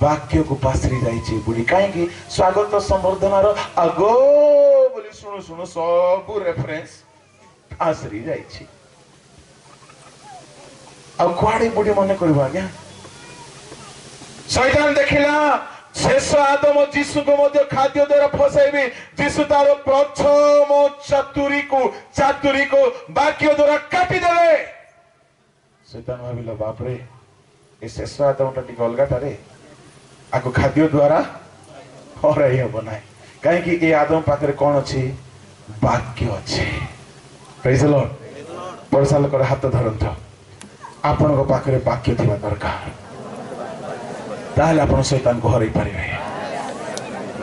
ବାକ୍ୟକୁ ପାସରି ଯାଇଛି ବୁଢୀ। କାହିଁକି? ସ୍ୱାଗତ ସମ୍ବର୍ଦ୍ଧନାର ଆଗ ବୋଲି ଶୁଣୁ ଶୁଣୁ ସବୁ ରେଫରେନ୍ସ ପାସରି ଯାଇଛି। ଆଉ କୁଆଡେ ବୁଢୀ ମନେ କରିବ ଆଜ୍ଞା? ଶୈତାନ ଦେଖିଲା ଶେଷ ଆଦମ ଯୀଶୁକୁ ମଧ୍ୟ ଖାଦ୍ୟ ଦ୍ୱାରା ଫସାଇବି। ଯୀଶୁ ତାର ପ୍ରଥମ ଚାତୁରୀକୁ ବାକ୍ୟ ଦ୍ୱାରା କାଟିଦେଲେ। ଶୈତାନ ଭାବିଲା ବାପରେ ଏ ଶେଷ ଆଦମଟା ଟିକେ ଅଲଗାଟାରେ, ଆକୁ ଖାଦ୍ୟ ଦ୍ୱାରା ହରାଇ ହବ ନାହିଁ। କାହିଁକି? ଏ ଆଦମ ପାଖରେ କଣ ଅଛି? ବାକ୍ୟ ଅଛି। ପ୍ରେଜ୍ ଦ ଲର୍ଡ। ପଡିଶା ଲୋକର ହାତ ଧରନ୍ତୁ। ଆପଣଙ୍କ ପାଖରେ ବାକ୍ୟ ଥିବା ଦରକାର, ତାହେଲେ ଆପଣ ଶୈତାନକୁ ହରାଇ ପାରିବେ।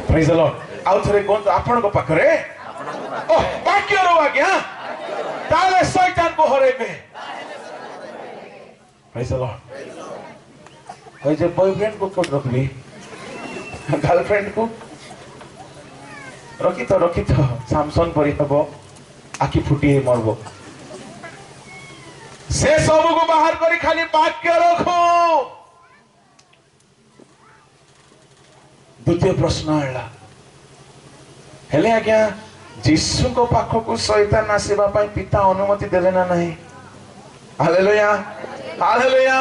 ପ୍ରେଜ୍ ଦ ଲର୍ଡ। ଆଉ ଥରେ କୁହନ୍ତୁ, ଆପଣଙ୍କ ପାଖରେ ବାକ୍ୟ ରହୁ ଆଜ୍ଞା, ତାହେଲେ ଶୈତାନକୁ ହରାଇବେ। ପ୍ରେଜ୍ ଦ ଲର୍ଡ। ওই যে বয়ফ্রেন্ড को কোট রখবি, গার্লফ্রেন্ড को রখি তো সামসন পরি হব, আখি ফুটি মরব। সে সবুকু বাহার করি খালি বাক্য রখো। দ্বিতীয় প্রশ্ন ହେଲା, ହେଲେ ଆଜ୍ଞା ଯୀଶୁଙ୍କ ପାଖକୁ ଶୈତାନ ଆସିବା ପାଇଁ ପିତା ଅନୁମତି ଦେଲେ ନା ନାହିଁ? Hallelujah, hallelujah.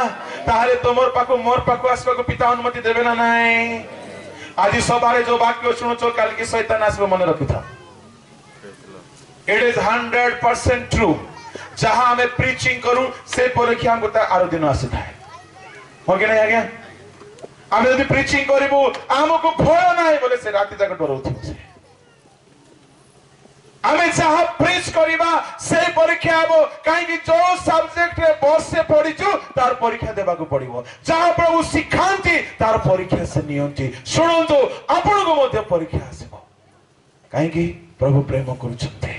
ତାହେଲେ ତମର ପାଖକୁ ମୋର ପାଖକୁ ଆସିବାକୁ ପିତା ଅନୁମତି ଦେବେ ନା ନାହିଁ? ଆଜି ସଭାରେ ଯୋଉ ବାକ୍ୟ ଶୁଣୁଛ, କାଲିକି ଶୈତାନ ଆସିବ, ମନେ ରଖିଥାଅ। It is 100% true। ଯାହା ଆମେ ପ୍ରିଚିଂ କରୁ ସେ ପରୀକ୍ଷା ଆମକୁ ତା ଆର ଦିନ ଆସିଥାଏ, ହଁ କି ନାହିଁ ଆଜ୍ଞା? ଆମେ ଯଦି ପ୍ରିଚିଂ କରିବୁ ଆମକୁ ଭୟ ନାହିଁ ବୋଲେ ସେ ରାତି ଯାକ ଡରଉଥିବ। ସେ ଆମେ ଯାହା ପ୍ରିଚ୍ କରିବା ସେଇ ପରୀକ୍ଷା ହେବ। କାହିଁକି? ଯୋଉ ସବଜେକ୍ଟରେ ବର୍ଷେ ପଢିଛୁ ତାର ପରୀକ୍ଷା ଦେବାକୁ ପଡିବ। ଯାହା ପ୍ରଭୁ ଶିଖାନ୍ତି ତାର ପରୀକ୍ଷା ସେ ନିଅନ୍ତି। ଶୁଣନ୍ତୁ, ଆପଣଙ୍କୁ ମଧ୍ୟ ପରୀକ୍ଷା ଆସିବ। कहीं प्रभु प्रेम करुछन्ते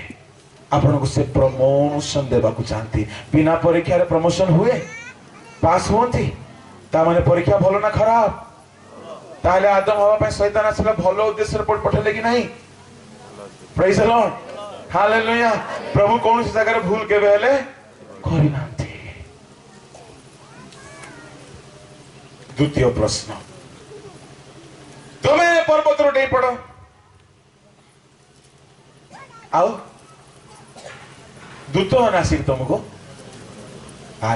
आपन को से प्रमोशन देवा को चाहती बिना परीक्षा रे प्रमोशन हुए पास होती ता माने परीक्षा भलो ना खराब ताले आदम हवा पे शैतान आसला भलो उद्देश्य रे पठले कि नहीं प्रेज द लॉर्ड हालेलुया प्रभु कौन सी जगह रे भूल के बेले करि नांती द्वितीय प्रश्न तुम्हें पर्वत रो डेई पड़ो आओ दूत नासिक तुमको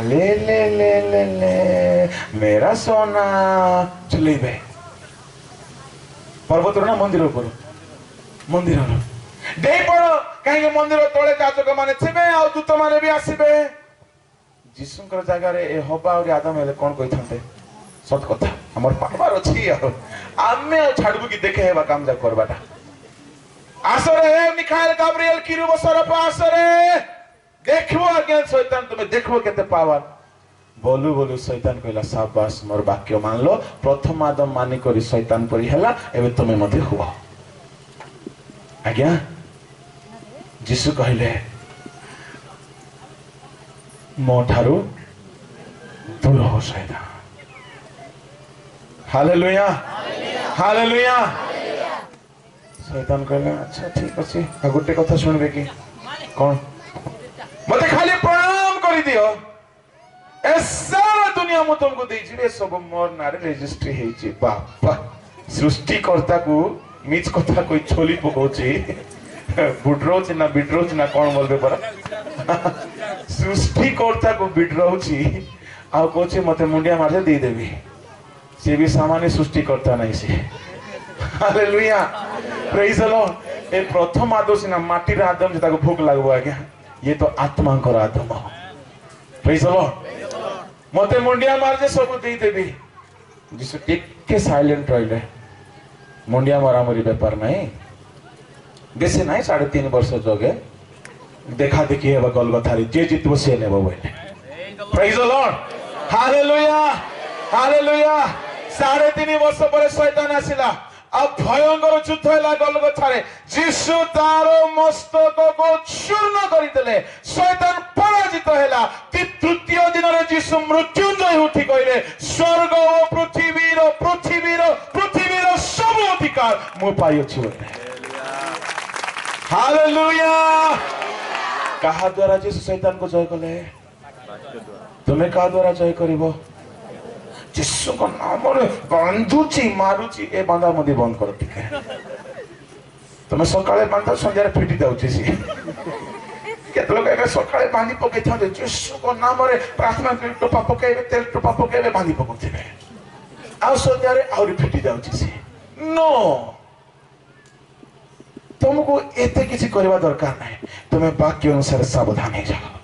ले ले ले ले ले मेरा सोना चलेबे पर्वत ना मंदिर ऊपर मंदिर डेई पड़ो कहीं मंदिर तले जाचक माने थिबे आ दूत माने भी आसीबे जीसुंकर जगह रे ए हबा और आदम हेले कोन कहि थांते सत कथा हमर पावर अछि आमे छाडबु की देखे हेबा काम जा करबाटा आसरे मिखाइल गाब्रिएल किरुब सरप आसरे देखबो आज्ञा शैतान तुम्हें देखबो केते पावर बोलू बोलू शैतान कहला शाबाश मोर वाक्य मान लो प्रथम आदम मानि करी शैतान परी हला एबे तुम्हें मते हुआ आज्ञा जीसु कहले मो ठारू दूर हो शैतान हालेलुया हालेलुया शैतान कहले अच्छा ठीक अछि आ गुटे कथा सुनबे की कौन मते खाली प्रणाम करि दियो ए सारा दुनिया मु तुमको देई छी सब मोर नारे रजिस्ट्री हेई छी बापा सृष्टिकर्ता को मिच कथा कोई छोली पकोची बुडरोच ना बिडरोच ना कौन बोलबे परा सृष्टिकर्ता को बिडरोची आ कोचे मते मुंडिया मार दे देबी से भी सामान्य सृष्टिकर्ता नहीं से हालेलुया प्रेज द लॉर्ड ए प्रथम आदम सिना माटी रे आदम जता को भूख लागबो आज्ञा ये तो आत्मा को आदम प्रेज द लॉर्ड मते मुंडिया मार जे सब दे देबी जिस टिके साइलेंट रहिले मुंडिया मारा मरी व्यापार नहीं बेसे नहीं 3.5 वर्ष जोगे देखा देखी हेबा गलगथारी जे जितबो से नेबो बोले praise the Lord hallelujah hallelujah 3.5 वर्ष पर शैतान आसिला अब भयंकर युद्ध हैला गलगथारे यीशु तारो मस्तक को चूर्ण करितले शैतान पराजित हैला तृतीय दिन रे यीशु मृत्युंजय उठी कहले स्वर्ग और पृथ्वीर सब अधिकार मो पाई अछि बोले हालेलुया कहा द्वारा यीशु शैतान को जय कले तुम्हें कहा द्वारा जय करिवो यीशु को नाम रे बांधुची मारुची ए बांधा मधी बंद कर ठीक है तुम्हें सकाळे बांधा संध्या रे फिटी जाउची सी केते लोग एबे सकाळे बांधी पके थाते यीशु को नाम रे प्रार्थना कर टोपा पकेबे तेल टोपा पकेबे बांधी पकोथिबे आ संध्या रे आउरी फिटी जाउची सी नो तुमको एते किसी करबा दरकार नहीं तुम्हें वाक्य अनुसार सावधान हो जाओ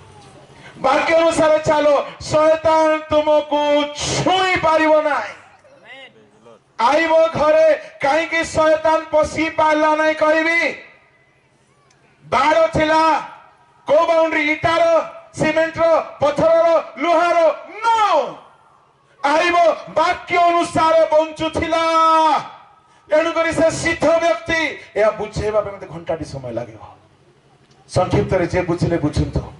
वाक्य अनुसार चलो शैतान तुमको छुई पारिबो नाही आइबो घरे काहे कि शैतान पसी पाला नाही कहबी बाड़ थिला को बाउंड्री इटार सीमेंट रो पत्थर रो लोहार नो आइबो वाक्य अनुसार बंचु थिला एनु करी से सिद्ध व्यक्ति या बुझेबा पे मते घंटाटी समय लागेबो संक्षिप्त रे जे बुझले बुझंतो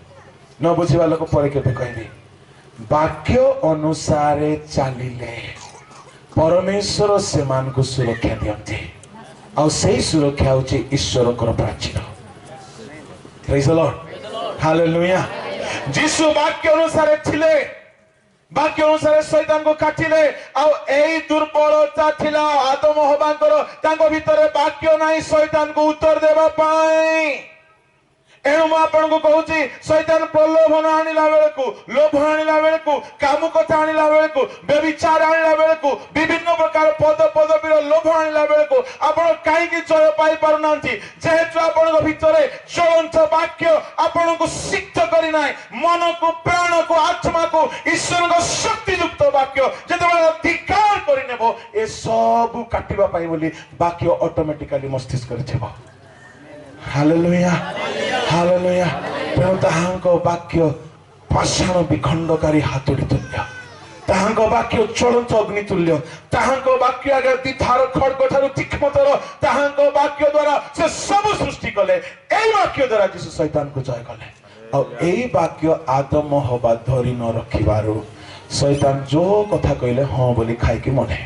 न बुझिबा लोक परे केबे कहबी वाक्य अनुसार चलिले परमेश्वर सेमान को सुरक्षा दियंती आ सेही सुरक्षा होची ईश्वर को प्राचीर प्रेज द लॉर्ड हालेलुया यीशु वाक्य अनुसार थिले वाक्य अनुसार शैतान को काटिले आ एई दुर्बलता थिला आदम हवांकर तांको भितरे वाक्य नाही शैतान को उत्तर देबा पाई एणु मु आपन को कहूची शैतान प्रलोभन आनिला बेलकू लोभ आनिला बेलकू काम कथा आनिला बेलकू व्यभिचार आनिला बेलकू विभिन्न प्रकार पद पदवीर लोभ आनिला बेलकू आपण काई की जय पाई पारु नांती जेहेतु आपण को भितरे ज्वलंत वाक्य आपण को सिद्ध करी नाही मन को प्राण को आत्मा को ईश्वर को शक्ति युक्त वाक्य जेतेबेले अधिकार करि नेबो ए सब काटिबा पाई बोली वाक्य ऑटोमेटिकली मस्तिष्क रे छेबो हालेलुया हालेलुया प्रभु ताहांको वाक्य पाषाण विखंडकारी हातुड़ी तुल्य ତାହାଙ୍କ ବାକ୍ୟ ଚଳନ୍ତ ଅଗ୍ନି ତୁଲ୍ୟ, ତାହାଙ୍କ ବାକ୍ୟ ଆଗରେ ଦ୍ୱିଧାର ଖଡ୍ଗ ଠାରୁ ତୀକ୍ଷ୍ଣତର, ତାହାଙ୍କ ବାକ୍ୟ ଦ୍ୱାରା ସେ ସବୁ ସୃଷ୍ଟି କଲେ। ଏଇ ବାକ୍ୟ ଦ୍ୱାରା ଯୀଶୁ ଶୈତାନକୁ ଜୟ କଲେ। ଆଉ ଏଇ ବାକ୍ୟ ଆଦମ ହବା ଧରି ନ ରଖିବାରୁ ଶୈତାନ ଯୋଉ କଥା କହିଲେ ହଁ ବୋଲି ଖାଇକି ମନେ।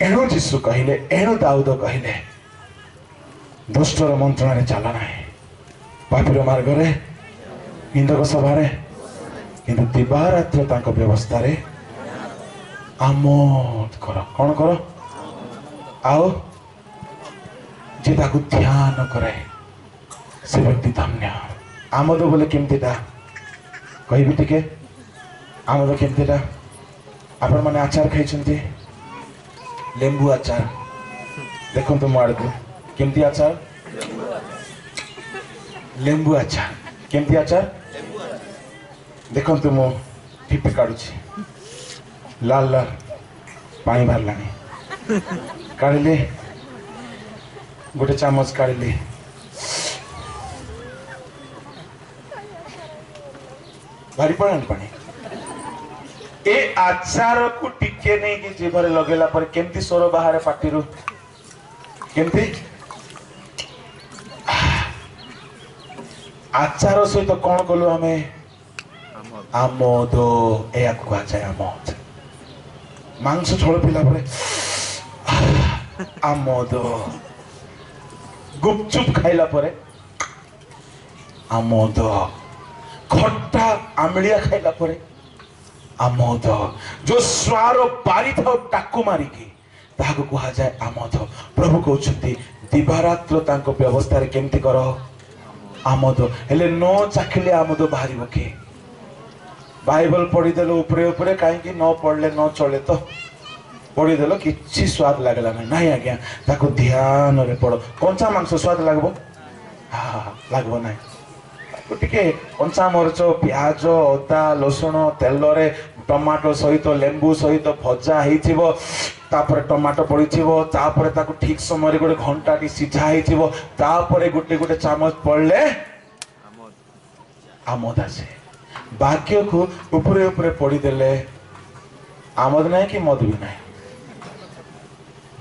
ଏଣୁ ଯୀଶୁ କହିଲେ, ଏଣୁ ଦାଉଦ କହିଲେ, ଦୁଷ୍ଟର ମନ୍ତ୍ରଣାରେ ଚାଲ ନାହିଁ, ପାପୀର ମାର୍ଗରେ, ନିନ୍ଦକ ସଭାରେ, କିନ୍ତୁ ଦିବାରାତ୍ର ତାଙ୍କ ବ୍ୟବସ୍ଥାରେ ଆମୋଦ କର। କଣ କର? ଆଉ ଯେ ତାକୁ ଧ୍ୟାନ କରେ ସେ ବ୍ୟକ୍ତି ଧନ୍ୟ। ଆମୋଦ ବୋଲେ କେମିତିଟା କହିବି ଟିକେ? ଆମୋଦ କେମିତିଟା? ଆପଣମାନେ ଆଚାର ଖାଇଛନ୍ତି? ଲେମ୍ବୁ ଆଚାର ଦେଖନ୍ତୁ ମୋ ଆଡ଼କୁ। କେମିତି ଆଚାର? ଲେମ୍ବୁ ଆଚାର। କେମିତି ଆଚାର? ଦେଖନ୍ତୁ ମୁଁ ଠିପି କାଢୁଛି, ଲାଲ ଲାଲ ପାଣି ବାହାରିଲାଣି। କାଢିଲି, ଗୋଟେ ଚାମଚ କାଢିଲି, ବାହାରି ପଡିଲାଣି ପାଣି। ଏ ଆଚାରକୁ ଟିକେ ନେଇକି ଜିଭରେ ଲଗେଇଲା ପରେ କେମିତି ସ୍ୱର ବାହାରେ ପାଟିରୁ? କେମିତି? ଆଚାର ସହିତ କଣ କଲୁ ଆମେ? ଆମୋଦ। ଏହାକୁ କୁହାଯାଏ ଆମୋଦ। ମାଂସ ଝୋଳ ପିଲା ପରେ ଆମୋଦ। ଗୁପଚୁପ ଖାଇଲା ପରେ ଆମୋଦ। ଖଟା ଆମ୍ଳିଆ ଖାଇଲା ପରେ ଆମୋଦ। ଯୋଉ ସ୍ୱାର ବାରିଥାଉ ଟାକୁ ମାରିକି ତାହାକୁ କୁହାଯାଏ ଆମୋଦ। ପ୍ରଭୁ କହୁଛନ୍ତି ଦିବାରାତ୍ର ତାଙ୍କ ବ୍ୟବସ୍ଥାରେ କେମିତି କର? ଆମୋଦ। ହେଲେ ନ ଚାଖିଲେ ଆମୋଦ ବାହାରିବ କି? ବାଇବଲ ପଢିଦେଲ ଉପରେ ଉପରେ, କାହିଁକି ନ ପଢିଲେ ନ ଚଳେ ତ? ପଢିଦେଲ, କିଛି ସ୍ୱାଦ ଲାଗିଲା ନାହିଁ। ନାଇଁ ଆଜ୍ଞା, ତାକୁ ଧ୍ୟାନରେ ପଢ। କଞ୍ଚା ମାଂସ ସ୍ୱାଦ ଲାଗିବ? ଲାଗିବ ନାହିଁ। ଟିକେ କଞ୍ଚା ମରିଚ, ପିଆଜ, ଅଦା, ରସୁଣ ତେଲରେ ଟମାଟୋ ସହିତ ଲେମ୍ବୁ ସହିତ ଭଜା ହେଇଥିବ, ତାପରେ ଟମାଟୋ ପଡିଥିବ, ତାପରେ ତାକୁ ଠିକ ସମୟରେ ଗୋଟେ ଘଣ୍ଟାଟି ସିଝା ହେଇଥିବ, ତାପରେ ଗୋଟେ ଗୋଟେ ଚାମଚ ପଡିଲେ ଆମୋଦ ଆସେ। ବାକ୍ୟକୁ ଉପରେ ଉପରେ ପଢିଦେଲେ ଆମୋଦ ନାହିଁ କି ମଦ ବି ନାହିଁ।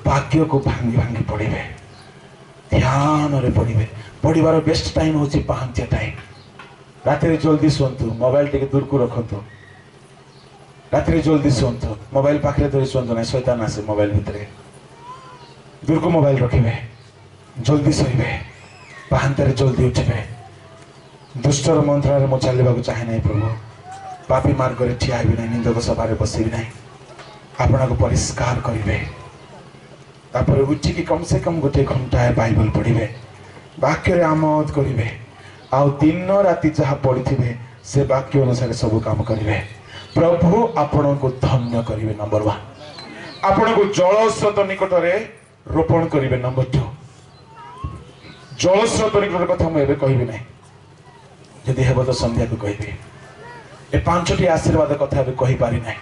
ବାକ୍ୟକୁ ଭାଙ୍ଗି ଭାଙ୍ଗି ପଢିବେ, ଧ୍ୟାନରେ ପଢିବେ। ପଢିବାର ବେଷ୍ଟ ଟାଇମ ହଉଛି ପାହାନ୍ତିଆ ଟାଇମ। ରାତିରେ ଜଲ୍ଦି ଶୁଅନ୍ତୁ, ମୋବାଇଲ ଟିକେ ଦୂରକୁ ରଖନ୍ତୁ। ରାତିରେ ଜଲ୍ଦି ଶୁଅନ୍ତୁ, ମୋବାଇଲ ପାଖରେ ଧରି ଶୁଅନ୍ତୁ ନାହିଁ, ଶୈତାନ ଆସେ ମୋବାଇଲ ଭିତରେ। ଦୂରକୁ ମୋବାଇଲ ରଖିବେ, ଜଲ୍ଦି ଶୋଇବେ, ପାହାନ୍ତିଆରେ ଜଲ୍ଦି ଉଠିବେ। ଦୁଷ୍ଟର ମନ୍ତ୍ରଣାରେ ମୁଁ ଚାଲିବାକୁ ଚାହେଁ ନାହିଁ ପ୍ରଭୁ। ପାପୀ ମାର୍ଗରେ ଠିଆ ହେବି ନାହିଁ, ନିନ୍ଦକ ସଭାରେ ବସିବି ନାହିଁ। ଆପଣଙ୍କୁ ପରିଷ୍କାର କରିବେ, ତାପରେ ଉଠିକି କମ ସେ କମ ଗୋଟେ ଘଣ୍ଟାଏ ବାଇବଲ ପଢିବେ, ବାକ୍ୟରେ ଆମୋଦ କରିବେ, ଆଉ ଦିନ ରାତି ଯାହା ପଢିଥିବେ ସେ ବାକ୍ୟ ଅନୁସାରେ ସବୁ କାମ କରିବେ। ପ୍ରଭୁ ଆପଣଙ୍କୁ ଧନ୍ୟ କରିବେ। ନମ୍ବର 1, ଆପଣଙ୍କୁ ଜଳସ୍ରୋତ ନିକଟରେ ରୋପଣ କରିବେ। ନମ୍ବର 2, ଜଳସ୍ରୋତ ନିକଟର କଥା ମୁଁ ଏବେ କହିବି ନାହିଁ, ଯଦି ହେବ ତ ସନ୍ଧ୍ୟାକୁ କହିବି। ଏ 5ଟି ଆଶୀର୍ବାଦ କଥା ଏବେ କହିପାରି ନାହିଁ।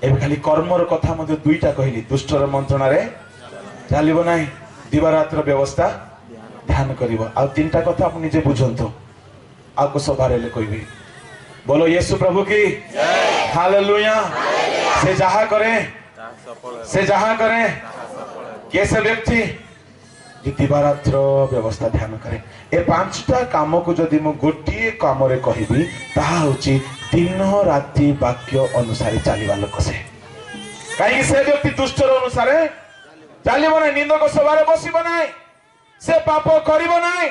ଏବେ ଖାଲି କର୍ମର କଥା ମଧ୍ୟ 2ଟା କହିଲି। ଦୁଷ୍ଟର ମନ୍ତ୍ରଣାରେ ଚାଲିବ ନାହିଁ, ଦିବାରାତ୍ର ବ୍ୟବସ୍ଥା ଧ୍ୟାନ କରିବ। ଆଉ 3ଟା କଥା ଆପଣ ନିଜେ ବୁଝନ୍ତୁ, ଆଉ କୋ ସଭାରେ ହେଲେ କହିବି। बोलो यीशु प्रभु की हालेलुया। से जहाँ करे, से जहाँ करे, कैसे व्यक्ति जे दिवारात्र व्यवस्था ध्यान करे। ए 5टा काम को जदि मु गोटिए काम रे कहबी ताहा होची दिन राति वाक्य अनुसार चलिबा लोक से। कहीं से व्यक्ति दुष्टर अनुसार चलिबो नै, निंदक सभारे बसिबो नै, से पाप करिबो नै,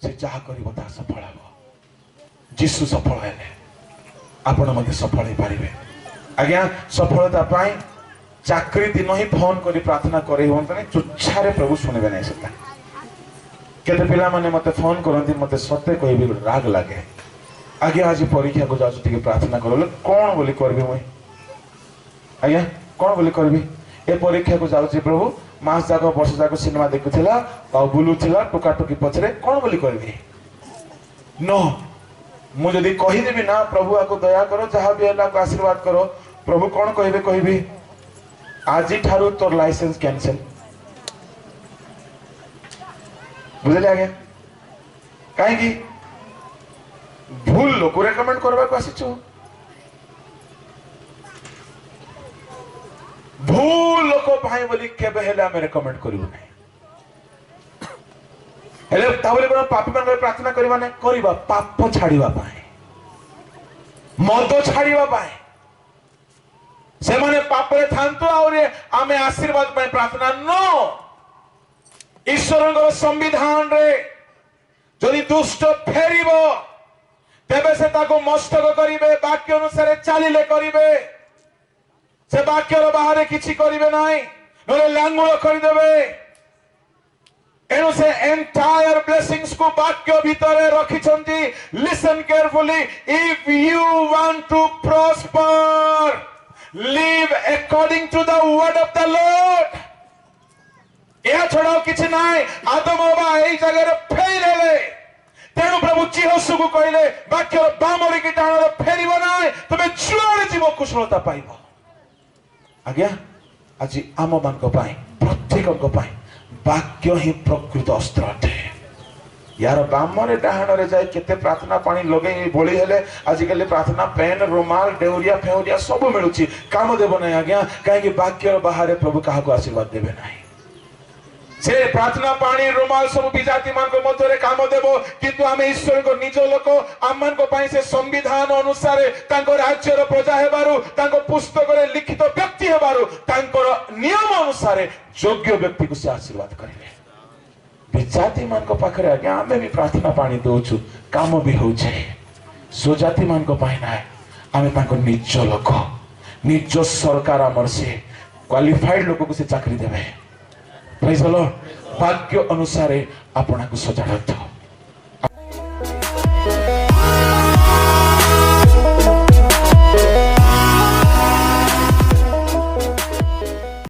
से जहाँ करिबो ता सफल हो। जीशु सफल हेले आपण मध्ये सफल हो पारिबे। आज्ञा सफलता पाई चाकरी दिन ही फोन करी प्रार्थना करे होंत नै, चुच्छारे प्रभु सुनिबे नै। सेता केते पिला माने मते फोन करंती, मते सत्य कहबी राग लागे। आज्ञा आज परीक्षा को जाछु टिके प्रार्थना करले कोन बोली करबी मई? आज्ञा कोन बोली करबी? ए परीक्षा को जाउची प्रभु, मास जाको वर्ष जाको सिनेमा देखुथिला आ बुलुथिला टुका टुकी पछरे कोन बोली करबी? नो, मु जदि कहि देबी ना प्रभु आको दया करो, जहाँ भी है को आशीर्वाद करो, प्रभु कौन कहबे? कहबी आज ठारू तोर लाइसेंस कैंसिल। बुझले आगे? कहीं भूल लोक रेकमेंड करबा को आसीछु, भूल लोक भाई बोली केबे हेले आमे रेकमेंड करिवु नै हेले ताबले कोन पापी मान प्रार्थना करबा नै करबा पाप छाड़ीबा पाए मद छाड़ीबा पाए से माने पाप रे थांतु और आमे आशीर्वाद पाए प्रार्थना नो ईश्वर संविधान रे जदि दुष्ट फेरिबो तेबे से ताको मस्तक करिवे वाक्य अनुसार चलिले करिवे से वाक्यर बाहर किछि करिवे नाही नले लांगुल करदेबे एनु से एंटायर ब्लेसिंग्स को वाक्य भितरे रखिछंती listen carefully if you want to prosper live according to the word of the Lord या छोड़ो किछि नाही आदम बाबा एई जगह रे फेल हेले तेणु प्रभु चिहसु को कहले वाक्य बामरे की टाणर फेरिबो नाही तमे जुआरे जीव कुशलता पाइबो आज्ञा आज आम मान प्रत्येक वाक्य ही प्रकृत अस्त्र अटे यार बामरे डाहाणरे जाए केते प्रार्थना पानी लगे बोली हेले आजिकल प्रार्थना पेन रुमाल डेउरिया फेउरिया सब मिलुची काम देबो नै आज्ञा काहे वाक्य बाहर प्रभु काहाको आशीर्वाद देबे नाही से प्रार्थना पानी रुमाल सब विजाति मान को मध्य काम देबो किंतु आमे ईश्वर को निज लोक आम मान को पाई से संविधान अनुसार तांको राज्यर प्रजा हेबारु तांको पुस्तक रे लिखित व्यक्ति हेबारु तांको नियम अनुसार योग्य व्यक्ति को से आशीर्वाद करिवे विजाति मान को पाखरे आगे आमे भी प्रार्थना पानी दोछु काम भी होछे सुजाति मान को पाई ना आमे तांको निज लोक निज सरकार हमर से क्वालिफाइड लोक को से चाकरी देबे प्रेज द लॉर्ड वाक्य अनुसार आपना को सजाड़त